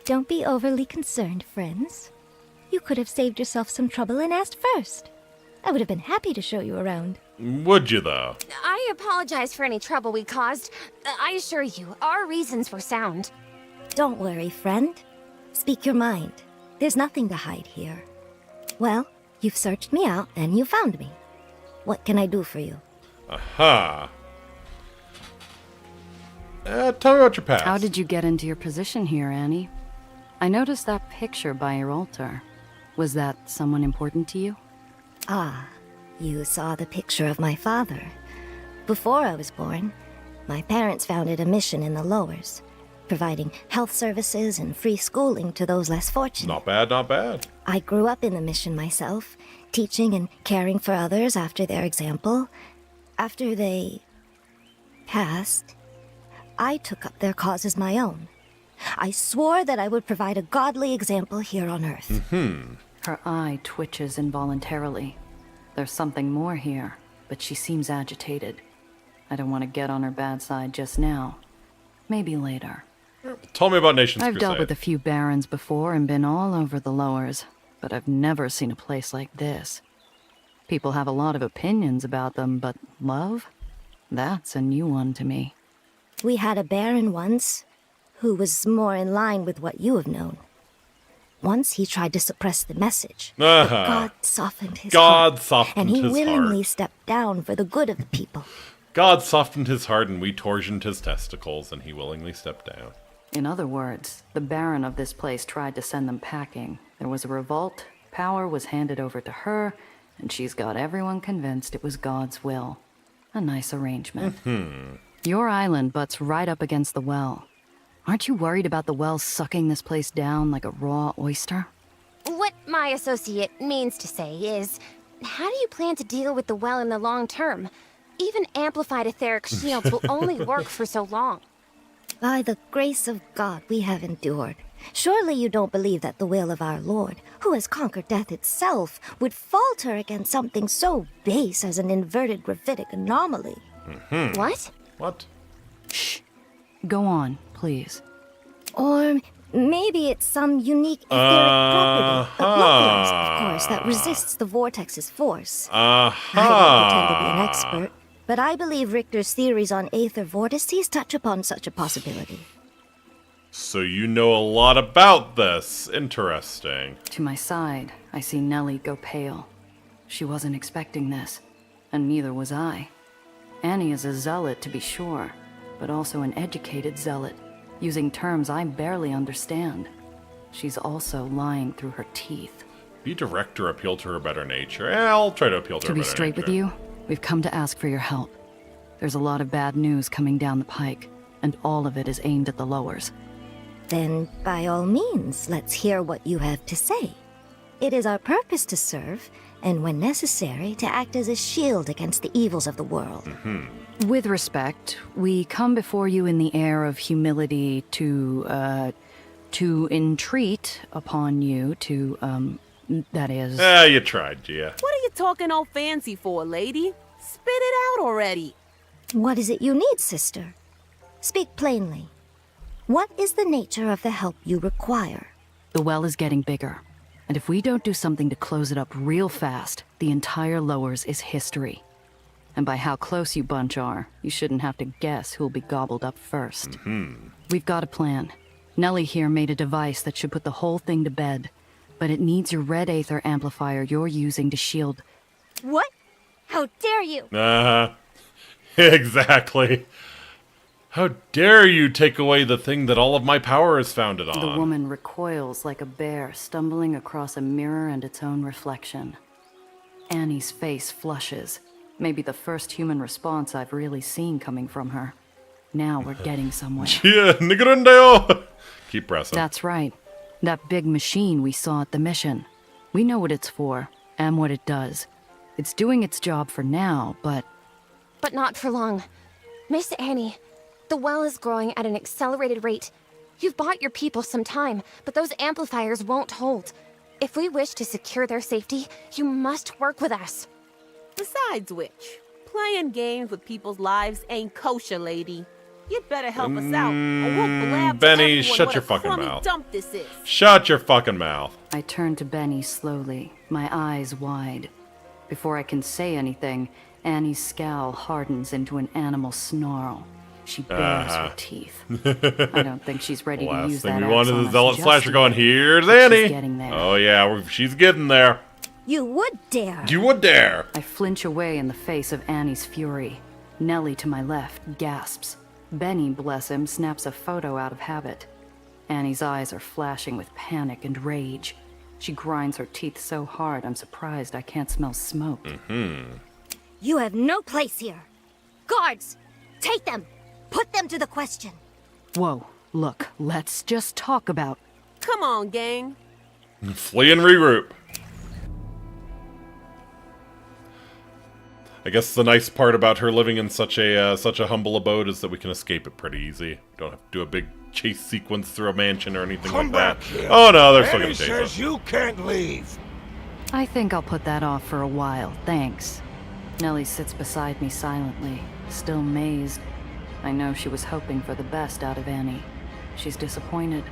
Don't be overly concerned, friends. You could have saved yourself some trouble and asked first. I would have been happy to show you around. Would you, though? I apologize for any trouble we caused. I assure you, our reasons were sound. Don't worry, friend. Speak your mind. There's nothing to hide here. Well, you've searched me out and you found me. What can I do for you? Aha. Tell me about your past. How did you get into your position here, Annie? I noticed that picture by your altar. Was that someone important to you? Ah, you saw the picture of my father. Before I was born, my parents founded a mission in the lowers, providing health services and free schooling to those less fortunate. Not bad, not bad. I grew up in the mission myself, teaching and caring for others after their example. After they passed, I took up their cause as my own. I swore that I would provide a godly example here on Earth. Her eye twitches involuntarily. There's something more here, but she seems agitated. I don't want to get on her bad side just now. Maybe later. Tell me about Nation's I've Crusade. dealt with a few barons before and been all over the lowers, but I've never seen a place like this. People have a lot of opinions about them, but love? That's a new one to me. We had a baron once, who was more in line with what you have known. Once he tried to suppress the message, but God softened his heart, and he willingly stepped down for the good of the people. God softened his heart and we torsioned his testicles, and he willingly stepped down. In other words, the baron of this place tried to send them packing. There was a revolt, power was handed over to her, and she's got everyone convinced it was God's will. A nice arrangement. Your island butts right up against the well. Aren't you worried about the well sucking this place down like a raw oyster? What my associate means to say is, how do you plan to deal with the well in the long term? Even amplified etheric shields will only work for so long. By the grace of God we have endured. Surely you don't believe that the will of our Lord, who has conquered death itself, would falter against something so base as an inverted gravitic anomaly. What? What? Shh. Go on, please. Or maybe it's some unique etheric property, localized, of course, that resists the vortex's force. I don't pretend to be an expert, but I believe Richter's theories on aether vortices touch upon such a possibility. So you know a lot about this. Interesting. To my side, I see Nellie go pale. She wasn't expecting this, and neither was I. Annie is a zealot, to be sure, but also an educated zealot, using terms I barely understand. She's also lying through her teeth. Be direct or appeal to her better nature. I'll try to appeal to her better nature. To be straight with you, we've come to ask for your help. There's a lot of bad news coming down the pike, and all of it is aimed at the lowers. Then, by all means, let's hear what you have to say. It is our purpose to serve, and when necessary, to act as a shield against the evils of the world. With respect, we come before you in the air of humility to entreat upon you to, that is... you tried, Gia. What are you talking all fancy for, lady? Spit it out already. What is it you need, sister? Speak plainly. What is the nature of the help you require? The well is getting bigger, and if we don't do something to close it up real fast, the entire lowers is history. And by how close you bunch are, you shouldn't have to guess who'll be gobbled up first. We've got a plan. Nellie here made a device that should put the whole thing to bed, but it needs your red aether amplifier you're using to shield... What? How dare you? Exactly. How dare you take away the thing that all of my power is founded on? The woman recoils like a bear stumbling across a mirror and its own reflection. Annie's face flushes. Maybe the first human response I've really seen coming from her. Now we're getting somewhere. Keep pressing. That's right. That big machine we saw at the mission. We know what it's for, and what it does. It's doing its job for now, but... But not for long. Miss Annie, the well is growing at an accelerated rate. You've bought your people some time, but those amplifiers won't hold. If we wish to secure their safety, you must work with us. Besides which, Playing games with people's lives ain't kosher, lady. You'd better help us out, or we'll blab Benny, to shut what your a fucking crummy mouth. dump this is. Shut your fucking mouth. I turn to Benny slowly, my eyes wide. Before I can say anything, Annie's scowl hardens into an animal snarl. She bares her teeth. I don't think she's ready to use that Last thing we axe wanted on is us Zealot just Slasher yet. going, here's But Annie. she's getting there. Oh yeah, she's getting there. You would dare. You would dare. I flinch away in the face of Annie's fury. Nellie to my left gasps. Benny, bless him, snaps a photo out of habit. Annie's eyes are flashing with panic and rage. She grinds her teeth so hard I'm surprised I can't smell smoke. You have no place here. Guards, take them. Put them to the question. Whoa, look, let's just talk about... Come on, gang. Flee and regroup. I guess the nice part about her living in such a humble abode is that we can escape it pretty easy. We don't have to do a big chase sequence through a mansion or anything like that. Here. Oh no, they're still gonna Annie chase says us. you can't leave. I think I'll put that off for a while, thanks. Nellie sits beside me silently, still mazed. I know she was hoping for the best out of Annie. She's disappointed,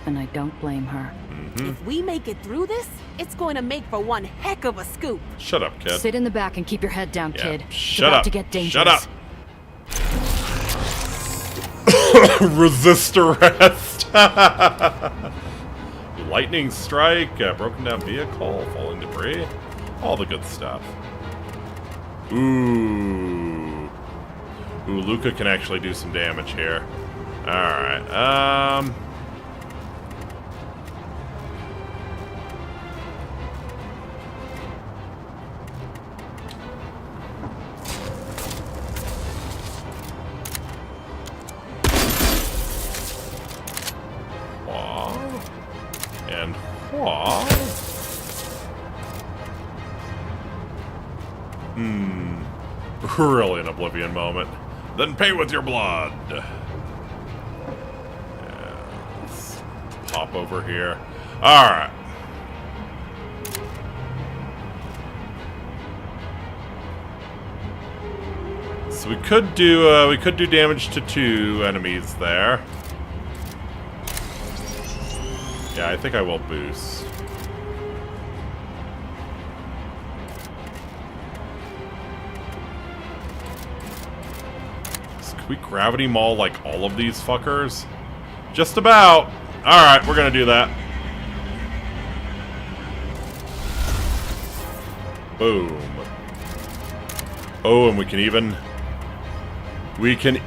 and I don't blame her. If we make it through this, it's going to make for one heck of a scoop. Shut up, kid. Sit in the back and keep your head down, kid. It's Shut about up. to get dangerous. Shut up. Resist arrest. Lightning strike, broken down vehicle, falling debris, all the good stuff. Ooh, Luca can actually do some damage here. All right. And really an Oblivion moment. Then pay with your blood. Yeah, let's pop over here. All right. So we could do damage to 2 enemies there. Yeah, I think I will boost. So can we gravity maul like all of these fuckers? Just about. Alright, we're gonna do that. Boom. Oh, and we can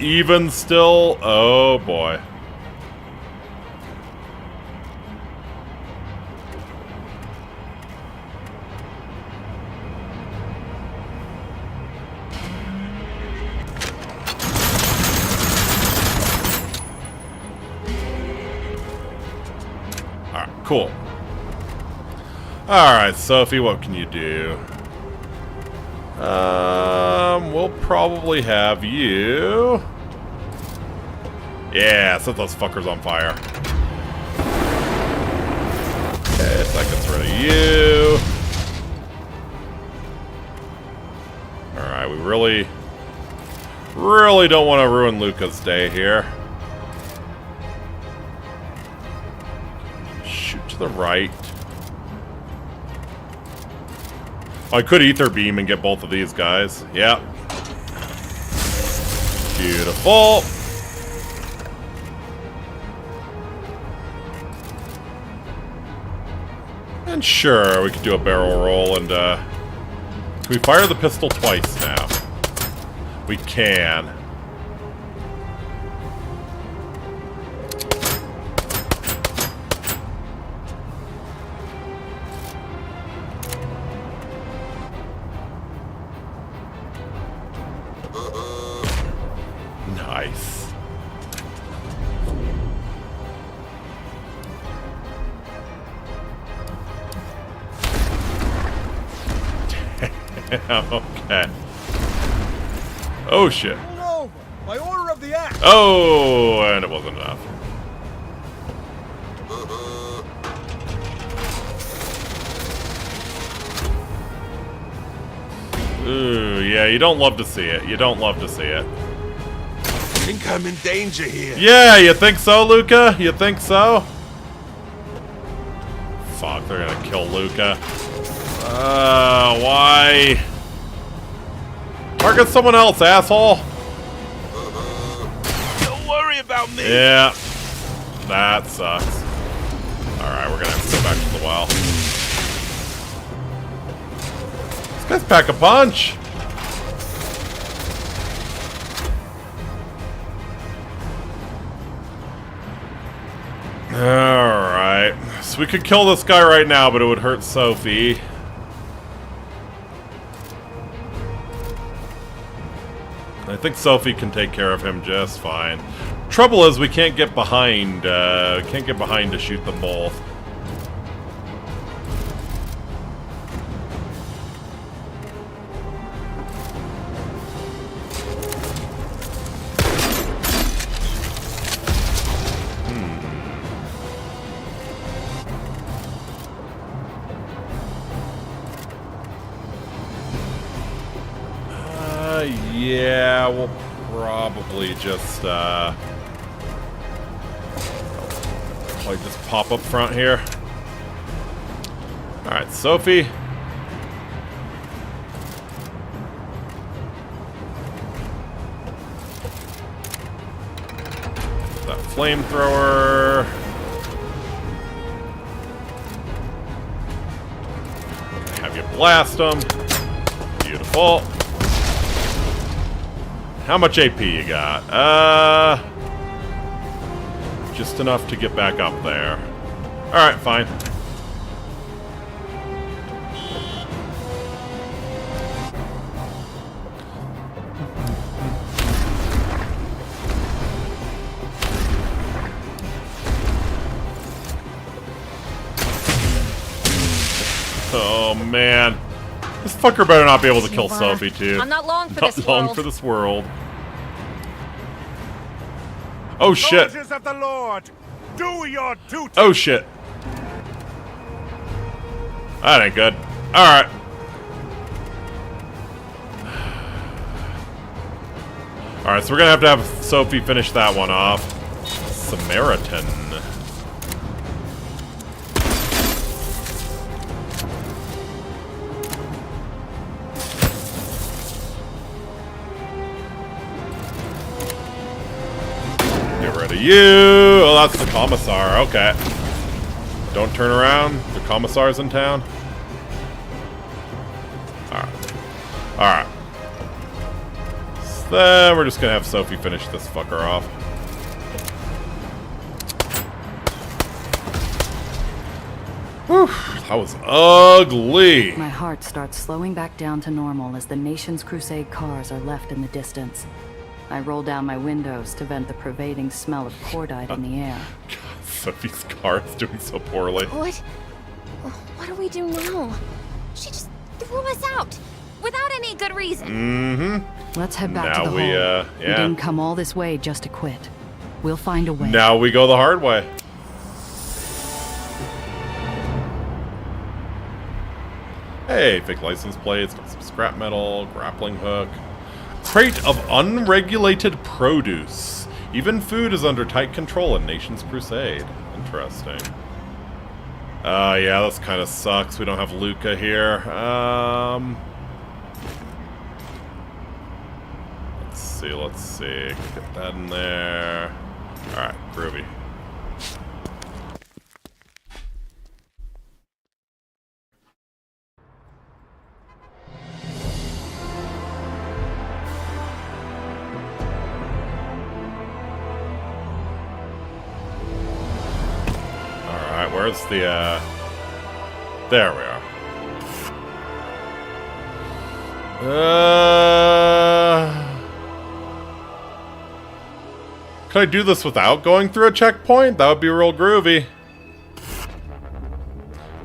even still... Oh, boy. Alright, cool. Alright, Sophie, what can you do? We'll probably have you... Yeah, set those fuckers on fire. Okay, that gets rid of you. Alright, we really don't want to ruin Luca's day here. Shoot to the right. I could Ether Beam and get both of these guys. Yep. Beautiful. And sure, we could do a barrel roll and, can we fire the pistol twice now? We can. Nice. Okay. Oh shit. Over. By order of the act. Oh, and it wasn't enough. Ooh, Yeah, you don't love to see it. You don't love to see it. I think I'm in danger here. Yeah, you think so, Luca? You think so? Fuck, they're gonna kill Luca. Why? Target someone else, asshole. Don't worry about me. Yeah, that sucks. Alright, we're gonna have to go back to the well. This guy's pack a punch. Alright. So we could kill this guy right now, but it would hurt Sophie. I think Sophie can take care of him just fine. Trouble is, we can't get behind. Can't get behind to shoot them both. Yeah, we'll probably just pop up front here. Alright, Sophie. That flamethrower. Have you blast them. Beautiful. How much AP you got? Just enough to get back up there. Alright, fine. Oh, man. This fucker better not be able to kill Sophie, too. I'm not long for this world. Not long for this world. Oh, shit. Soldiers of the Lord, do your duty. Oh, shit. That ain't good. Alright. Alright, so we're gonna have Sophie finish that one off. Samaritan. You! Oh, that's the commissar. Okay. Don't turn around. The commissar's in town. Alright. Alright. So then we're just gonna have Sophie finish this fucker off. Whew, that was ugly. My heart starts slowing back down to normal as the nation's Crusade cars are left in the distance. I roll down my windows to vent the pervading smell of cordite in the air. God, Sophie's car is doing so poorly. What do we do now? She just threw us out without any good reason. Mm-hmm. Let's head back to the hall. Yeah. We didn't come all this way just to quit. We'll find a way. Now we go the hard way. Hey, fake license plates, got some scrap metal, grappling hook. Crate of unregulated produce. Even food is under tight control in Nation's Crusade. Interesting. Yeah, this kind of sucks. We don't have Luca here. Let's see. Get that in there. Alright, groovy. Where's the, there we are. Could I do this without going through a checkpoint? That would be real groovy.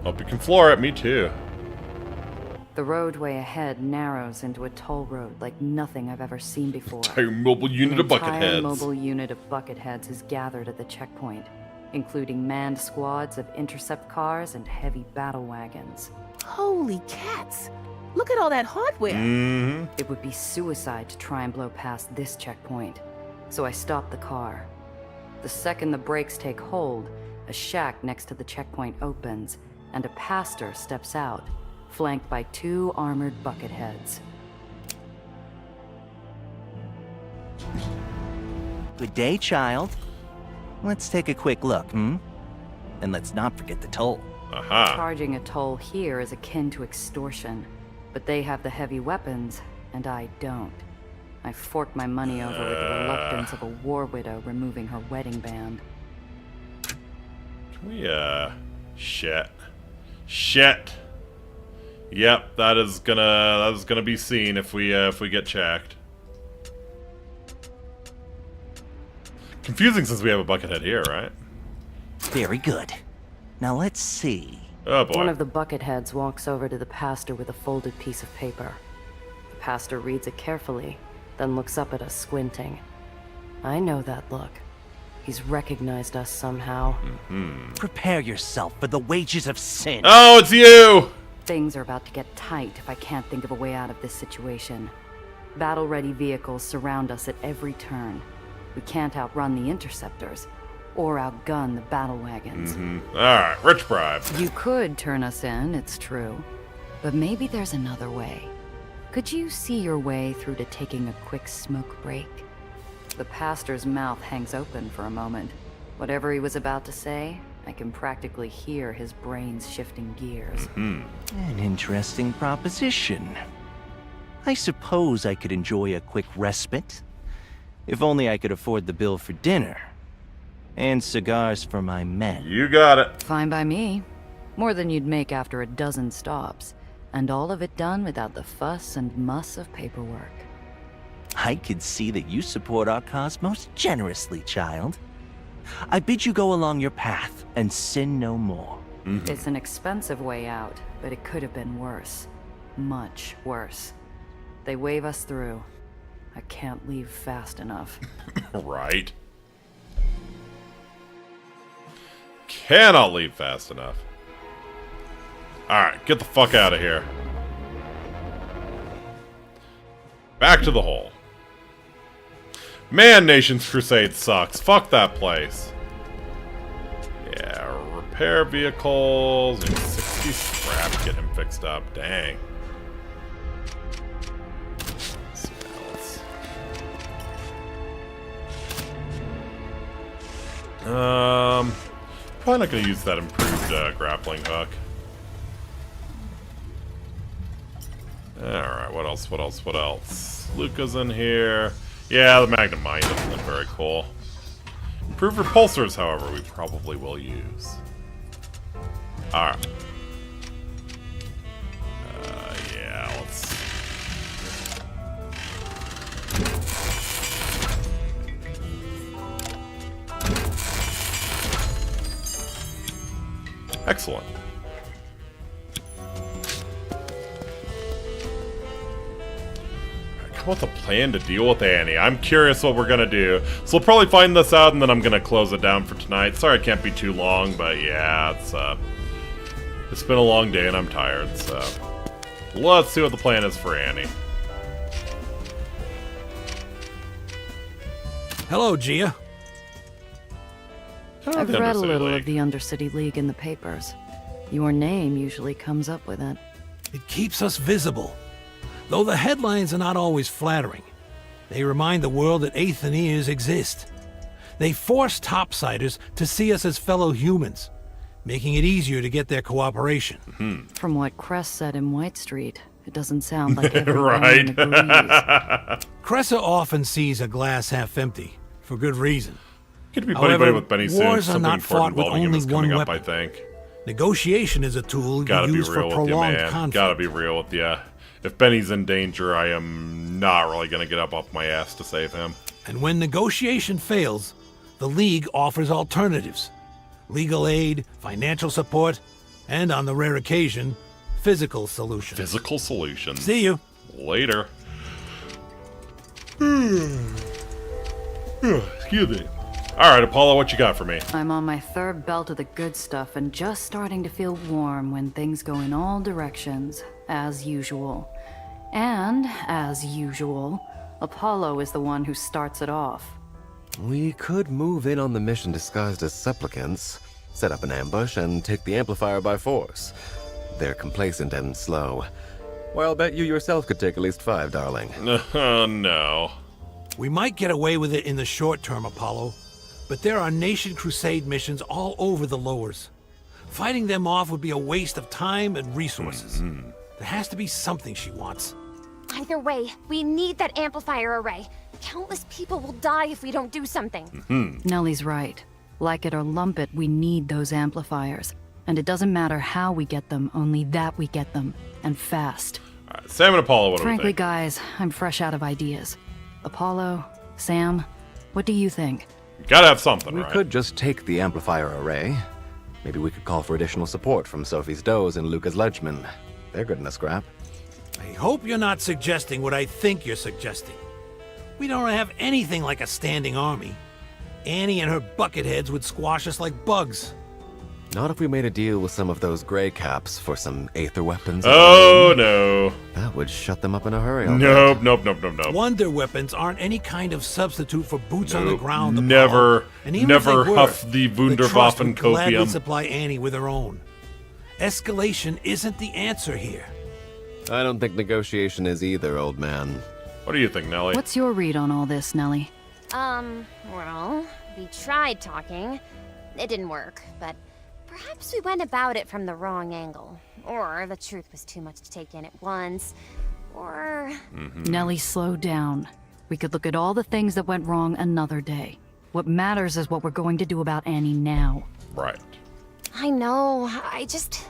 Hope you can floor it, me too. The roadway ahead narrows into a toll road like nothing I've ever seen before. Entire mobile unit of bucket heads. An entire mobile unit of bucket heads is gathered at the checkpoint, including manned squads of intercept cars and heavy battle wagons. Holy cats! Look at all that hardware. It would be suicide to try and blow past this checkpoint. So I stopped the car. The second the brakes take hold, a shack next to the checkpoint opens, and a pastor steps out, flanked by 2 armored bucket heads. Good day, child. Let's take a quick look, And let's not forget the toll. Charging a toll here is akin to extortion, but they have the heavy weapons, and I don't. I forked my money over with the reluctance of a war widow removing her wedding band. Can we, Shit. Yep, that is gonna be seen if we get checked. Confusing since we have a buckethead here, right? Very good. Now let's see. Oh boy. One of the bucket heads walks over to the pastor with a folded piece of paper. The pastor reads it carefully, then looks up at us squinting. I know that look. He's recognized us somehow. Prepare yourself for the wages of sin. Oh, it's you! Things are about to get tight if I can't think of a way out of this situation. Battle-ready vehicles surround us at every turn. We can't outrun the interceptors, or outgun the battle wagons. Alright, rich bribe. You could turn us in, it's true. But maybe there's another way. Could you see your way through to taking a quick smoke break? The pastor's mouth hangs open for a moment. Whatever he was about to say, I can practically hear his brains shifting gears. An interesting proposition. I suppose I could enjoy a quick respite. If only I could afford the bill for dinner. And cigars for my men. You got it. Fine by me. More than you'd make after a dozen stops. And all of it done without the fuss and muss of paperwork. I could see that you support our cause most generously, child. I bid you go along your path and sin no more. It's an expensive way out, but it could have been worse. Much worse. They wave us through. I can't leave fast enough. Right. Cannot leave fast enough. Alright, get the fuck out of here. Back to the hole. Man, Nation's Crusade sucks. Fuck that place. Yeah, repair vehicles. 60 scrap to get him fixed up. Dang. Smells. Probably not gonna use that improved grappling hook. Alright, what else? Luca's in here. Yeah, the Magnum Mine doesn't look very cool. Improved repulsors, however, we probably will use. Alright. Yeah, let's... Excellent. What's the plan to deal with Annie? I'm curious what we're gonna do. So we'll probably find this out and then I'm gonna close it down for tonight. Sorry it can't be too long, but yeah, it's been a long day and I'm tired, so let's see what the plan is for Annie. Hello, Gia. I've read a little of the Undercity League in the papers. Your name usually comes up with it. It keeps us visible. Though the headlines are not always flattering, they remind the world that AETHER exist. They force topsiders to see us as fellow humans, making it easier to get their cooperation. From what Cress said in White Street, it doesn't sound like everyone right. agrees. Cressa often sees a glass half empty, for good reason. Could be buddy with Benny soon. Wars are Something not fought important with involving him only is coming one up, I weapon. think. Negotiation is a tool Gotta you be use for real with you, prolonged man. conflict. Gotta be real with you. If Benny's in danger, I am not really gonna get up off my ass to save him. And when negotiation fails, the League offers alternatives. Legal aid, financial support, and on the rare occasion, physical solutions. Physical solutions. See you. Later. Excuse me. Alright, Apollo, what you got for me? I'm on my third belt of the good stuff and just starting to feel warm when things go in all directions. as usual. And, as usual, Apollo is the one who starts it off. We could move in on the mission disguised as supplicants, set up an ambush, and take the amplifier by force. They're complacent and slow. Well, I'll bet you yourself could take at least 5, darling. Oh, no. We might get away with it in the short term, Apollo, but there are Nation Crusade missions all over the lowers. Fighting them off would be a waste of time and resources. There has to be something she wants. Either way, we need that amplifier array. Countless people will die if we don't do something. Nellie's right. Like it or lump it, we need those amplifiers. And it doesn't matter how we get them, only that we get them. And fast. All right, Sam and Apollo, what do we Frankly, think? guys, I'm fresh out of ideas. Apollo, Sam, what do you think? Gotta have something, We right? could just take the amplifier array. Maybe we could call for additional support from Sophie's Does and Lucas Ledgman. They're good in a scrap. I hope you're not suggesting what I think you're suggesting. We don't have anything like a standing army. Annie and her bucketheads would squash us like bugs. Not if we made a deal with some of those gray caps for some aether weapons. Oh, no. That would shut them up in a hurry. Nope. Wonder weapons aren't any kind of substitute for boots on the ground. Apollo. Never, And even never if they were, huff the Trust would Wunderwaffen gladly copium. supply Annie with her own. Escalation isn't the answer here. I don't think negotiation is either, old man. What do you think, Nellie? What's your read on all this, Nellie? Well, we tried talking. It didn't work, but perhaps we went about it from the wrong angle. Or the truth was too much to take in at once. Or... Nellie, slow down. We could look at all the things that went wrong another day. What matters is what we're going to do about Annie now. Right. I know, I just...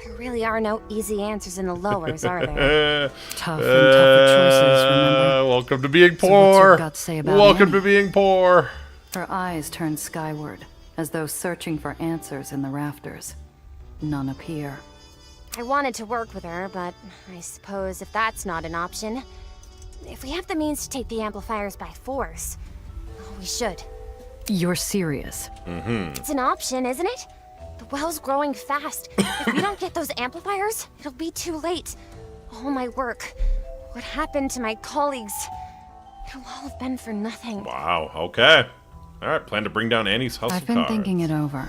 There really are no easy answers in the lowers, are there? Tough and tougher choices, remember? Welcome to being So what's poor. your gut say about Welcome Annie? to being poor. Her eyes turn skyward, as though searching for answers in the rafters. None appear. I wanted to work with her, but I suppose if that's not an option, if we have the means to take the amplifiers by force, we should. You're serious? It's an option, isn't it? The well's growing fast. If we don't get those amplifiers, it'll be too late. All my work, what happened to my colleagues, it'll all have been for nothing. Wow, okay. All right, plan to bring down Annie's house I've of been cards. thinking it over,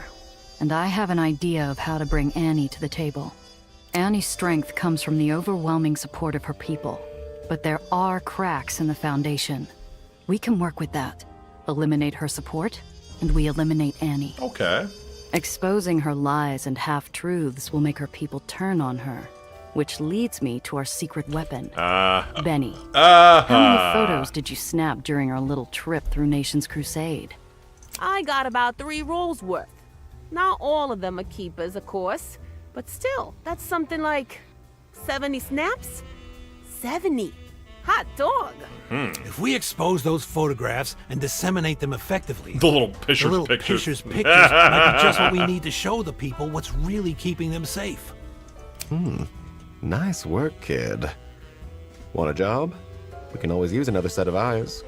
and I have an idea of how to bring Annie to the table. Annie's strength comes from the overwhelming support of her people, but there are cracks in the foundation. We can work with that. Eliminate her support, and we eliminate Annie. Okay. Exposing her lies and half-truths will make her people turn on her, which leads me to our secret weapon. Benny. How many photos did you snap during our little trip through Nation's Crusade? I got about 3 rolls worth. Not all of them are keepers, of course, but still, that's something like 70 snaps? 70. Hot dog. If we expose those photographs and disseminate them effectively, The little Pisher's pictures pictures. might be just what we need to show the people what's really keeping them safe. Nice work, kid. Want a job? We can always use another set of eyes.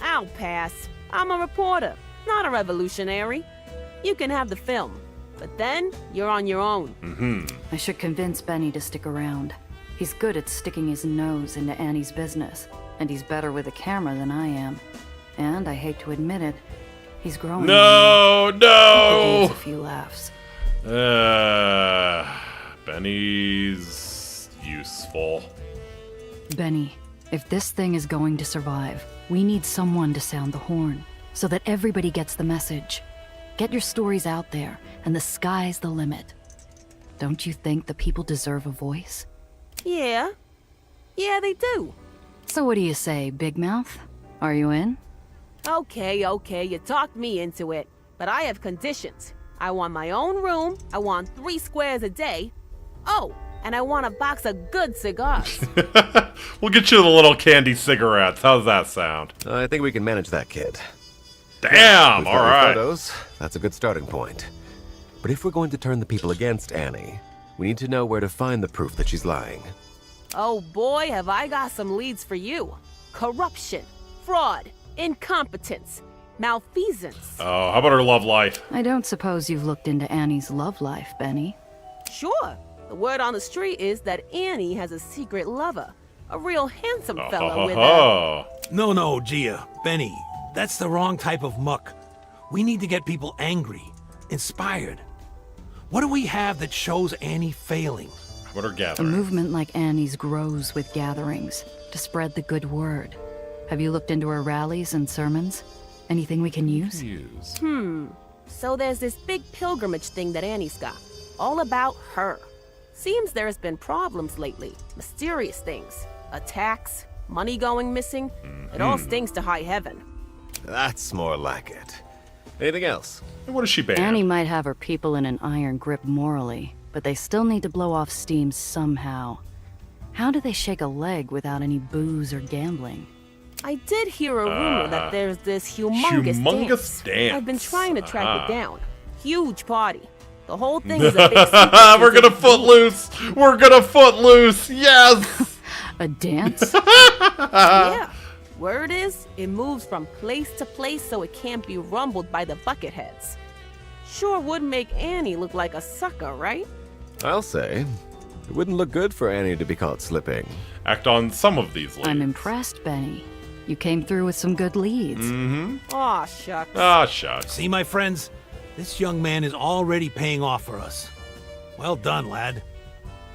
I'll pass. I'm a reporter, not a revolutionary. You can have the film, but then you're on your own. I should convince Benny to stick around. He's good at sticking his nose into Annie's business, and he's better with a camera than I am. And I hate to admit it, he's growing. No, He no. gives a few laughs. Benny's useful. Benny, if this thing is going to survive, we need someone to sound the horn, so that everybody gets the message. Get your stories out there, and the sky's the limit. Don't you think the people deserve a voice? Yeah, they do. So what do you say, Big Mouth? Are you in? Okay, you talked me into it. But I have conditions. I want my own room, I want 3 squares a day. Oh, and I want a box of good cigars. We'll get you the little candy cigarettes. How's that sound? I think we can manage that, kid. Damn, With all your right. Photos, that's a good starting point. But if we're going to turn the people against Annie, we need to know where to find the proof that she's lying. Oh boy, have I got some leads for you. Corruption, fraud, incompetence, malfeasance. Oh, how about her love life? I don't suppose you've looked into Annie's love life, Benny. Sure, The word on the street is that Annie has a secret lover. A real handsome fella with No, Gia. Benny. That's the wrong type of muck. We need to get people angry, inspired. What do we have that shows Annie failing? How about her A gathering? movement like Annie's grows with gatherings, to spread the good word. Have you looked into her rallies and sermons? Anything we can use? So there's this big pilgrimage thing that Annie's got. All about her. Seems there's been problems lately. Mysterious things. Attacks, money going missing. It all stinks to high heaven. That's more like it. Anything else? What is she banned? Annie might have her people in an iron grip morally, but they still need to blow off steam somehow. How do they shake a leg without any booze or gambling? I did hear a rumor that there's this humongous dance. I've been trying to track it down. Huge party. The whole thing is a big secret. We're gonna footloose! We're gonna footloose! Yes! A dance? Yeah. Word is, it moves from place to place so it can't be rumbled by the bucketheads. Sure would make Annie look like a sucker, right? I'll say. It wouldn't look good for Annie to be caught slipping. Act on some of these leads. I'm impressed, Benny. You came through with some good leads. Aw, shucks. Ah, shucks. See, my friends? This young man is already paying off for us. Well done, lad.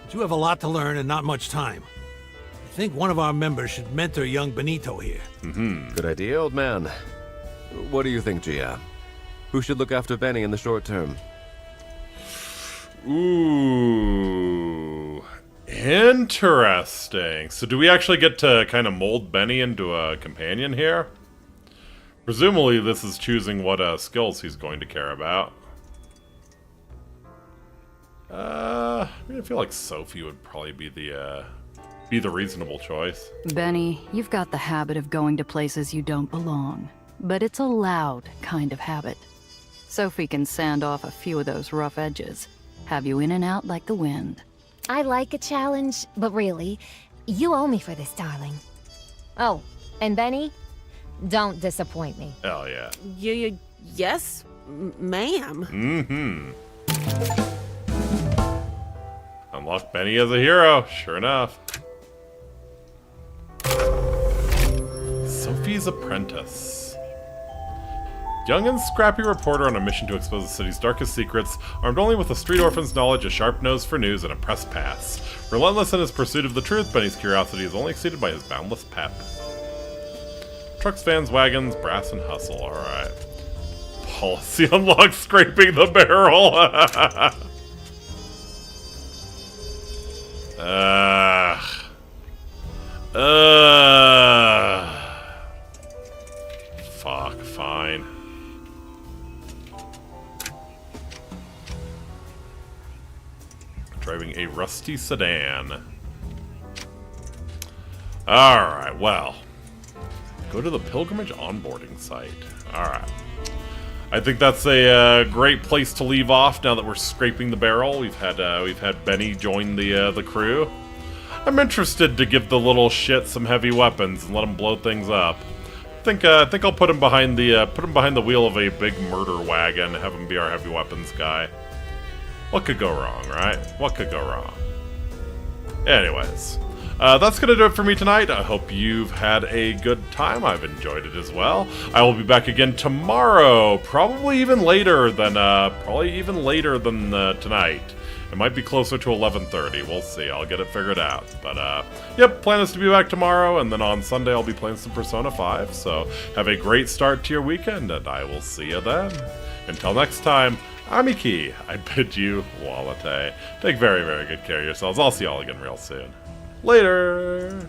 But you have a lot to learn and not much time. I think one of our members should mentor young Benito here. Good idea, old man. What do you think, Gia? Who should look after Benny in the short term? Ooh. Interesting. So do we actually get to kind of mold Benny into a companion here? Presumably this is choosing what skills he's going to care about. I feel like Sophie would probably be the reasonable choice. Benny, you've got the habit of going to places you don't belong. But it's a loud kind of habit. Sophie can sand off a few of those rough edges. Have you in and out like the wind. I like a challenge, but really, you owe me for this, darling. Oh, and Benny, don't disappoint me. Hell yeah. Yes, ma'am. Unlock Benny as a hero, sure enough. Sophie's Apprentice. Young and scrappy reporter on a mission to expose the city's darkest secrets, armed only with a street orphan's knowledge, a sharp nose for news, and a press pass. Relentless in his pursuit of the truth, Benny's curiosity is only exceeded by his boundless pep. Trucks, vans, wagons, brass, and hustle, alright. Policy unlocked, scraping the barrel! Fuck, fine. Driving a rusty sedan. Alright, well. Go to the pilgrimage onboarding site. Alright. I think that's a great place to leave off now that we're scraping the barrel. We've had Benny join the crew. I'm interested to give the little shit some heavy weapons and let him blow things up. I think I'll put him behind the wheel of a big murder wagon and have him be our heavy weapons guy. What could go wrong, right? What could go wrong? Anyways, that's going to do it for me tonight. I hope you've had a good time. I've enjoyed it as well. I will be back again tomorrow, probably even later than tonight. It might be closer to 11:30. We'll see. I'll get it figured out. But, yep, plan is to be back tomorrow, and then on Sunday I'll be playing some Persona 5. So have a great start to your weekend, and I will see you then. Until next time, I'm Iki. I bid you Walate. Take very, very good care of yourselves. I'll see y'all again real soon. Later!